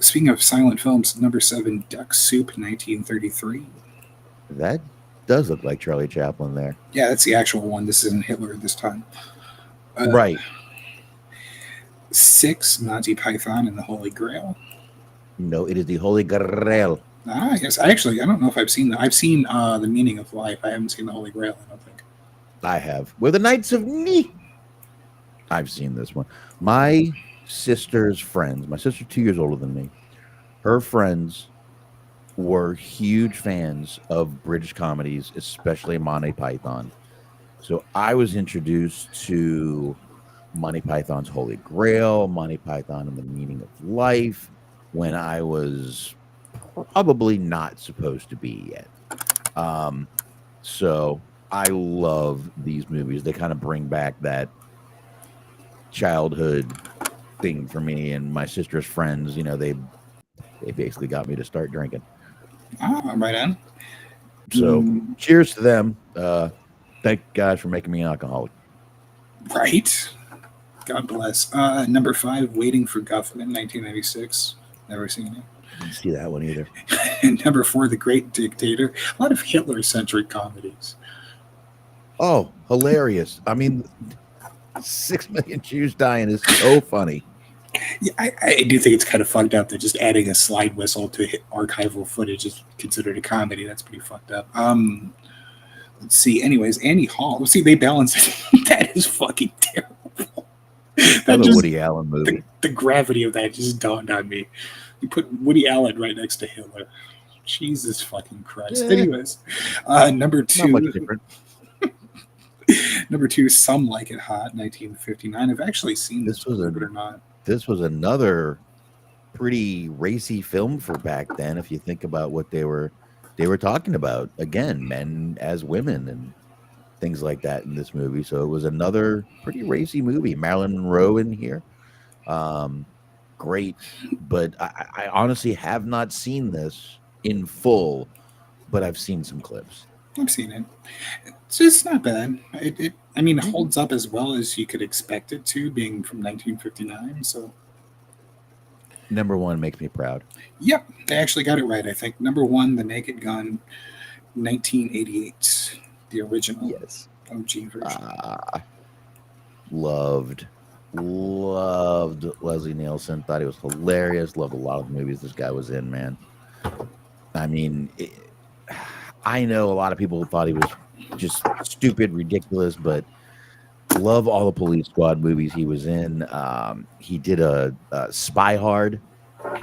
S2: Speaking of silent films, number 7, Duck Soup, 1933.
S1: That does look like Charlie Chaplin there.
S2: Yeah, that's the actual one. This isn't Hitler this time.
S1: Right.
S2: 6, Monty Python and the Holy Grail.
S1: No, it is the Holy Grail.
S2: I guess I don't know if I've seen that. I've seen The Meaning of Life. I haven't seen the Holy Grail, I don't think.
S1: I have. We're the Knights of Ni. I've seen this one. My sister's friends, my sister's 2 years older than me, her friends were huge fans of British comedies, especially Monty Python. So I was introduced to Monty Python's Holy Grail, Monty Python and the Meaning of Life when I was probably not supposed to be yet. So I love these movies. They kind of bring back that childhood thing for me and my sister's friends. You know, they basically got me to start drinking.
S2: Right on.
S1: So cheers to them. Thank God for making me an alcoholic.
S2: Right. God bless. Number 5, Waiting for Guffman, 1996. Never seen it.
S1: Didn't see that one either.
S2: And number 4, The Great Dictator. A lot of Hitler-centric comedies.
S1: Oh, hilarious. I mean, 6 million Jews dying is so funny.
S2: Yeah, I do think it's kind of fucked up that just adding a slide whistle to archival footage is considered a comedy. That's pretty fucked up. Let's see. Anyways, Annie Hall. See, they balance it. That is fucking terrible.
S1: Another Woody Allen movie.
S2: The gravity of that just dawned on me. You put Woody Allen right next to Hitler. Jesus fucking Christ.
S1: Yeah.
S2: Anyways, number 2.
S1: Not much different.
S2: Number 2, Some Like It Hot, 1959. I've actually seen this, believe it or not.
S1: This was another pretty racy film for back then. If you think about what they were talking about, again, men as women and things like that in this movie. So it was another pretty racy movie. Marilyn Monroe in here, great. But I honestly have not seen this in full, but I've seen some clips.
S2: I've seen it. It's not bad. It holds up as well as you could expect it to, being from 1959. So,
S1: number 1 makes me proud.
S2: Yep, they actually got it right. I think number 1, The Naked Gun, 1988, the original.
S1: Yes.
S2: OG version.
S1: Loved Leslie Nielsen. Thought he was hilarious. Loved a lot of the movies this guy was in. Man, I mean, I know a lot of people thought he was just stupid, ridiculous, but love all the Police Squad movies he was in. He did a Spy Hard,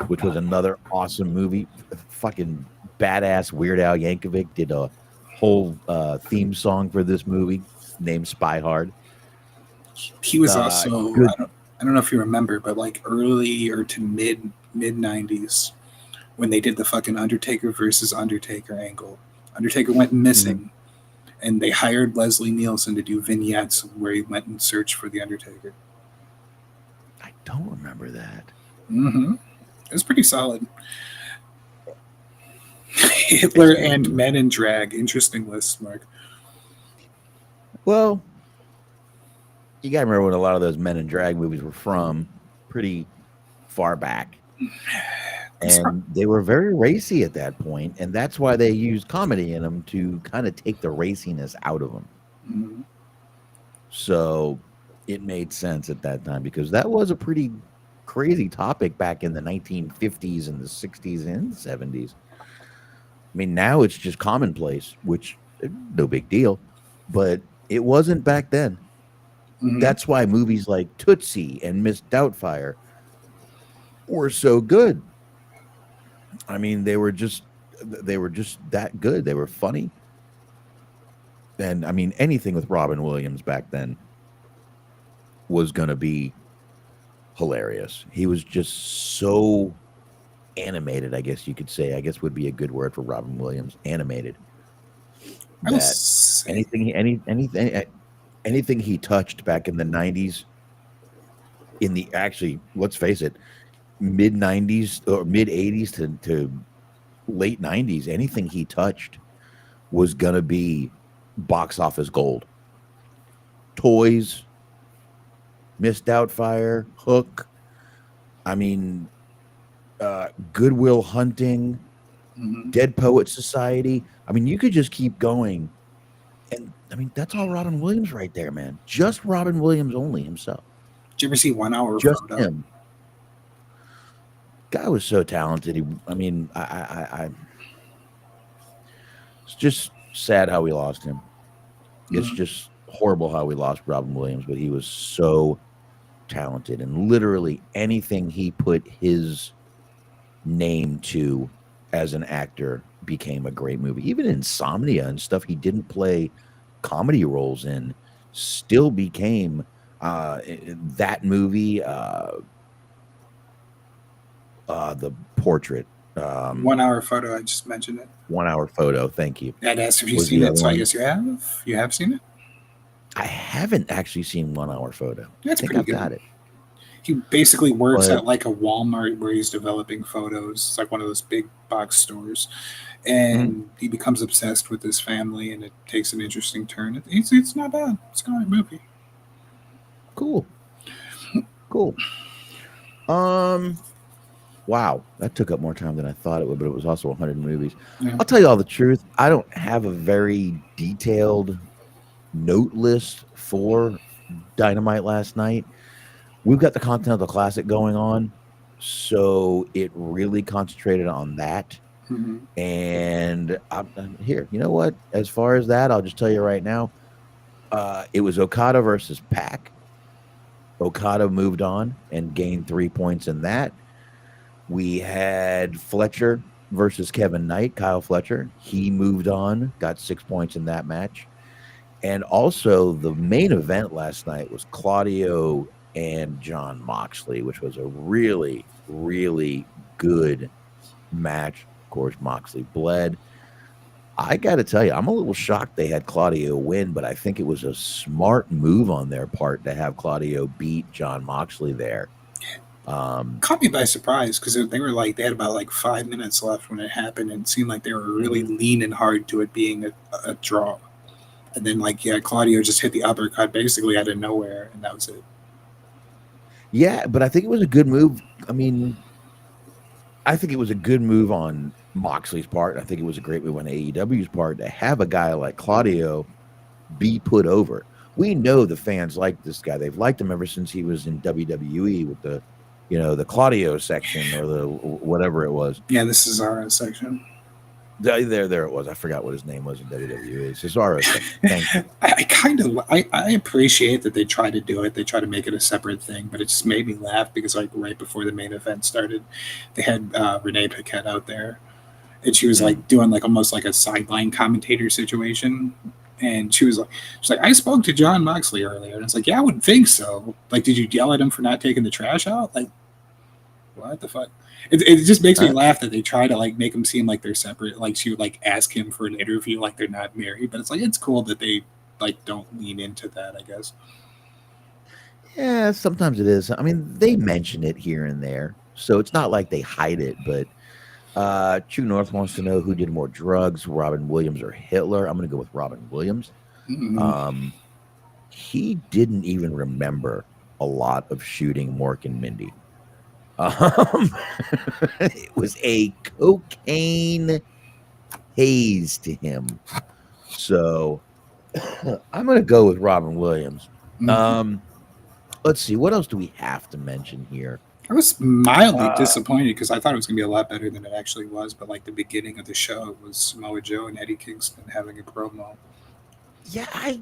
S1: which was another awesome movie. Fucking badass. Weird Al Yankovic did a whole theme song for this movie named Spy Hard.
S2: He was also, I don't know if you remember, but like early or to mid 90s when they did the fucking Undertaker versus Undertaker angle. Undertaker went missing, and they hired Leslie Nielsen to do vignettes where he went and searched for the Undertaker.
S1: I don't remember that.
S2: Mm-hmm. It was pretty solid. Hitler and Men in Drag. Interesting list, Mark.
S1: Well, you got to remember when a lot of those Men in Drag movies were from, pretty far back. And they were very racy at that point, and that's why they used comedy in them to kind of take the raciness out of them.
S2: Mm-hmm.
S1: So it made sense at that time because that was a pretty crazy topic back in the 1950s and the 60s and 70s. I mean, now it's just commonplace, which no big deal, but it wasn't back then.
S2: Mm-hmm.
S1: That's why movies like Tootsie and Miss Doubtfire were so good. I mean, they were just that good. They were funny. And I mean, anything with Robin Williams back then was going to be hilarious. He was just so animated, I guess you could say. I guess would be a good word for Robin Williams. Animated. That anything he touched back in the 90s, let's face it, mid 90s or mid 80s to late 90s, anything he touched was going to be box office gold. Toys, Miss Doubtfire, Hook, I mean, Good Will Hunting, Dead Poet Society. I mean, you could just keep going. And I mean, that's all Robin Williams right there, man. Just Robin Williams only himself.
S2: Did you ever see 1 Hour
S1: Just
S2: Photo?
S1: him. Guy was so talented. It's just sad how we lost him. It's just horrible how we lost Robin Williams, but he was so talented, and literally anything he put his name to as an actor became a great movie. Even Insomnia and stuff he didn't play comedy roles in still became that movie. The Portrait.
S2: 1 Hour Photo. I just mentioned it.
S1: 1 Hour Photo. Thank you.
S2: I'd asked if you've seen it, so I guess you have. You have seen it?
S1: I haven't actually seen 1 Hour Photo.
S2: That's
S1: I think
S2: pretty
S1: I've
S2: good.
S1: got it.
S2: He basically works at like a Walmart where he's developing photos. It's like one of those big box stores. and he becomes obsessed with his family, and it takes an interesting turn. It's not bad. It's a good movie.
S1: Cool. Wow, that took up more time than I thought it would, but it was also 100 movies.
S2: Yeah.
S1: I'll tell you all the truth. I don't have a very detailed note list for Dynamite last night. We've got the Continental Classic going on, so it really concentrated on that.
S2: Mm-hmm.
S1: And I'm here. You know what? As far as that, I'll just tell you right now, it was Okada versus Pac. Okada moved on and gained 3 points in that. We had Fletcher versus Kevin Knight, Kyle Fletcher. He moved on, got 6 points in that match. And also the main event last night was Claudio and John Moxley, which was a really, really good match. Of course, Moxley bled. I got to tell you, I'm a little shocked they had Claudio win, but I think it was a smart move on their part to have Claudio beat John Moxley there.
S2: Caught me by surprise because they had about like 5 minutes left when it happened, and it seemed like they were really leaning hard to it being a draw. And then Claudio just hit the uppercut basically out of nowhere, and that was it.
S1: Yeah, but I think it was a good move. I mean, I think it was a good move on Moxley's part. I think it was a great move on AEW's part to have a guy like Claudio be put over. We know the fans like this guy. They've liked him ever since he was in WWE with the Claudio section or the whatever it was.
S2: Yeah, the Cesaro section.
S1: There it was. I forgot what his name was in WWE. Cesaro section. Thank you.
S2: I appreciate that they try to do it. They try to make it a separate thing, but it just made me laugh because right before the main event started, they had Renee Paquette out there, and she was doing almost like a sideline commentator situation. And she's like, I spoke to John Moxley earlier, and it's like, yeah, I wouldn't think so. Did you yell at him for not taking the trash out? What the fuck? It just makes me laugh that they try to make them seem like they're separate. She would ask him for an interview like they're not married, but it's cool that they don't lean into that, I guess.
S1: Yeah, sometimes it is. I mean, they mention it here and there, so it's not like they hide it. But True North wants to know who did more drugs, Robin Williams or Hitler. I'm going to go with Robin Williams.
S2: Mm-hmm.
S1: He didn't even remember a lot of shooting Mork and Mindy. It was a cocaine haze to him. So I'm going to go with Robin Williams.
S2: Mm-hmm.
S1: Let's see. What else do we have to mention here?
S2: I was mildly disappointed because I thought it was going to be a lot better than it actually was. But the beginning of the show was Samoa Joe and Eddie Kingston having a promo.
S1: Yeah, I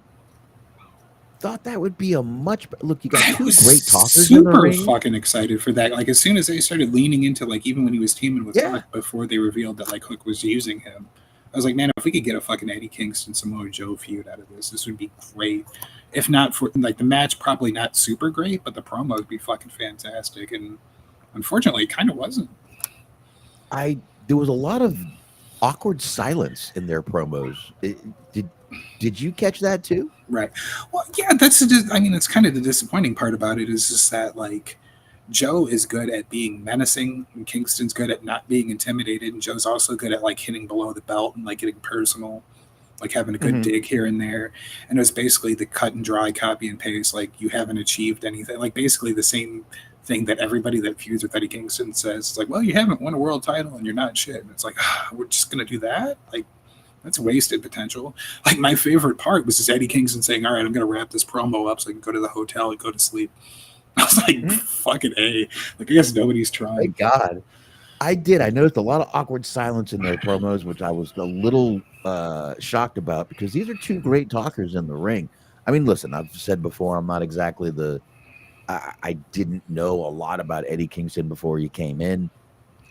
S1: thought that would be a much look. You got two great talkers.
S2: Super fucking excited for that. As soon as they started leaning into even when he was teaming with Hook before they revealed that Hook was using him, I was like, man, if we could get a fucking Eddie Kingston Samoa Joe feud out of this would be great. If not for the match, probably not super great, but the promo would be fucking fantastic. And unfortunately, it kind of wasn't.
S1: There was a lot of awkward silence in their promos. Did you catch that too?
S2: Right. Well, yeah, that's kind of the disappointing part about it is just that Joe is good at being menacing and Kingston's good at not being intimidated, and Joe's also good at hitting below the belt and getting personal, having a good dig here and there. And it was basically the cut and dry copy and paste, you haven't achieved anything, basically the same thing that everybody that feuds with Eddie Kingston says. It's well, you haven't won a world title and you're not shit. And it's we're just gonna do that? That's wasted potential. My favorite part was just Eddie Kingston saying, all right, I'm going to wrap this promo up so I can go to the hotel and go to sleep. I was fucking A. I guess nobody's trying.
S1: Thank God. I did. I noticed a lot of awkward silence in their promos, which I was a little shocked about because these are two great talkers in the ring. I mean, listen, I've said before, I'm not exactly I didn't know a lot about Eddie Kingston before he came in.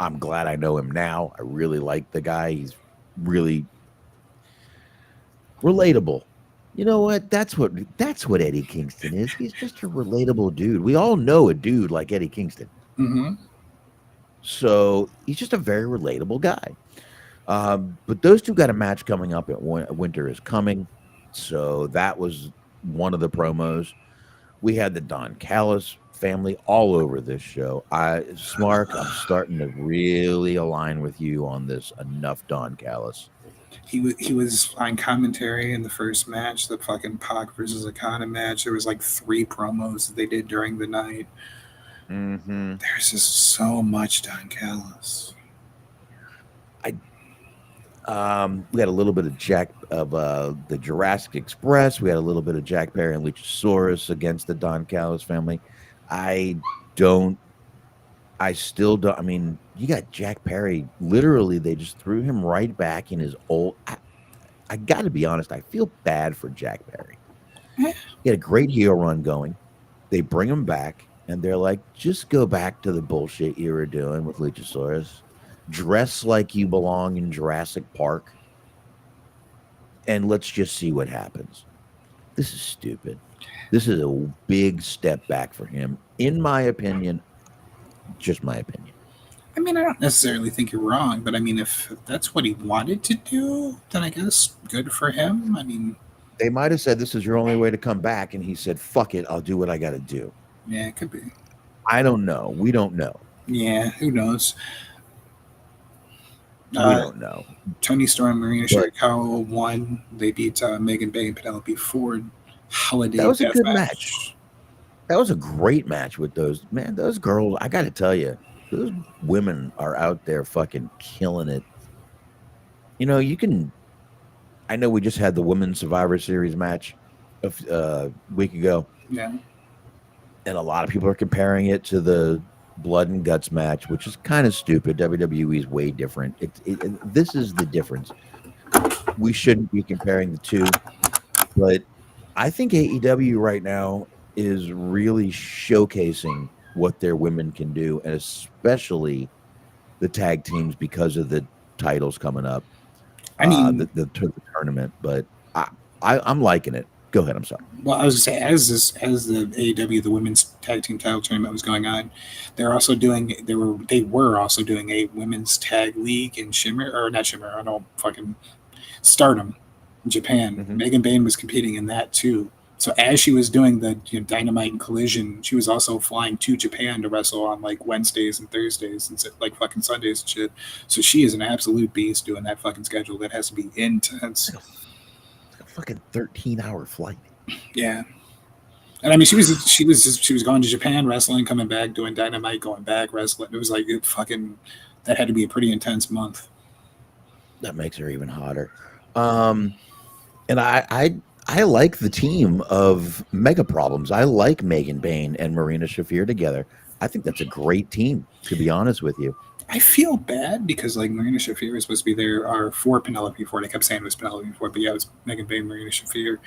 S1: I'm glad I know him now. I really like the guy. He's really relatable. You know what? That's what Eddie Kingston is. He's just a relatable dude. We all know a dude like Eddie Kingston.
S2: Mm-hmm.
S1: So he's just a very relatable guy. But those two got a match coming up at Winter is Coming. So that was one of the promos. We had the Don Callis family all over this show. Smark, I'm starting to really align with you on this. Enough Don Callis.
S2: He was on commentary in the first match, the fucking Pac versus Akana match. There was like 3 promos that they did during the night.
S1: Mm-hmm.
S2: There's just so much Don Callis.
S1: We had a little bit of the Jurassic Express. We had a little bit of Jack Perry and Luchasaurus against the Don Callis family. I still don't. I mean, you got Jack Perry. Literally, they just threw him right back in his old. I got to be honest. I feel bad for Jack Perry. He had a great heel run going. They bring him back, and they're like, just go back to the bullshit you were doing with Luchasaurus. Dress like you belong in Jurassic Park, and let's just see what happens. This is stupid. This is a big step back for him, in my opinion. Just my opinion.
S2: I mean, I don't necessarily think you're wrong, but I mean, if that's what he wanted to do, then I guess good for him. I mean,
S1: they might have said this is your only way to come back, and he said, fuck it, I'll do what I got to do.
S2: Yeah, it could be.
S1: I don't know. We don't know.
S2: Yeah, who knows?
S1: We don't know.
S2: Tony Storm, Marina Shirakawa won. They beat Megan Bay and Penelope Ford. Holiday.
S1: That was a good match. That was a great match with those. Man, those girls, I got to tell you, those women are out there fucking killing it. You know, I know we just had the Women's Survivor Series match a week ago.
S2: Yeah.
S1: And a lot of people are comparing it to the Blood and Guts match, which is kind of stupid. WWE is way different. This is the difference. We shouldn't be comparing the two, but I think AEW right now is really showcasing what their women can do, and especially the tag teams because of the titles coming up.
S2: I mean,
S1: the tournament, but I'm liking it. Go ahead. I'm sorry.
S2: Well, I was going to say, as the AEW, the women's tag team title tournament was going on, they were also doing a women's tag league in fucking Stardom in Japan.
S1: Mm-hmm.
S2: Megan Bayne was competing in that too. So as she was doing the Dynamite and Collision, she was also flying to Japan to wrestle on like Wednesdays and Thursdays and like fucking Sundays and shit. So she is an absolute beast doing that fucking schedule. That has to be intense.
S1: Fucking 13-hour flight.
S2: Yeah. And I mean, she was going to Japan wrestling, coming back, doing Dynamite, going back wrestling. It was like that had to be a pretty intense month.
S1: That makes her even hotter. And I like the team of Mega Problems. I like Megan Bayne and Marina Shafir together. I think that's a great team, to be honest with you.
S2: I feel bad because like Marina Shafir is supposed to be there for Penelope Ford. I kept saying it was Penelope Ford, but yeah, it was Megan Bayne, Marina Shafir.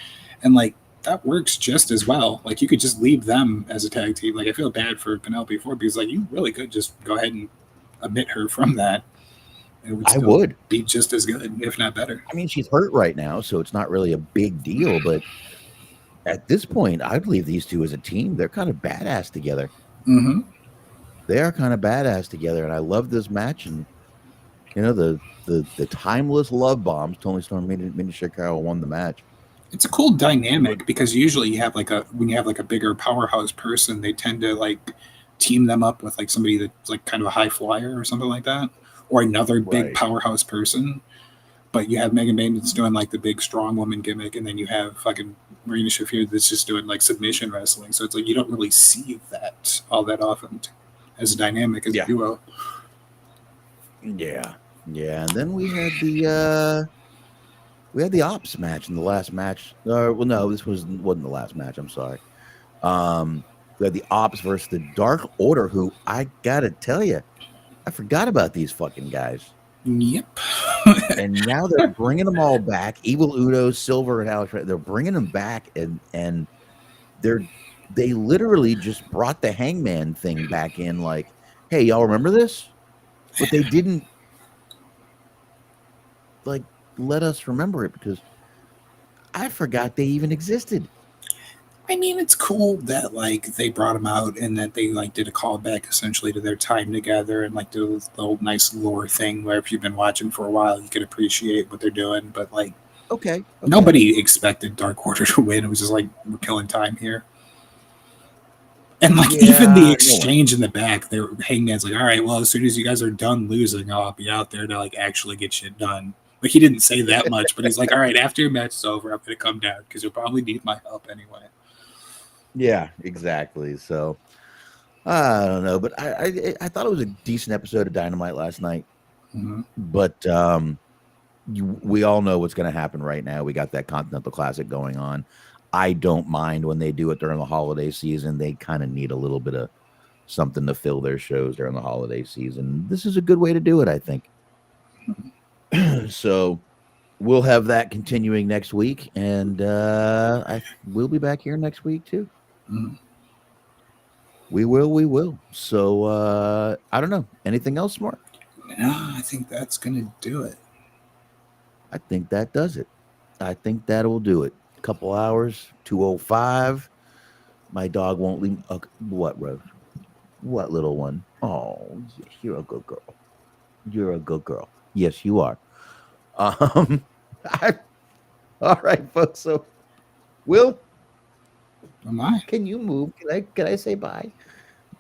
S2: And like that works just as well. Like you could just leave them as a tag team. Like I feel bad for Penelope Ford because like you really could just go ahead and omit her from that. It would be just as good, if not better.
S1: I mean, she's hurt right now, so it's not really a big deal. But at this point, I'd leave these two as a team. They're kind of badass together.
S2: Mm-hmm.
S1: They are kind of badass together, and I love this match. And you know, the timeless love bombs. Tony Storm, Mini Chicago won the match.
S2: It's a cool dynamic because usually you have when you have a bigger powerhouse person, they tend to like team them up with like somebody that's like kind of a high flyer or something like that, or another big powerhouse person. But you have Megan Bayne that's doing like the big strong woman gimmick, and then you have fucking Marina Shafir that's just doing like submission wrestling. So it's like you don't really see that all that often as a dynamic as a duo.
S1: Yeah. And then we had the Ops match in the last match. Well, no, this wasn't the last match. I'm sorry. We had the Ops versus the Dark Order, who I gotta tell you, I forgot about these fucking guys.
S2: Yep.
S1: And now they're bringing them all back. Evil Udo, Silver, and Alex. They're bringing them back, and they literally just brought the Hangman thing back in. Like, hey, y'all remember this? But they didn't like let us remember it because I forgot they even existed.
S2: I mean, it's cool that like they brought them out and that they like did a callback essentially to their time together and like did a little nice lore thing where if you've been watching for a while, you could appreciate what they're doing. But like,
S1: okay.
S2: Nobody expected Dark Order to win. It was just like we're killing time here. And like even
S1: Yeah,
S2: the
S1: no.
S2: exchange in the back, they were Hangman's like, all right, well, as soon as you guys are done losing, I'll be out there to like actually get shit done. Like he didn't say that much, but he's like, all right, after your match is over, I'm gonna come down because you'll probably need my help anyway.
S1: Yeah, exactly. So I don't know, but I thought it was a decent episode of Dynamite last night.
S2: Mm-hmm.
S1: But we all know what's going to happen right now. We got that Continental Classic going on. I don't mind when they do it during the holiday season. They kind of need a little bit of something to fill their shows during the holiday season. This is a good way to do it, I think. So we'll have that continuing next week, and we'll be back here next week too.
S2: Mm-hmm.
S1: We will. So I don't know. Anything else, Mark?
S2: No, I think that's gonna do it.
S1: I think that does it. I think that'll do it. Couple hours, 2:05. My dog won't leave. What, Rose? What, little one? Oh, you're a good girl. You're a good girl. Yes, you are. All right, folks. So, Will,
S2: Am I?
S1: can you move? Can I say bye?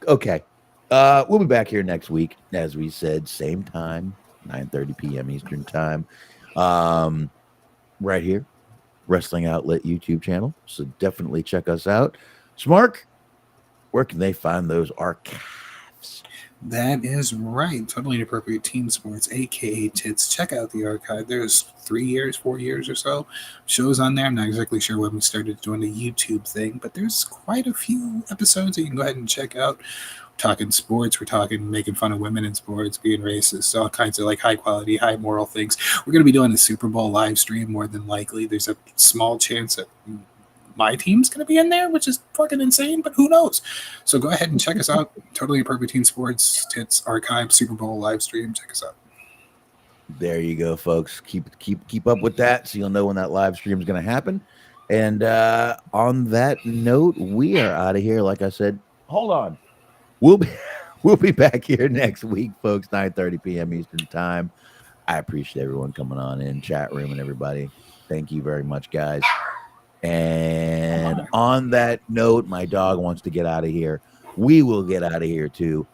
S1: Okay. We'll be back here next week, as we said, same time, 9:30 p.m. Eastern time. Right here, Wrestling Outlet YouTube channel. So definitely check us out. Smark, where can they find those archives?
S2: That is right. Totally Inappropriate Team Sports, aka Tits. Check out the archive. There's 4 years or so shows on there. I'm not exactly sure when we started doing the YouTube thing, but there's quite a few episodes that you can go ahead and check out. We're talking sports, we're talking making fun of women in sports, being racist, all kinds of like high quality, high moral things. We're going to be doing a Super Bowl live stream more than likely. There's a small chance that my team's going to be in there, which is fucking insane, but who knows? So go ahead and check us out. Totally Inappropriate Team Sports, Tits, Archive, Super Bowl live stream. Check us out.
S1: There you go, folks. Keep up with that so you'll know when that live stream is going to happen. And on that note, we are out of here. Like I said, hold on. We'll be back here next week, folks, 9:30 p.m. Eastern time. I appreciate everyone coming on in, chat room and everybody. Thank you very much, guys. And on that note, my dog wants to get out of here. We will get out of here too.